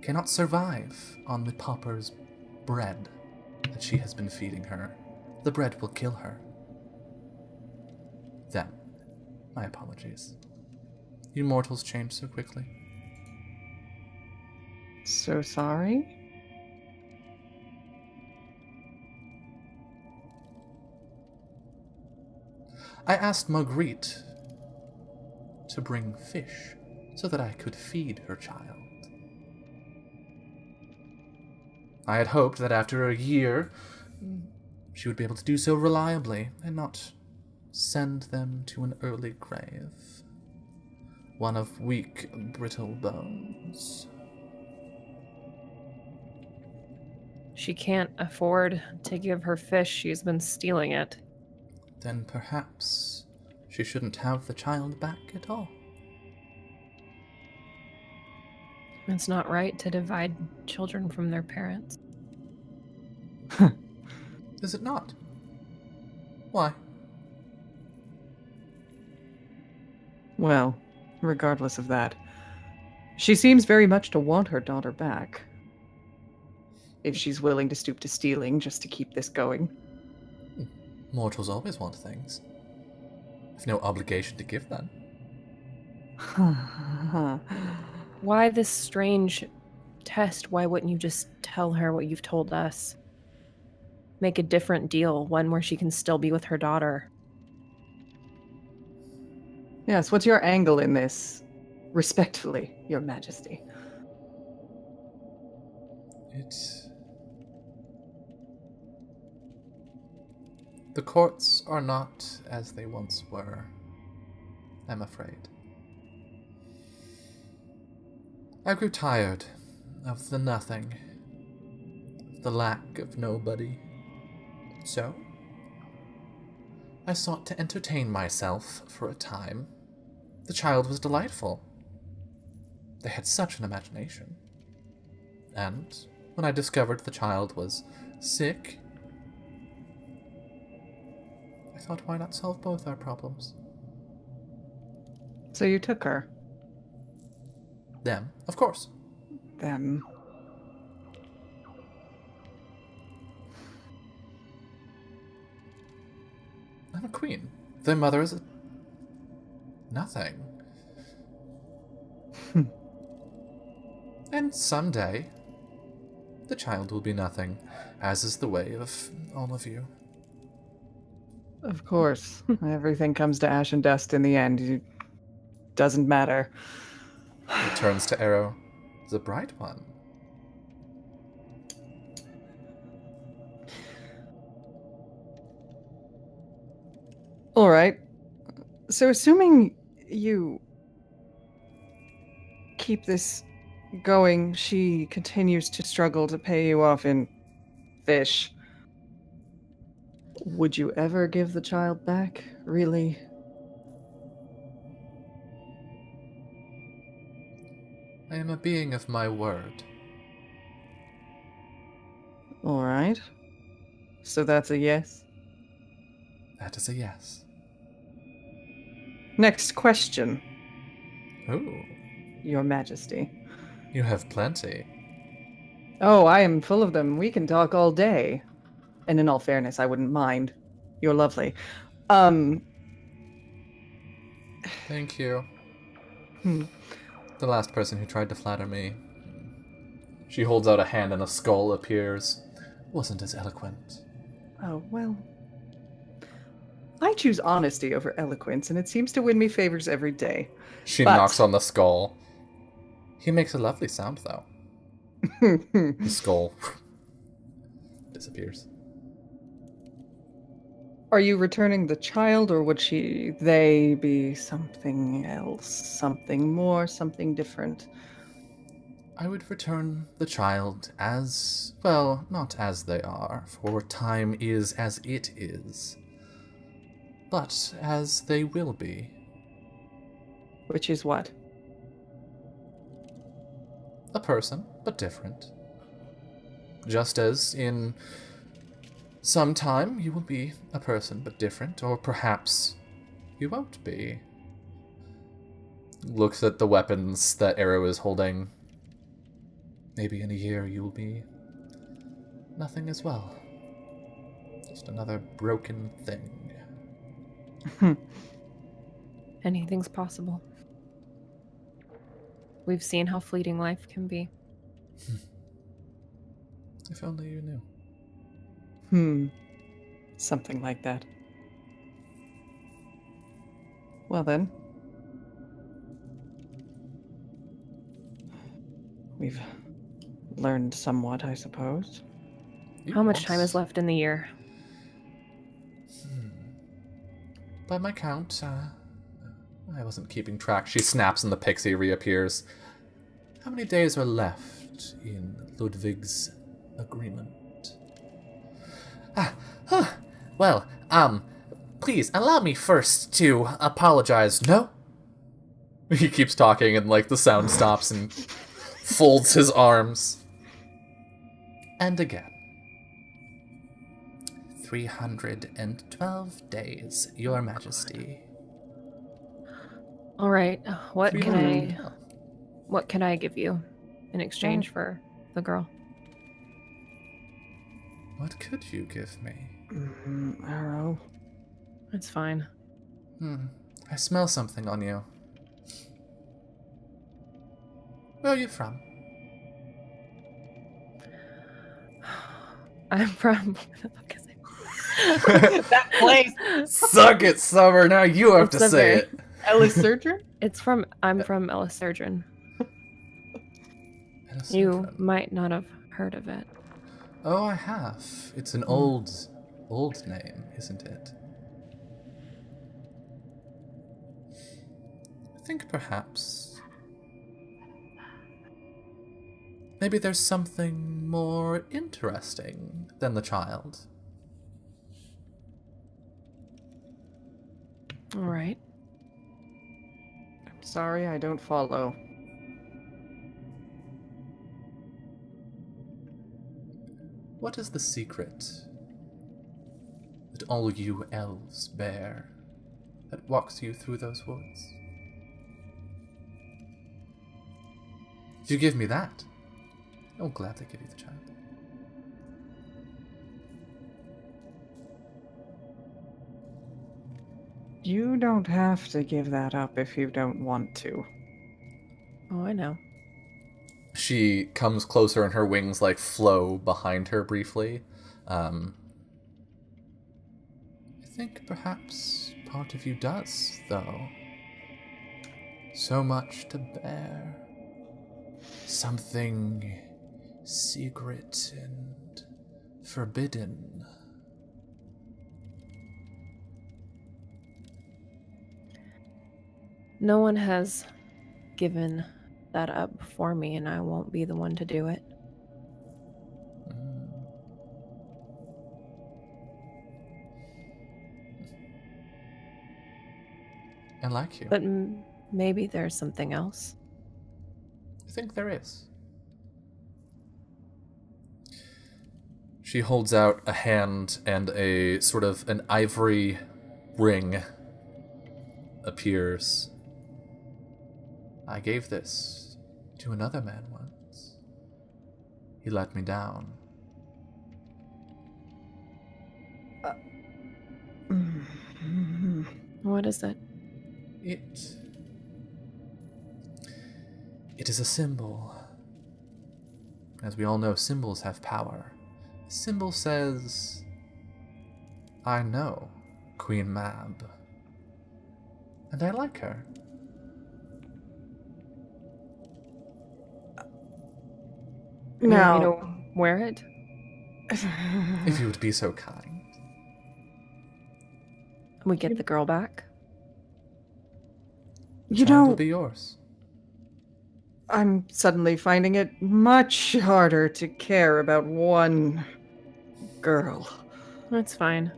cannot survive on the pauper's bread that she has been feeding her. The bread will kill her. Then, my apologies. You mortals change so quickly. So sorry? I asked Marguerite to bring fish so that I could feed her child. I had hoped that after a year, she would be able to do so reliably and not send them to an early grave. One of weak, brittle bones. She can't afford to give her fish. She's been stealing it. Then perhaps she shouldn't have the child back at all. It's not right to divide children from their parents. Is it not? Why? Well, regardless of that, she seems very much to want her daughter back. If she's willing to stoop to stealing just to keep this going. Mortals always want things. I've no obligation to give them. Why this strange test? Why wouldn't you just tell her what you've told us? Make a different deal, one where she can still be with her daughter. Yes, what's your angle in this? Respectfully, Your Majesty. The courts are not as they once were, I'm afraid. I grew tired of the nothing, the lack of nobody. So, I sought to entertain myself for a time. The child was delightful. They had such an imagination. And when I discovered the child was sick, I thought, why not solve both our problems? So you took her? Them, of course. Them. I'm a queen. Their mother is a... nothing. And someday, the child will be nothing, as is the way of all of you. Of course. Everything comes to ash and dust in the end. It doesn't matter. He turns to Arrow. The bright one. All right. So assuming you keep this going, she continues to struggle to pay you off in fish. Would you ever give the child back? Really? I am a being of my word. All right. So that's a yes? That is a yes. Next question, Ooh, Your Majesty. you have plenty. Oh, I am full of them. We can talk all day. And in all fairness, I wouldn't mind. You're lovely. Thank you. Hmm. The last person who tried to flatter me. She holds out a hand and a skull appears. Wasn't as eloquent. Oh, well. I choose honesty over eloquence, and it seems to win me favors every day. She But- knocks on the skull. He makes a lovely sound, though. The skull disappears. Are you returning the child, or would they be something else? Something more, something different? I would return the child as, well, not as they are, for time is as it is, but as they will be. Which is what? A person, but different. Just as in some time you will be a person, but different, or perhaps you won't be. Looks at the weapons that Arrow is holding. Maybe in a year you will be nothing as well. Just another broken thing. Anything's possible. We've seen how fleeting life can be. If only you knew. Something like that. Well then. We've learned somewhat, I suppose. How much time is left in the year? By my count, I wasn't keeping track. She snaps and the pixie reappears. How many days are left in Ludwig's agreement? Well, please allow me first to apologize. No? He keeps talking and, like, the sound stops and folds his arms. And again. 312 days, Your Majesty. All right. What can I 312. what can I give you in exchange for the girl? What could you give me? Arrow. It's fine. I smell something on you. Where are you from? I'm from That place. Suck it, Summer. Now you have It's to a say very- it. Ellis Surgeon? I'm from Ellis Surgeon. Ellis You Surgeon. might not have heard of it. Oh, I have. It's an old name, isn't it? I think perhaps maybe there's something more interesting than the child. All right. I'm sorry, I don't follow. What is the secret that all you elves bear that walks you through those woods? If you give me that, I'll gladly give you the child. You don't have to give that up if you don't want to. Oh, I know. She comes closer and her wings like flow behind her briefly. I think perhaps part of you does, though. So much to bear. Something secret and forbidden. No one has given that up for me, and I won't be the one to do it. I like you. But maybe there's something else. I think there is. She holds out a hand and a sort of an ivory ring appears. I gave this to another man once. He let me down. What is it? It is a symbol. As we all know, symbols have power. The symbol says, I know Queen Mab. And I like her. You want me Now, to wear it? If you would be so kind. We get the girl back? you Child will know, be yours. I'm suddenly finding it much harder to care about one girl. That's fine.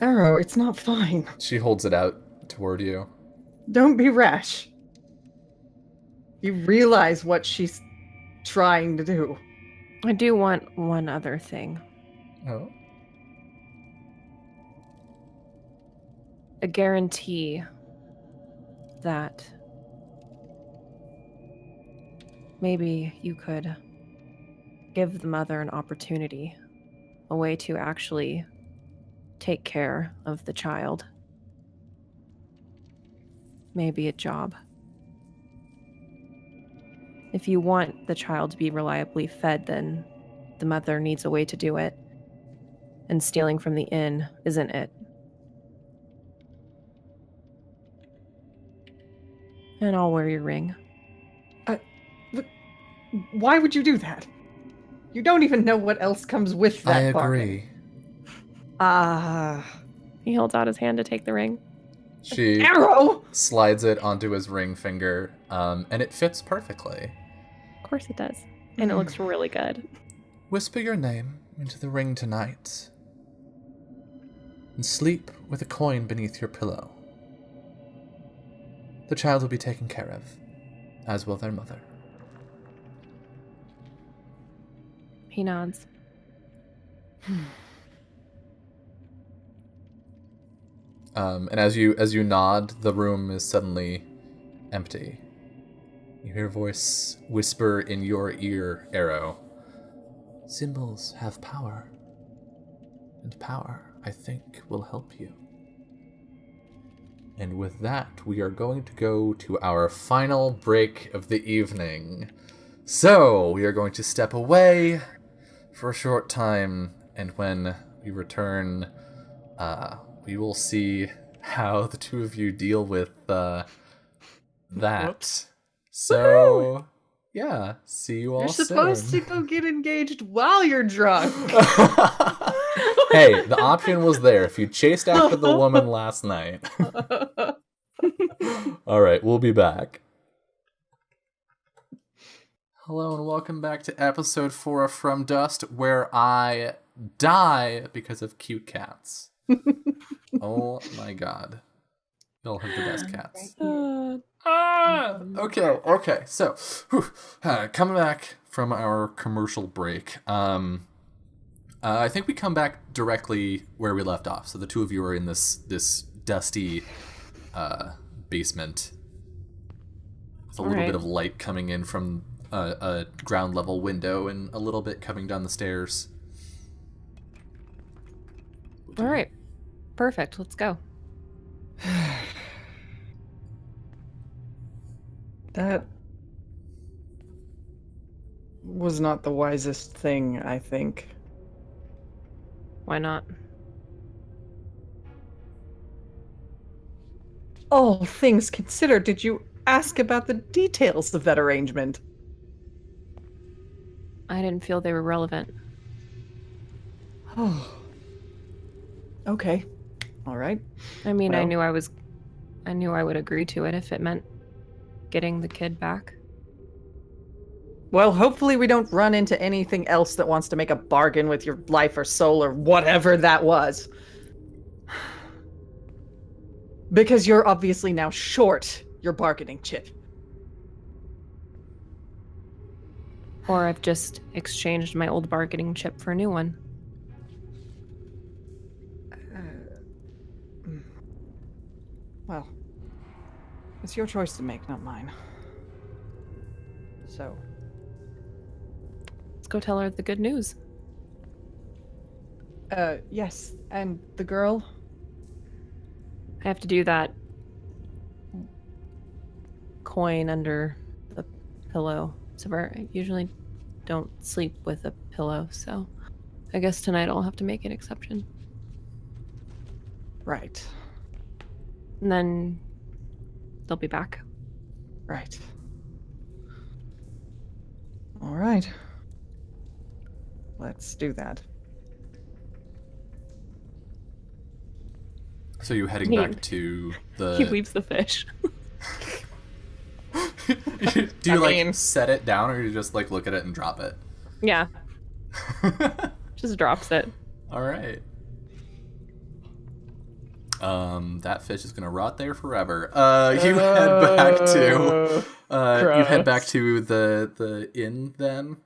Arrow, it's not fine. She holds it out toward you. Don't be rash. You realize what she's trying to do. I do want one other thing. Oh? A guarantee that maybe you could give the mother an opportunity, a way to actually take care of the child. Maybe a job. If you want the child to be reliably fed, then the mother needs a way to do it. And stealing from the inn isn't it. And I'll wear your ring. Why would you do that? You don't even know what else comes with that I bargain. agree. He holds out his hand to take the ring. She Arrow! slides it onto his ring finger, and it fits perfectly. Of course it does. And it looks really good. Whisper your name into the ring tonight, and sleep with a coin beneath your pillow. The child will be taken care of, as will their mother. He nods. And as you nod, the room is suddenly empty. You hear a voice whisper in your ear, Arrow. Symbols have power. And power, I think, will help you. And with that, we are going to go to our final break of the evening. So, we are going to step away for a short time, and when we return, we will see how the two of you deal with that. Whoops. So, yeah, see you all You're supposed soon. to go get engaged while you're drunk. Hey, the option was there if you chased after the woman last night. All right, we'll be back. Hello and welcome back to episode 4 of From Dust, where I die because of cute cats. Oh my god. You'll have the best cats. Okay, so coming back from our commercial break. I think we come back directly where we left off. So the two of you are in this dusty basement with a little bit of light coming in from a ground level window and a little bit coming down the stairs. All right. Perfect. Let's go. That was not the wisest thing, I think. Why not? All things considered, did you ask about the details of that arrangement? I didn't feel they were relevant. Oh. Okay. All right. I mean, I Well- knew I would agree to it if it meant getting the kid back. Well, hopefully we don't run into anything else that wants to make a bargain with your life or soul or whatever that was. Because you're obviously now short your bargaining chip. Or I've just exchanged my old bargaining chip for a new one. Well, it's your choice to make, not mine. So, Let's go tell her the good news. yes, and the girl? I have to do that coin under the pillow. So I usually don't sleep with a pillow, so I guess tonight I'll have to make an exception. Right, And then they'll be back. right. All right. Let's do that. So you heading back to the... He leaves the fish. Do you I mean- set it down, or you just look at it and drop it? Yeah, just drops it. All right. That fish is gonna rot there forever. You head back to the inn then,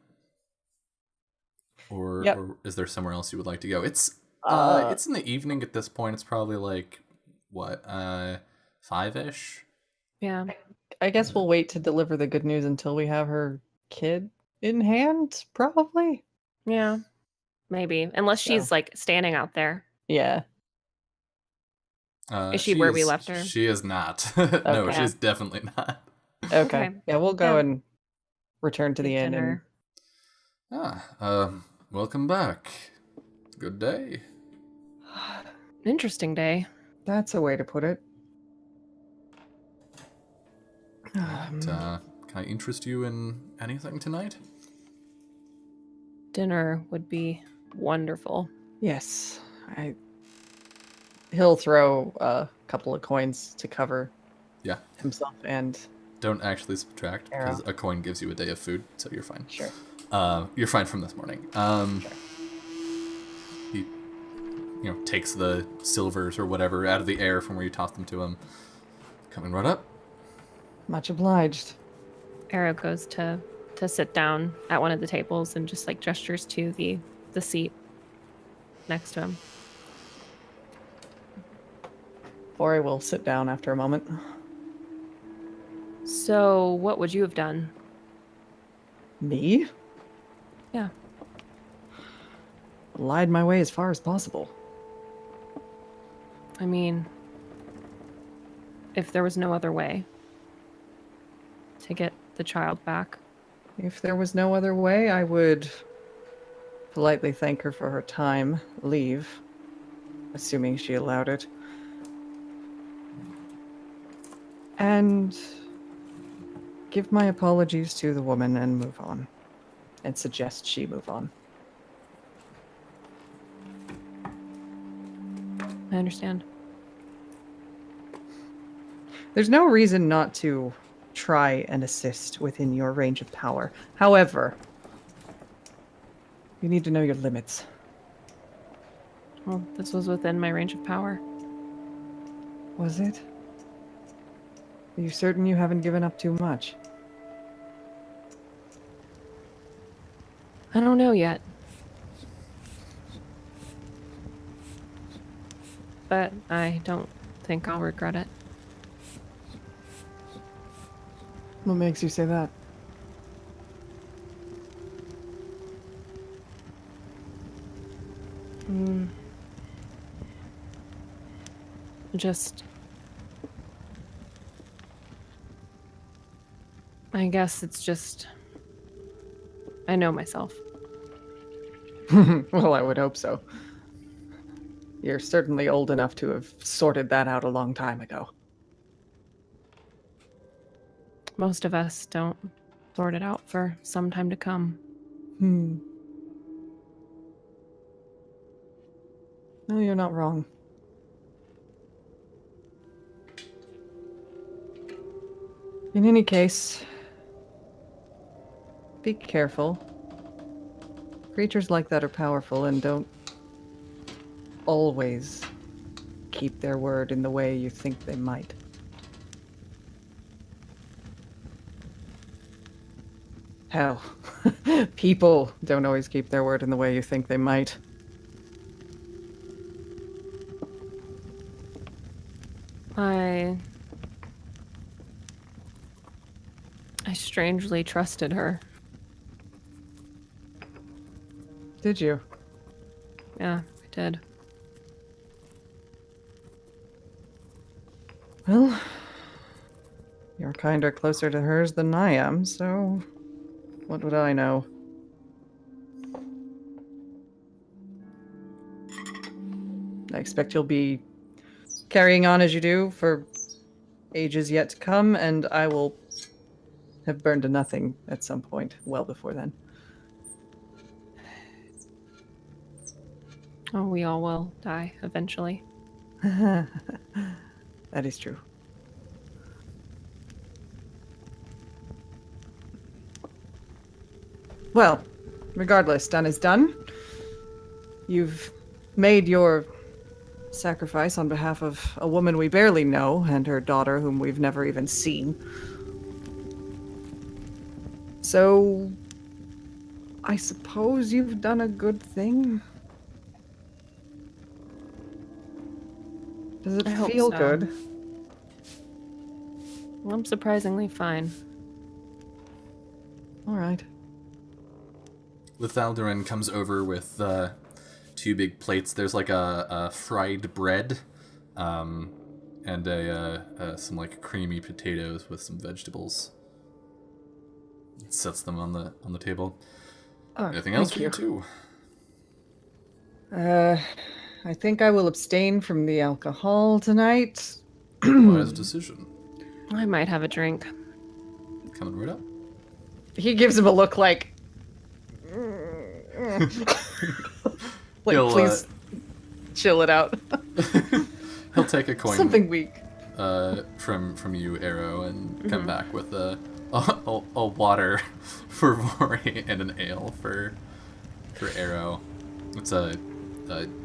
or, Yep. or is there somewhere else you would like to go? It's in the evening at this point. It's probably what 5-ish. Yeah. I guess we'll wait to deliver the good news until we have her kid in hand, probably. Yeah. Maybe. Unless she's standing out there. Yeah. Is she where we left her? She is not. No, Okay. she's definitely not. Okay. Okay. Yeah, we'll go Yeah. and return to the inn. And... Dinner. Welcome back. Good day. Interesting day. That's a way to put it. Can I interest you in anything tonight? Dinner would be wonderful. Yes. He'll throw a couple of coins to cover Yeah. himself and... Don't actually subtract, because Arrow. a coin gives you a day of food, so you're fine. Sure. You're fine from this morning. He, takes the silvers or whatever out of the air from where you tossed them to him. Coming right up. Much obliged. Arrow goes to to sit down at one of the tables and just like gestures to the seat next to him. Ori will sit down after a moment. So, what would you have done? Me? Yeah. Lied my way as far as possible. I mean, if there was no other way to get the child back. If there was no other way, I would politely thank her for her time, leave, assuming she allowed it, and give my apologies to the woman and move on, and suggest she move on. I understand. There's no reason not to try and assist within your range of power. However, you need to know your limits. Well, this was within my range of power. Was it? Are you certain you haven't given up too much? I don't know yet. But I don't think I'll regret it. What makes you say that? Just... I guess it's just... I know myself. Well, I would hope so. You're certainly old enough to have sorted that out a long time ago. Most of us don't sort it out for some time to come. No, you're not wrong. In any case, be careful. Creatures like that are powerful and don't always keep their word in the way you think they might. Hell, people don't always keep their word in the way you think they might. I strangely trusted her. Did you? Yeah, I did. Well, you're kinder closer to hers than I am, so what would I know? I expect you'll be carrying on as you do for ages yet to come, and I will have burned to nothing at some point well before then. Oh, we all will die eventually. That is true. Well, regardless, done is done. You've made your sacrifice on behalf of a woman we barely know and her daughter whom we've never even seen. So, I suppose you've done a good thing? Does it I hope feel so. good? Well, I'm surprisingly fine. All right. Lethaldarin comes over with two big plates. There's like a fried bread, and some like creamy potatoes with some vegetables. Sets them on the table. Oh, Anything else thank for you too? I think I will abstain from the alcohol tonight. Wise decision. I might have a drink. Coming right up. He gives him a look like, like, He'll, please chill it out. He'll take a coin Something weak. from you, Arrow, and come back with a water for Vori and an ale for Arrow. It's a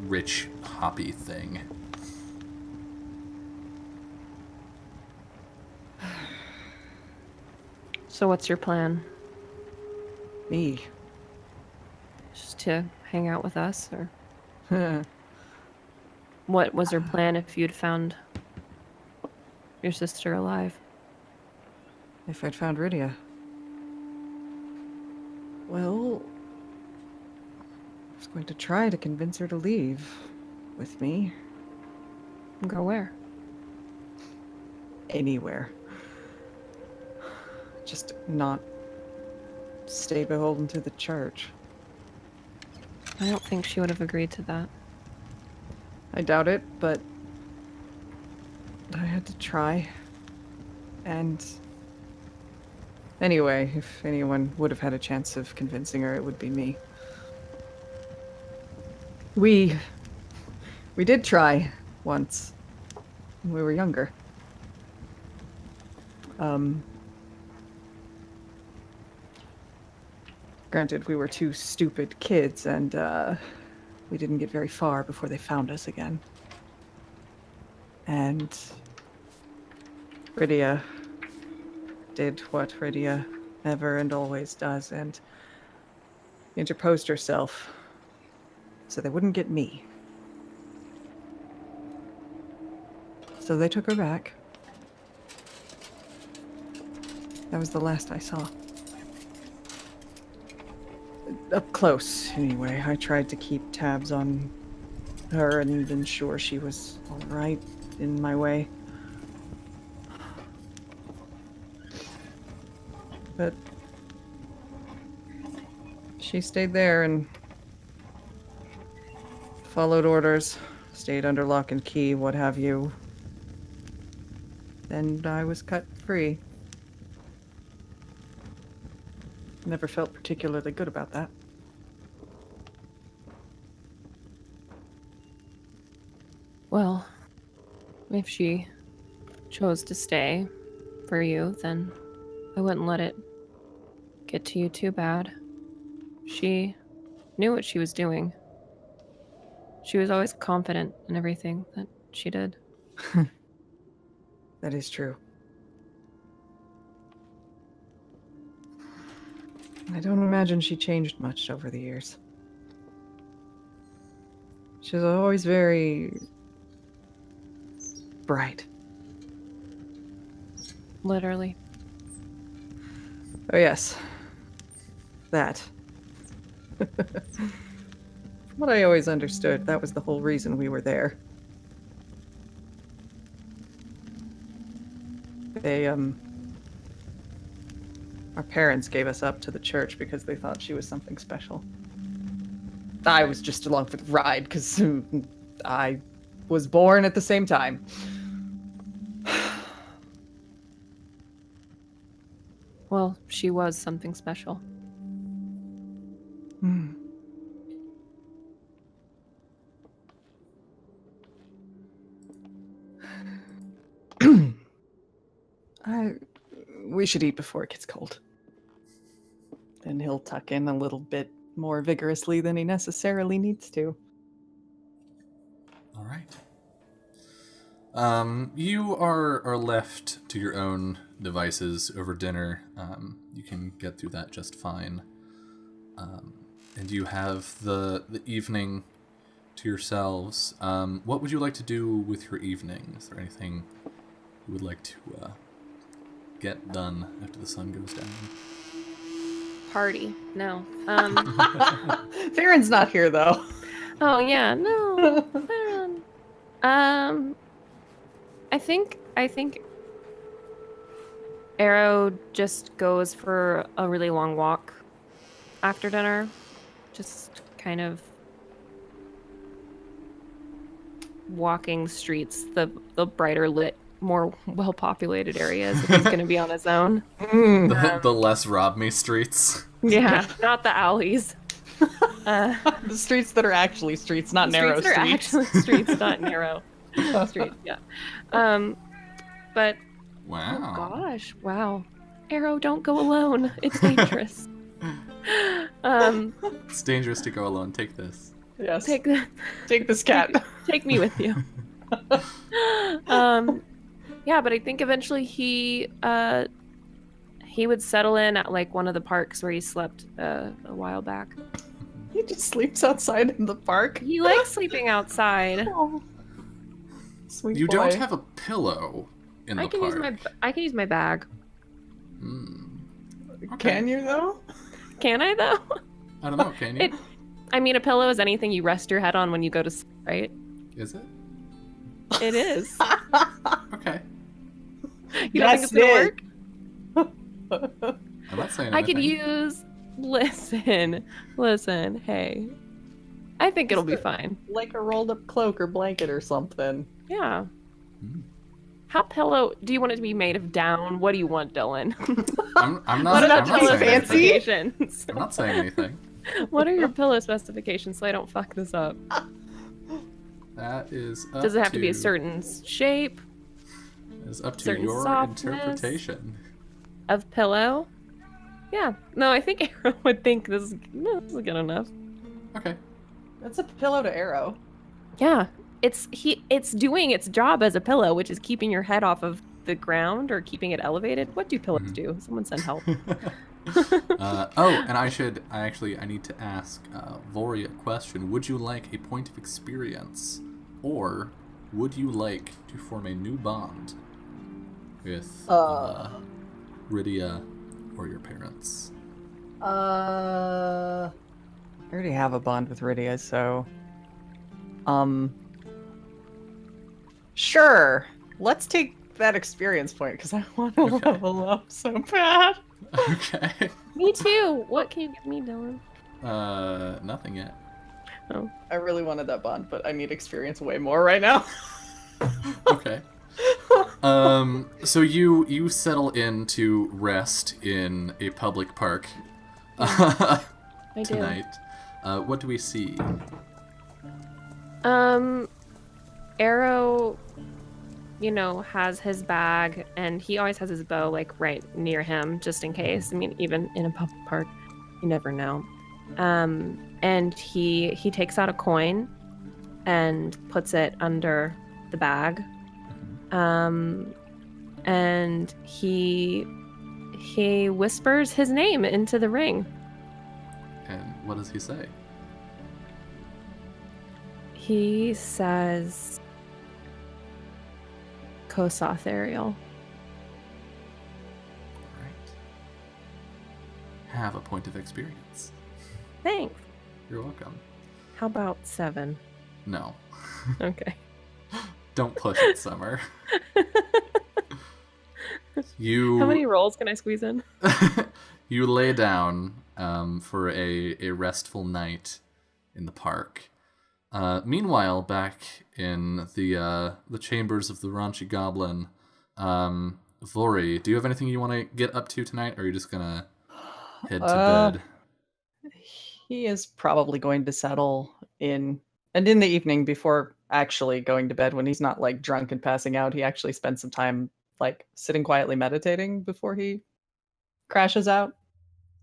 rich, hoppy thing. So what's your plan? Me. Just to hang out with us, or what was her plan if you'd found your sister alive? If I'd found Rydia. Well, I was going to try to convince her to leave with me. Go where? Anywhere. Just not stay beholden to the church. I don't think she would have agreed to that. I doubt it, but I had to try. And anyway, if anyone would have had a chance of convincing her, it would be me. We did try once when we were younger. Granted, we were two stupid kids, and we didn't get very far before they found us again. And Rydia did what Rydia ever and always does, and interposed herself so they wouldn't get me. So they took her back. That was the last I saw. Up close, anyway. I tried to keep tabs on her and ensure she was all right in my way. But she stayed there and followed orders, stayed under lock and key, what have you. And I was cut free. Never felt particularly good about that. Well, if she chose to stay for you, then I wouldn't let it get to you too bad. She knew what she was doing. She was always confident in everything that she did. That is true. I don't imagine she changed much over the years. She was always very bright. Literally. Oh yes. That. From what I always understood, that was the whole reason we were there. Our parents gave us up to the church because they thought she was something special. I was just along for the ride because I was born at the same time. Well, she was something special. Hmm. We should eat before it gets cold. Then he'll tuck in a little bit more vigorously than he necessarily needs to. All right. You are left to your own devices over dinner. You can get through that just fine. And you have the evening to yourselves. What would you like to do with your evening? Is there anything you would like to get done after the sun goes down? Party. No. Farron's not here though. Oh yeah, no. I think Arrow just goes for a really long walk after dinner. Just kind of walking streets, the brighter lit, more well-populated areas if he's going to be on his own. The less rob me streets. Yeah, not the alleys. The streets that are actually streets, not narrow Streets that are streets. actually streets, not narrow streets. Yeah. But Wow. oh gosh, wow. Arrow, don't go alone. It's dangerous. It's dangerous to go alone. Take this. Yes. Take this cat. take me with you. Yeah, but I think eventually he He would settle in at like one of the parks where he slept a while back. He just sleeps outside in the park. He likes sleeping outside. Oh, sweet You boy. don't have a pillow in the I can park. use my bag. Okay. Can you though? Can I though? I don't know, can you? I mean, a pillow is anything you rest your head on when you go to sleep, right? Is it? It is. Okay. You don't think it's gonna work? I'm not saying I could anything. use. Listen. Hey, I think it'll be fine. Like a rolled up cloak or blanket or something. Yeah. Hmm. How pillow do you want it to be made of? Down? What do you want, Dylan? I'm not, What I'm about not pillow saying fancy? anything. specifications? I'm not saying anything. What are your pillow specifications so I don't fuck this up? That is up Does it have to be a to- certain shape Is up to certain your softness? interpretation. of pillow? Yeah. No, I think Arrow would think this is good enough. Okay. That's a pillow to Arrow. Yeah. It's doing its job as a pillow, which is keeping your head off of the ground or keeping it elevated. What do pillows do? Someone send help. And I need to ask Vori a question. Would you like a point of experience, or would you like to form a new bond with Rydia or your parents? I already have a bond with Rydia, so Sure. Let's take that experience point because I want to Okay. level up so bad. Okay. Me too. What can you give me, Dylan? Nothing yet. I really wanted that bond, but I need experience way more right now. Okay. So you settle in to rest in a public park I do. tonight. What do we see? Arrow, has his bag, and he always has his bow, like, right near him, just in case. I mean, even in a public park, you never know. And he takes out a coin and puts it under the bag. And he whispers his name into the ring. And what does he say? He says, Kosoth Ariel. Right. Have a point of experience. Thanks. You're welcome. How about 7? No. Okay. Don't push it, Summer. You How many rolls can I squeeze in? you lay down for a restful night in the park. Meanwhile, back in the chambers of the raunchy goblin, Vori, do you have anything you want to get up to tonight, or are you just gonna head to bed? He is probably going to settle in, and in the evening before actually going to bed, when he's not like drunk and passing out, he actually spends some time like sitting quietly meditating before he crashes out.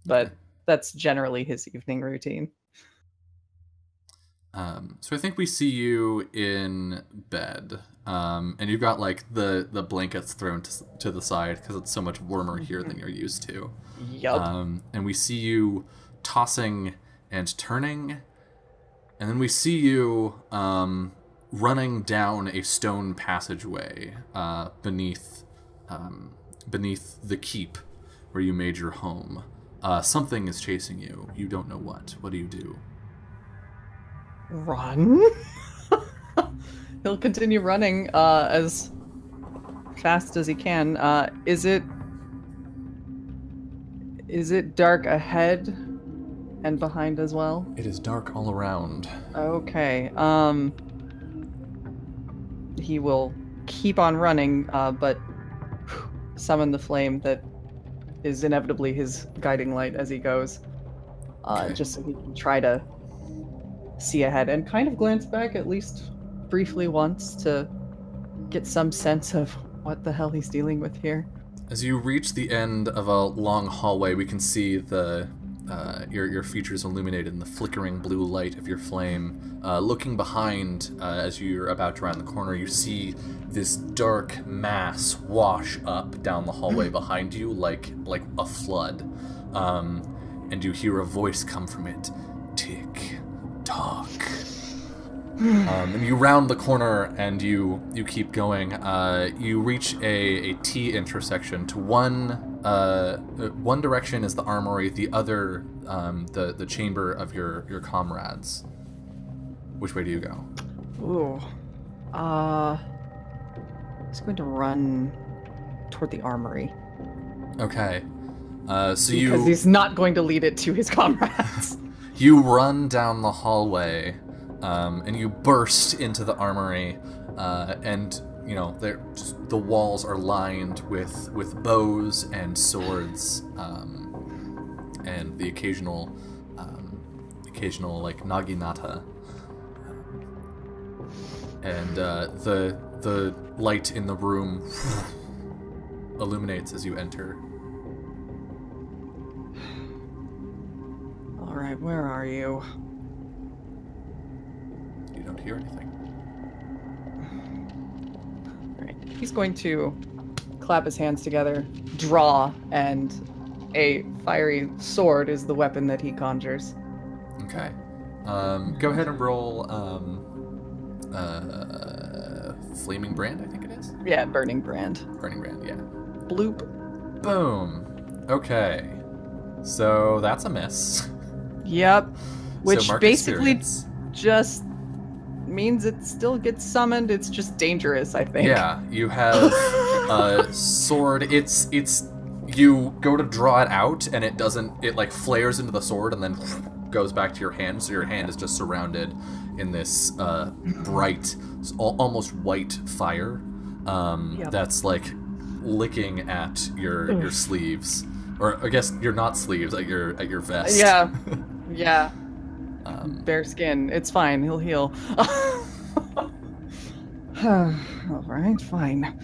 But that's generally his evening routine. So I think we see you in bed, and you've got like the blankets thrown to the side because it's so much warmer here than you're used to. Yup. And we see you tossing and turning, and then we see you running down a stone passageway beneath the keep where you made your home. Something is chasing you. You don't know what. What do you do? Run. He'll continue running as fast as he can. Is it dark ahead and behind as well? It is dark all around. Okay. He will keep on running, but summon the flame that is inevitably his guiding light as he goes, Okay. just so he can try to see ahead and kind of glance back at least briefly once to get some sense of what the hell he's dealing with here. As you reach the end of a long hallway, we can see the your features illuminated in the flickering blue light of your flame. Looking behind, as you're about to round the corner, you see this dark mass wash up down the hallway behind you like a flood. And you hear a voice come from it. Tick, tock. And you round the corner and you keep going. You reach a T intersection. To one direction is the armory, the other the chamber of your comrades. Which way do you go? Ooh. He's going to run toward the armory. Okay. So Because he's not going to lead it to his comrades. you run down the hallway, and you burst into the armory, and you know the walls are lined with bows and swords, and the occasional like naginata, and the light in the room illuminates as you enter. All right, where are you? You don't hear anything. All right. He's going to clap his hands together, draw, and a fiery sword is the weapon that he conjures. Okay. Go ahead and roll Flaming Brand, I think it is. Yeah, burning brand. Burning Brand, yeah. Bloop. Boom. Okay. So that's a miss. Yep. Which So mark basically experience. just means it still gets summoned. It's just dangerous, I think. Yeah, you have a sword. It's you go to draw it out and it doesn't. It like flares into the sword and then goes back to your hand. So your hand is just surrounded in this bright, almost white fire. Yep. That's like licking at your sleeves, or I guess your not sleeves, at your vest. Yeah. Yeah. Bare skin. It's fine. He'll heal. All right, fine.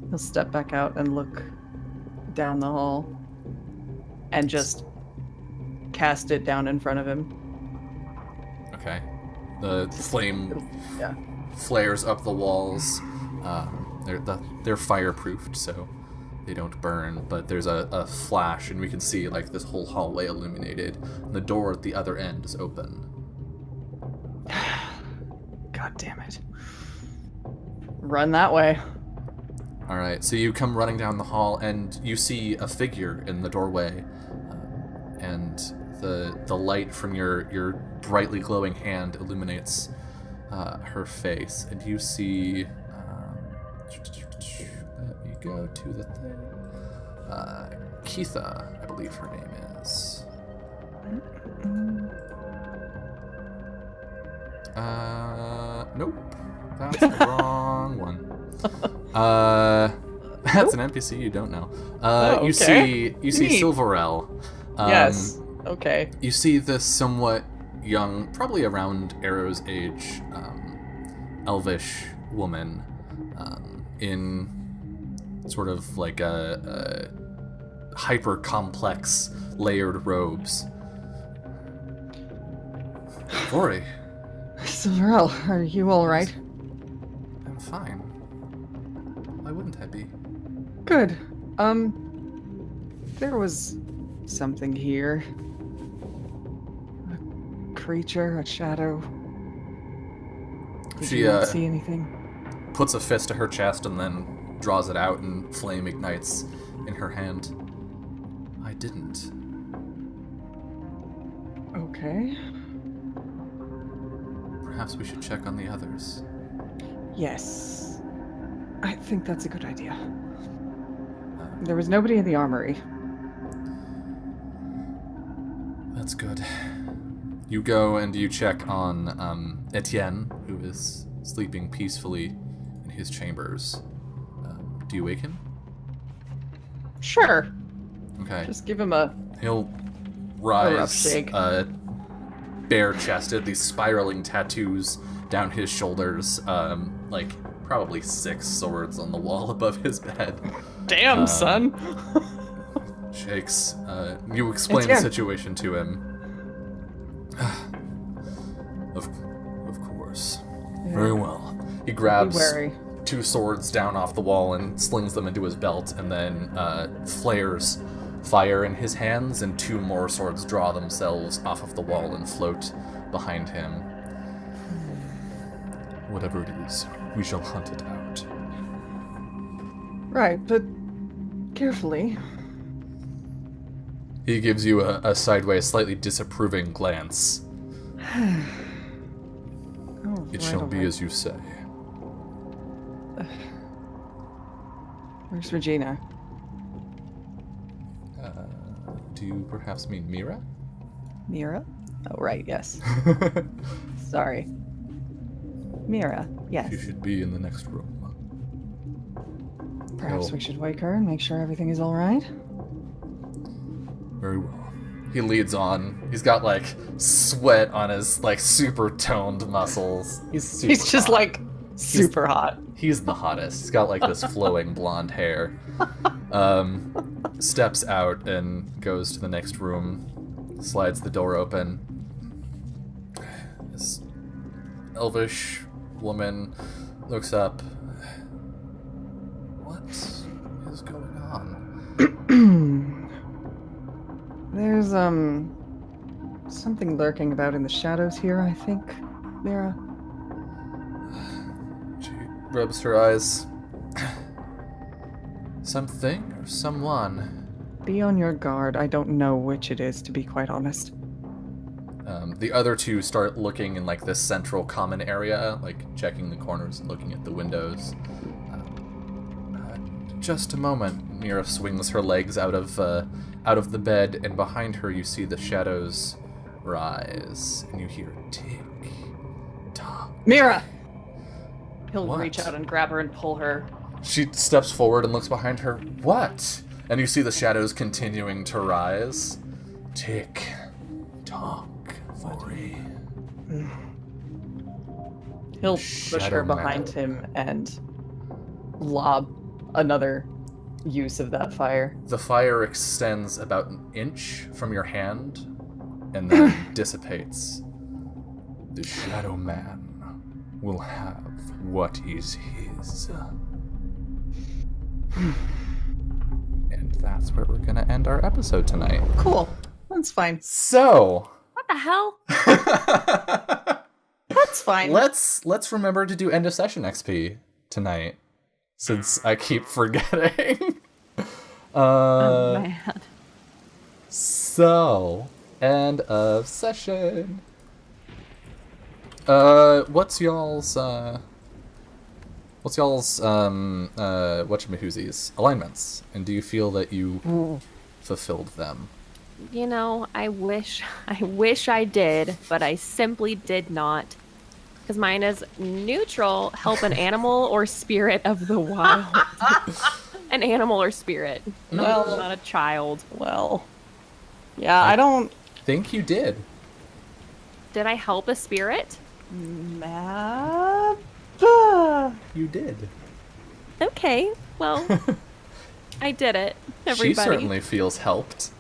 He'll step back out and look down the hall and just cast it down in front of him. Okay. The flame Yeah. flares up the walls. They're fireproofed, so they don't burn. But there's a flash, and we can see like this whole hallway illuminated. And the door at the other end is open. God damn it. Run that way. All right, so you come running down the hall, and you see a figure in the doorway, and the light from your brightly glowing hand illuminates her face, and you see. Let me go to the thing. Keitha, I believe her name is. Nope, that's the wrong one. That's an NPC you don't know. Oh, You okay. see Neat. Silverell. Yes. Okay. You see this somewhat young, probably around Arrow's age, elvish woman, in sort of like a hyper complex layered robes. Vori, Silverell, are you all right? I'm fine. Why wouldn't I be? Good. There was something here. A creature, a shadow. Did She, you not see anything? Puts a fist to her chest and then draws it out, and flame ignites in her hand. I didn't. Okay. Perhaps we should check on the others. Yes. I think that's a good idea. There was nobody in the armory. That's good. You go and you check on Etienne, who is sleeping peacefully in his chambers. Do you wake him? Sure. Okay. Just give him a He'll rough rise, shake. bare-chested, these spiraling tattoos down his shoulders, like probably 6 swords on the wall above his bed. Damn, son. Shakes. You explain It's the here. situation to him. of course. Very well. He Be grabs wary. 2 swords down off the wall and slings them into his belt, and then flares fire in his hands, and 2 more swords draw themselves off of the wall and float behind him. Whatever it is, we shall hunt it out. Right, but carefully. He gives you a sideways, slightly disapproving glance. It shall be as you say. Where's Regina? Do you perhaps mean Mira? Mira? Oh, right, yes. Sorry. Mira, yes. You should be in the next room. Perhaps Oh. we should wake her and make sure everything is all right. Very well. He leads on. He's got like sweat on his like super toned muscles. He's He's hot. like super hot. He's the hottest. He's got like this flowing blonde hair. Steps out and goes to the next room. Slides the door open. This elvish woman looks up. What is going on? There's something lurking about in the shadows here, I think, Mira. She rubs her eyes. Something or someone? Be on your guard. I don't know which it is, to be quite honest. The other 2 start looking in like this central common area, like checking the corners and looking at the windows. Just a moment. Mira swings her legs out of the bed, and behind her you see the shadows rise, and you hear tick tock. Mira! He'll What? reach out and grab her and pull her. She steps forward and looks behind her. What? And you see the shadows continuing to rise. Tick tock. Vori. He'll push her Shadow behind Man. him and lob another use of that fire. The fire extends about an inch from your hand and then dissipates. The Shadow Man will have what is his. And that's where we're gonna end our episode tonight. Cool. That's fine. So, What the hell? That's fine. let's remember to do end of session XP tonight, since I keep forgetting. Oh, man. So, end of session. What's y'all's whatchamahoozies alignments, and do you feel that you fulfilled them? You know, I wish I did, but I simply did not. Because mine is neutral, help an animal or spirit of the wild. An animal or spirit. Well- Not a child. Well, yeah, I don't. Think you did. Did I help a spirit? Map. You did. Okay, well, I did it, She everybody. certainly feels helped.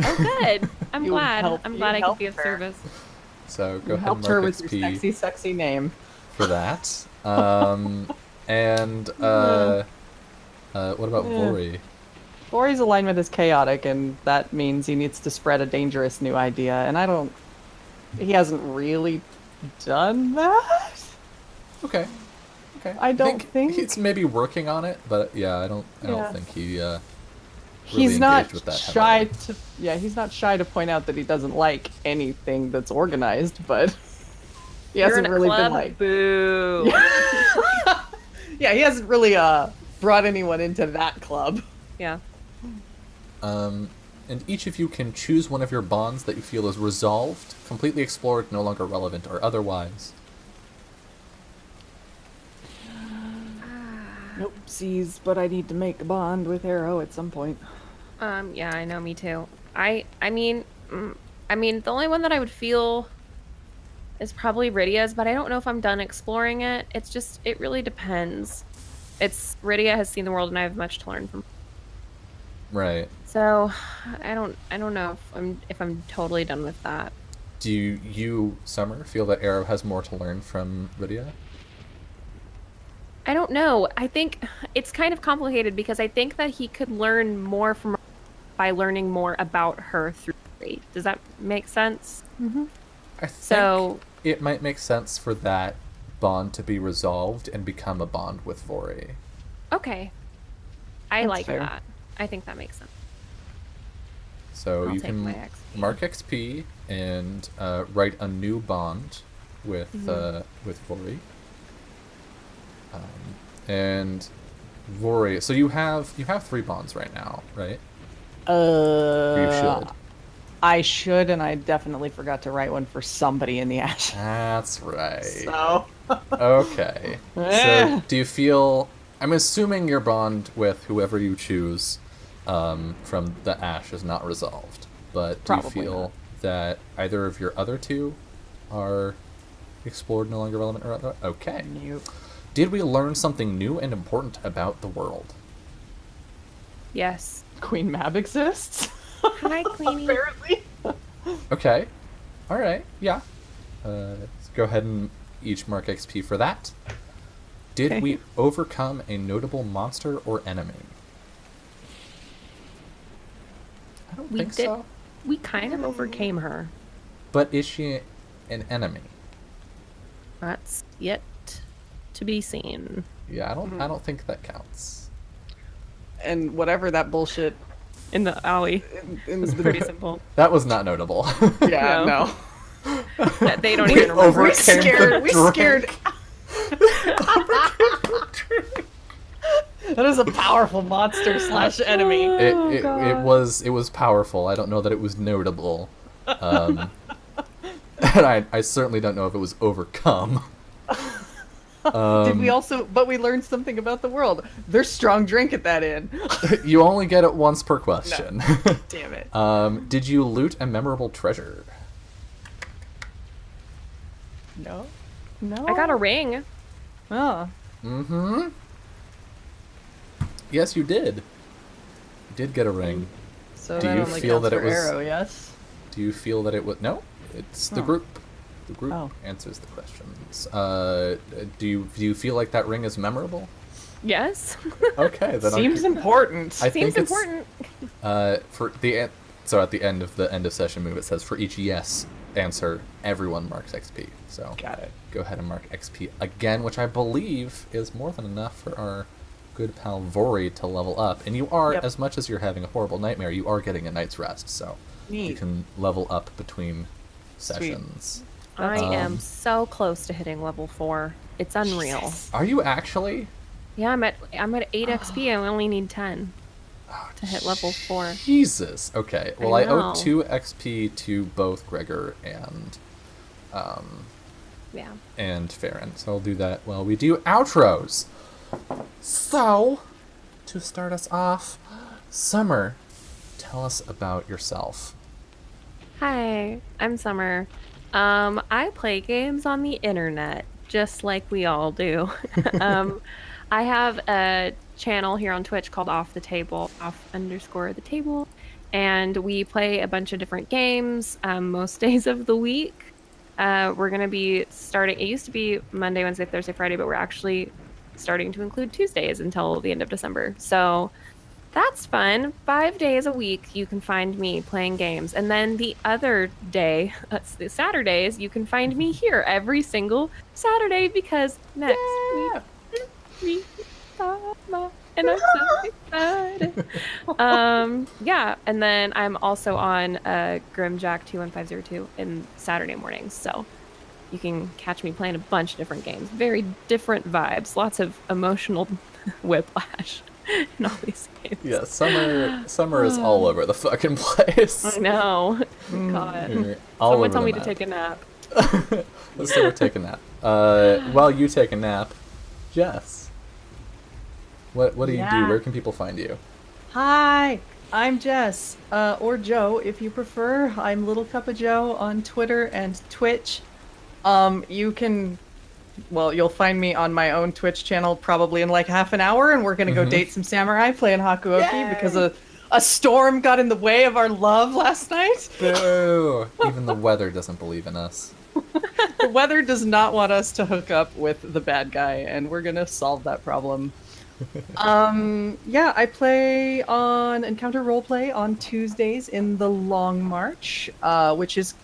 Oh, good. I'm You glad. helped- I'm you glad I could be of helped her. service. So go You ahead and helped her mark with your XP sexy, sexy name. for that. And what about Vori? Vori's alignment is chaotic, and that means he needs to spread a dangerous new idea. And I don't. He hasn't really done that. Okay. Okay. I don't think- he's maybe working on it, but yeah, I don't Yeah. think he really He's not engaged with that shy heavily. to. Yeah, he's not shy to point out that he doesn't like anything that's organized, but he You're hasn't in a really club? been like. Boo. Yeah, he hasn't really brought anyone into that club. Yeah. And each of you can choose one of your bonds that you feel is resolved, completely explored, no longer relevant, or otherwise. Oopsies, but I need to make a bond with Arrow at some point. Yeah, I know, me too. I mean, the only one that I would feel is probably Rydia's, but I don't know if I'm done exploring it. It's just, it really depends. Rydia has seen the world, and I have much to learn from. Right. So I don't know if I'm totally done with that. Do you, Summer, feel that Arrow has more to learn from Rydia? I don't know. I think it's kind of complicated because I think that he could learn more from her by learning more about her through Vori. Does that make sense? I think So it might make sense for that bond to be resolved and become a bond with Vori. okay, I That's like fair. that. I think that makes sense. So I'll you take can my XP. mark XP and write a new bond with Vori. And Vori. So you have 3 bonds right now, right? You should. I should, and I definitely forgot to write one for somebody in the ash. That's right. So. Okay. So do you feel? I'm assuming your bond with whoever you choose from the ash is not resolved, but do Probably you feel not. that either of your other 2 are explored, no longer relevant, or other? Okay. Nope. Did we learn something new and important about the world? Yes. Queen Mab exists? Hi, Queenie. Apparently. Okay. All right. Yeah. Let's go ahead and each mark XP for that. Did Okay. we overcome a notable monster or enemy? I don't We think did. so. We kind of overcame her. But is she an enemy? That's yet to be seen. Yeah, I don't think that counts. And whatever that bullshit In the alley. in It's the pretty simple. That was not notable. Yeah, No. no. They don't even remember. overcame We scared. the We drink. scared. That is a powerful monster slash enemy. It was powerful. I don't know that it was notable. And I certainly don't know if it was overcome. Did we also? But we learned something about the world. There's strong drink at that inn. You only get it once per question. Damn it. Did you loot a memorable treasure? No. No. I got a ring. Oh. Mm-hmm. Yes, you did. You did get a ring. So Do that you only feel counts that it for was- Arrow, yes. Do you feel that it was... No, it's the Oh. group. The group Oh. answers the questions. Do you feel like that ring is memorable? Yes. Okay, then Seems important. I Seems think it's, important. For the so at the end of session move, it says for each yes answer, everyone marks XP. So Got it. go ahead and mark XP again, which I believe is more than enough for our good pal Vori to level up. And you are, Yep. as much as you're having a horrible nightmare, you are getting a night's rest. So you Neat. can level up between sessions. I Um, am so close to hitting level 4. It's unreal. Jesus. Are you actually? Yeah, I'm at 8 XP. I only need 10 to hit level 4. Jesus. Okay. Well, I I owe know. 2 XP to both Gregor Yeah. and Farron. So I'll do that while we do outros. So, to start us off, Summer, tell us about yourself. Hi, I'm Summer. I play games on the internet, just like we all do. I have a channel here on Twitch called Off the Table, off_the table, and we play a bunch of different games most days of the week. We're going to be starting, it used to be Monday, Wednesday, Thursday, Friday, but we're actually starting to include Tuesdays until the end of December. So that's fun. 5 days a week you can find me playing games. And then the other day, that's the Saturdays, you can find me here every single Saturday because next week we summer, and I'm so excited. Yeah, and then I'm also on Grimjack 21502 in Saturday mornings. So you can catch me playing a bunch of different games. Very different vibes. Lots of emotional whiplash in all these games. Yeah, Summer is all over the fucking place. I know. God. You're all Someone over tell the me map. to take a nap. Let's start with take a nap. While you take a nap, Jess, what do you do? Yeah. Where can people find you? Hi, I'm Jess, or Joe if you prefer. I'm Little Cup of Joe on Twitter and Twitch. You can, well, you'll find me on my own Twitch channel probably in like half an hour, and we're gonna go date some samurai playing Hakuoki because A storm got in the way of our love last night. Boo! Even the weather doesn't believe in us. The weather does not want us to hook up with the bad guy, and we're gonna solve that problem. Yeah, I play on Encounter Roleplay on Tuesdays in the Long March, which is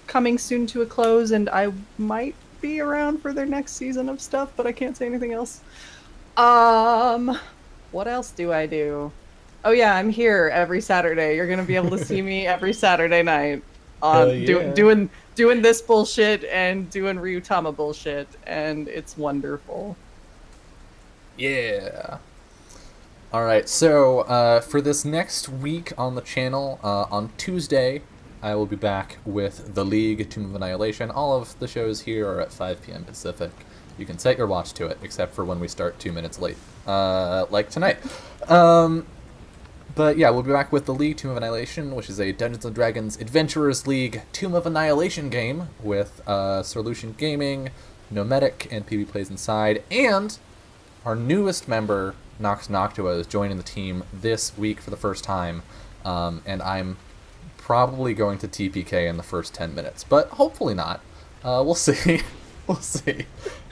coming soon to a close, and I might be around for their next season of stuff, but I can't say anything else. What else do I do? Oh yeah, I'm here every Saturday. You're gonna be able to see me every Saturday night on Hell yeah. doing this bullshit and doing Ryutama bullshit, and it's wonderful. Yeah. Alright, so for this next week on the channel, on Tuesday, I will be back with The League, Tomb of Annihilation. All of the shows here are at 5 p.m. Pacific. You can set your watch to it, except for when we start 2 minutes late, like tonight. But yeah, we'll be back with The League, Tomb of Annihilation, which is a Dungeons & Dragons Adventurers League Tomb of Annihilation game with Solution Gaming, Nomadic, and PB Plays Inside, and our newest member, Nox Noctua, is joining the team this week for the first time, and I'm probably going to TPK in the first 10 minutes, but hopefully not. We'll see. We'll see.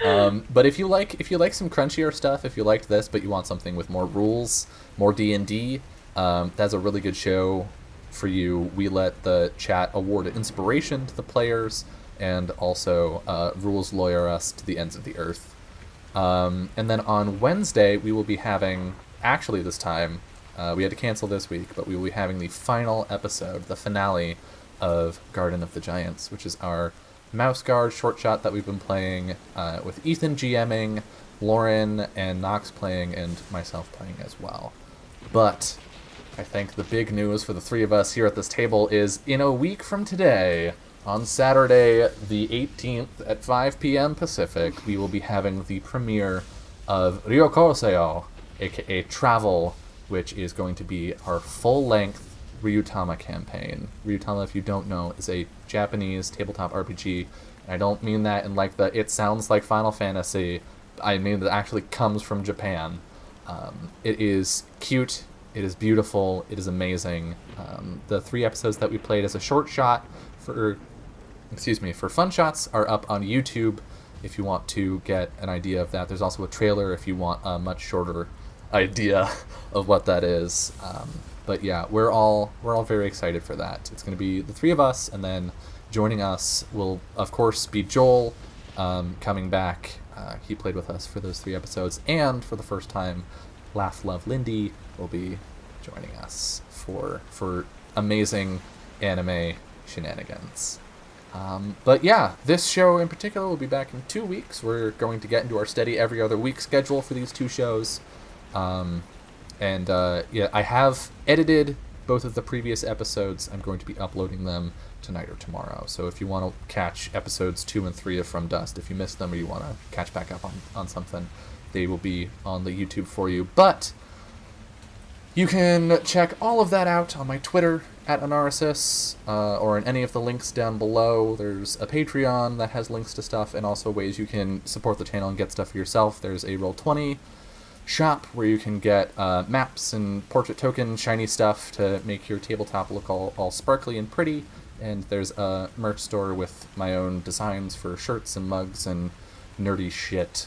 But if you like some crunchier stuff, if you liked this, but you want something with more rules, more D&D, that's a really good show for you. We let the chat award inspiration to the players, and also rules lawyer us to the ends of the earth. And then on Wednesday, we will be having, actually this time, we had to cancel this week, but we will be having the final episode, the finale of Garden of the Giants, which is our Mouse Guard short shot that we've been playing with Ethan GMing, Lauren and Nox playing, and myself playing as well. But I think the big news for the three of us here at this table is in a week from today, on Saturday the 18th at 5 p.m. Pacific, we will be having the premiere of Ryokoseo, aka Travel, which is going to be our full-length Ryutama campaign. Ryutama, if you don't know, is a Japanese tabletop RPG. And I don't mean that in like the it sounds like Final Fantasy. I mean that it actually comes from Japan. It is cute. It is beautiful. It is amazing. The 3 episodes that we played as a short shot for fun shots are up on YouTube if you want to get an idea of that. There's also a trailer if you want a much shorter idea of what that is. But yeah, we're all very excited for that. It's going to be the 3 of us, and then joining us will, of course, be Joel coming back. He played with us for those 3 episodes, and for the first time, Laugh Love Lindy will be joining us for amazing anime shenanigans. But yeah, this show in particular will be back in 2 weeks. We're going to get into our steady every other week schedule for these 2 shows. Yeah, I have edited both of the previous episodes. I'm going to be uploading them tonight or tomorrow. So if you want to catch episodes 2 and 3 of From Dust, if you missed them or you want to catch back up on something, they will be on the YouTube for you. But you can check all of that out on my Twitter, @Anarasis, or in any of the links down below. There's a Patreon that has links to stuff, and also ways you can support the channel and get stuff for yourself. There's a Roll20 shop where you can get maps and portrait token shiny stuff to make your tabletop look all sparkly and pretty. And there's a merch store with my own designs for shirts and mugs and nerdy shit.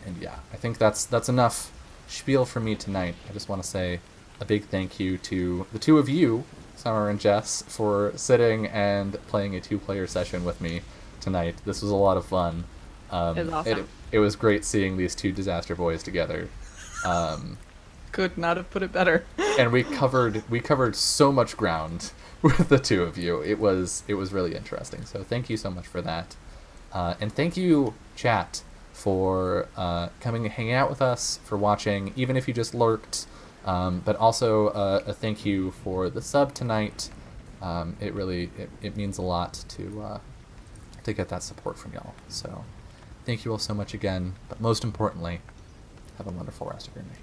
And yeah, I think that's enough spiel for me tonight. I just want to say a big thank you to the 2 of you, Summer and Jess, for sitting and playing a 2-player session with me tonight. This was a lot of fun. It was awesome. It was great seeing these 2 disaster boys together. Could not have put it better. And we covered so much ground with the 2 of you. It was really interesting. So thank you so much for that. And thank you, chat, for coming and hanging out with us, for watching, even if you just lurked. But also a thank you for the sub tonight. It means a lot to get that support from y'all. So thank you all so much again. But most importantly, have a wonderful rest of your night.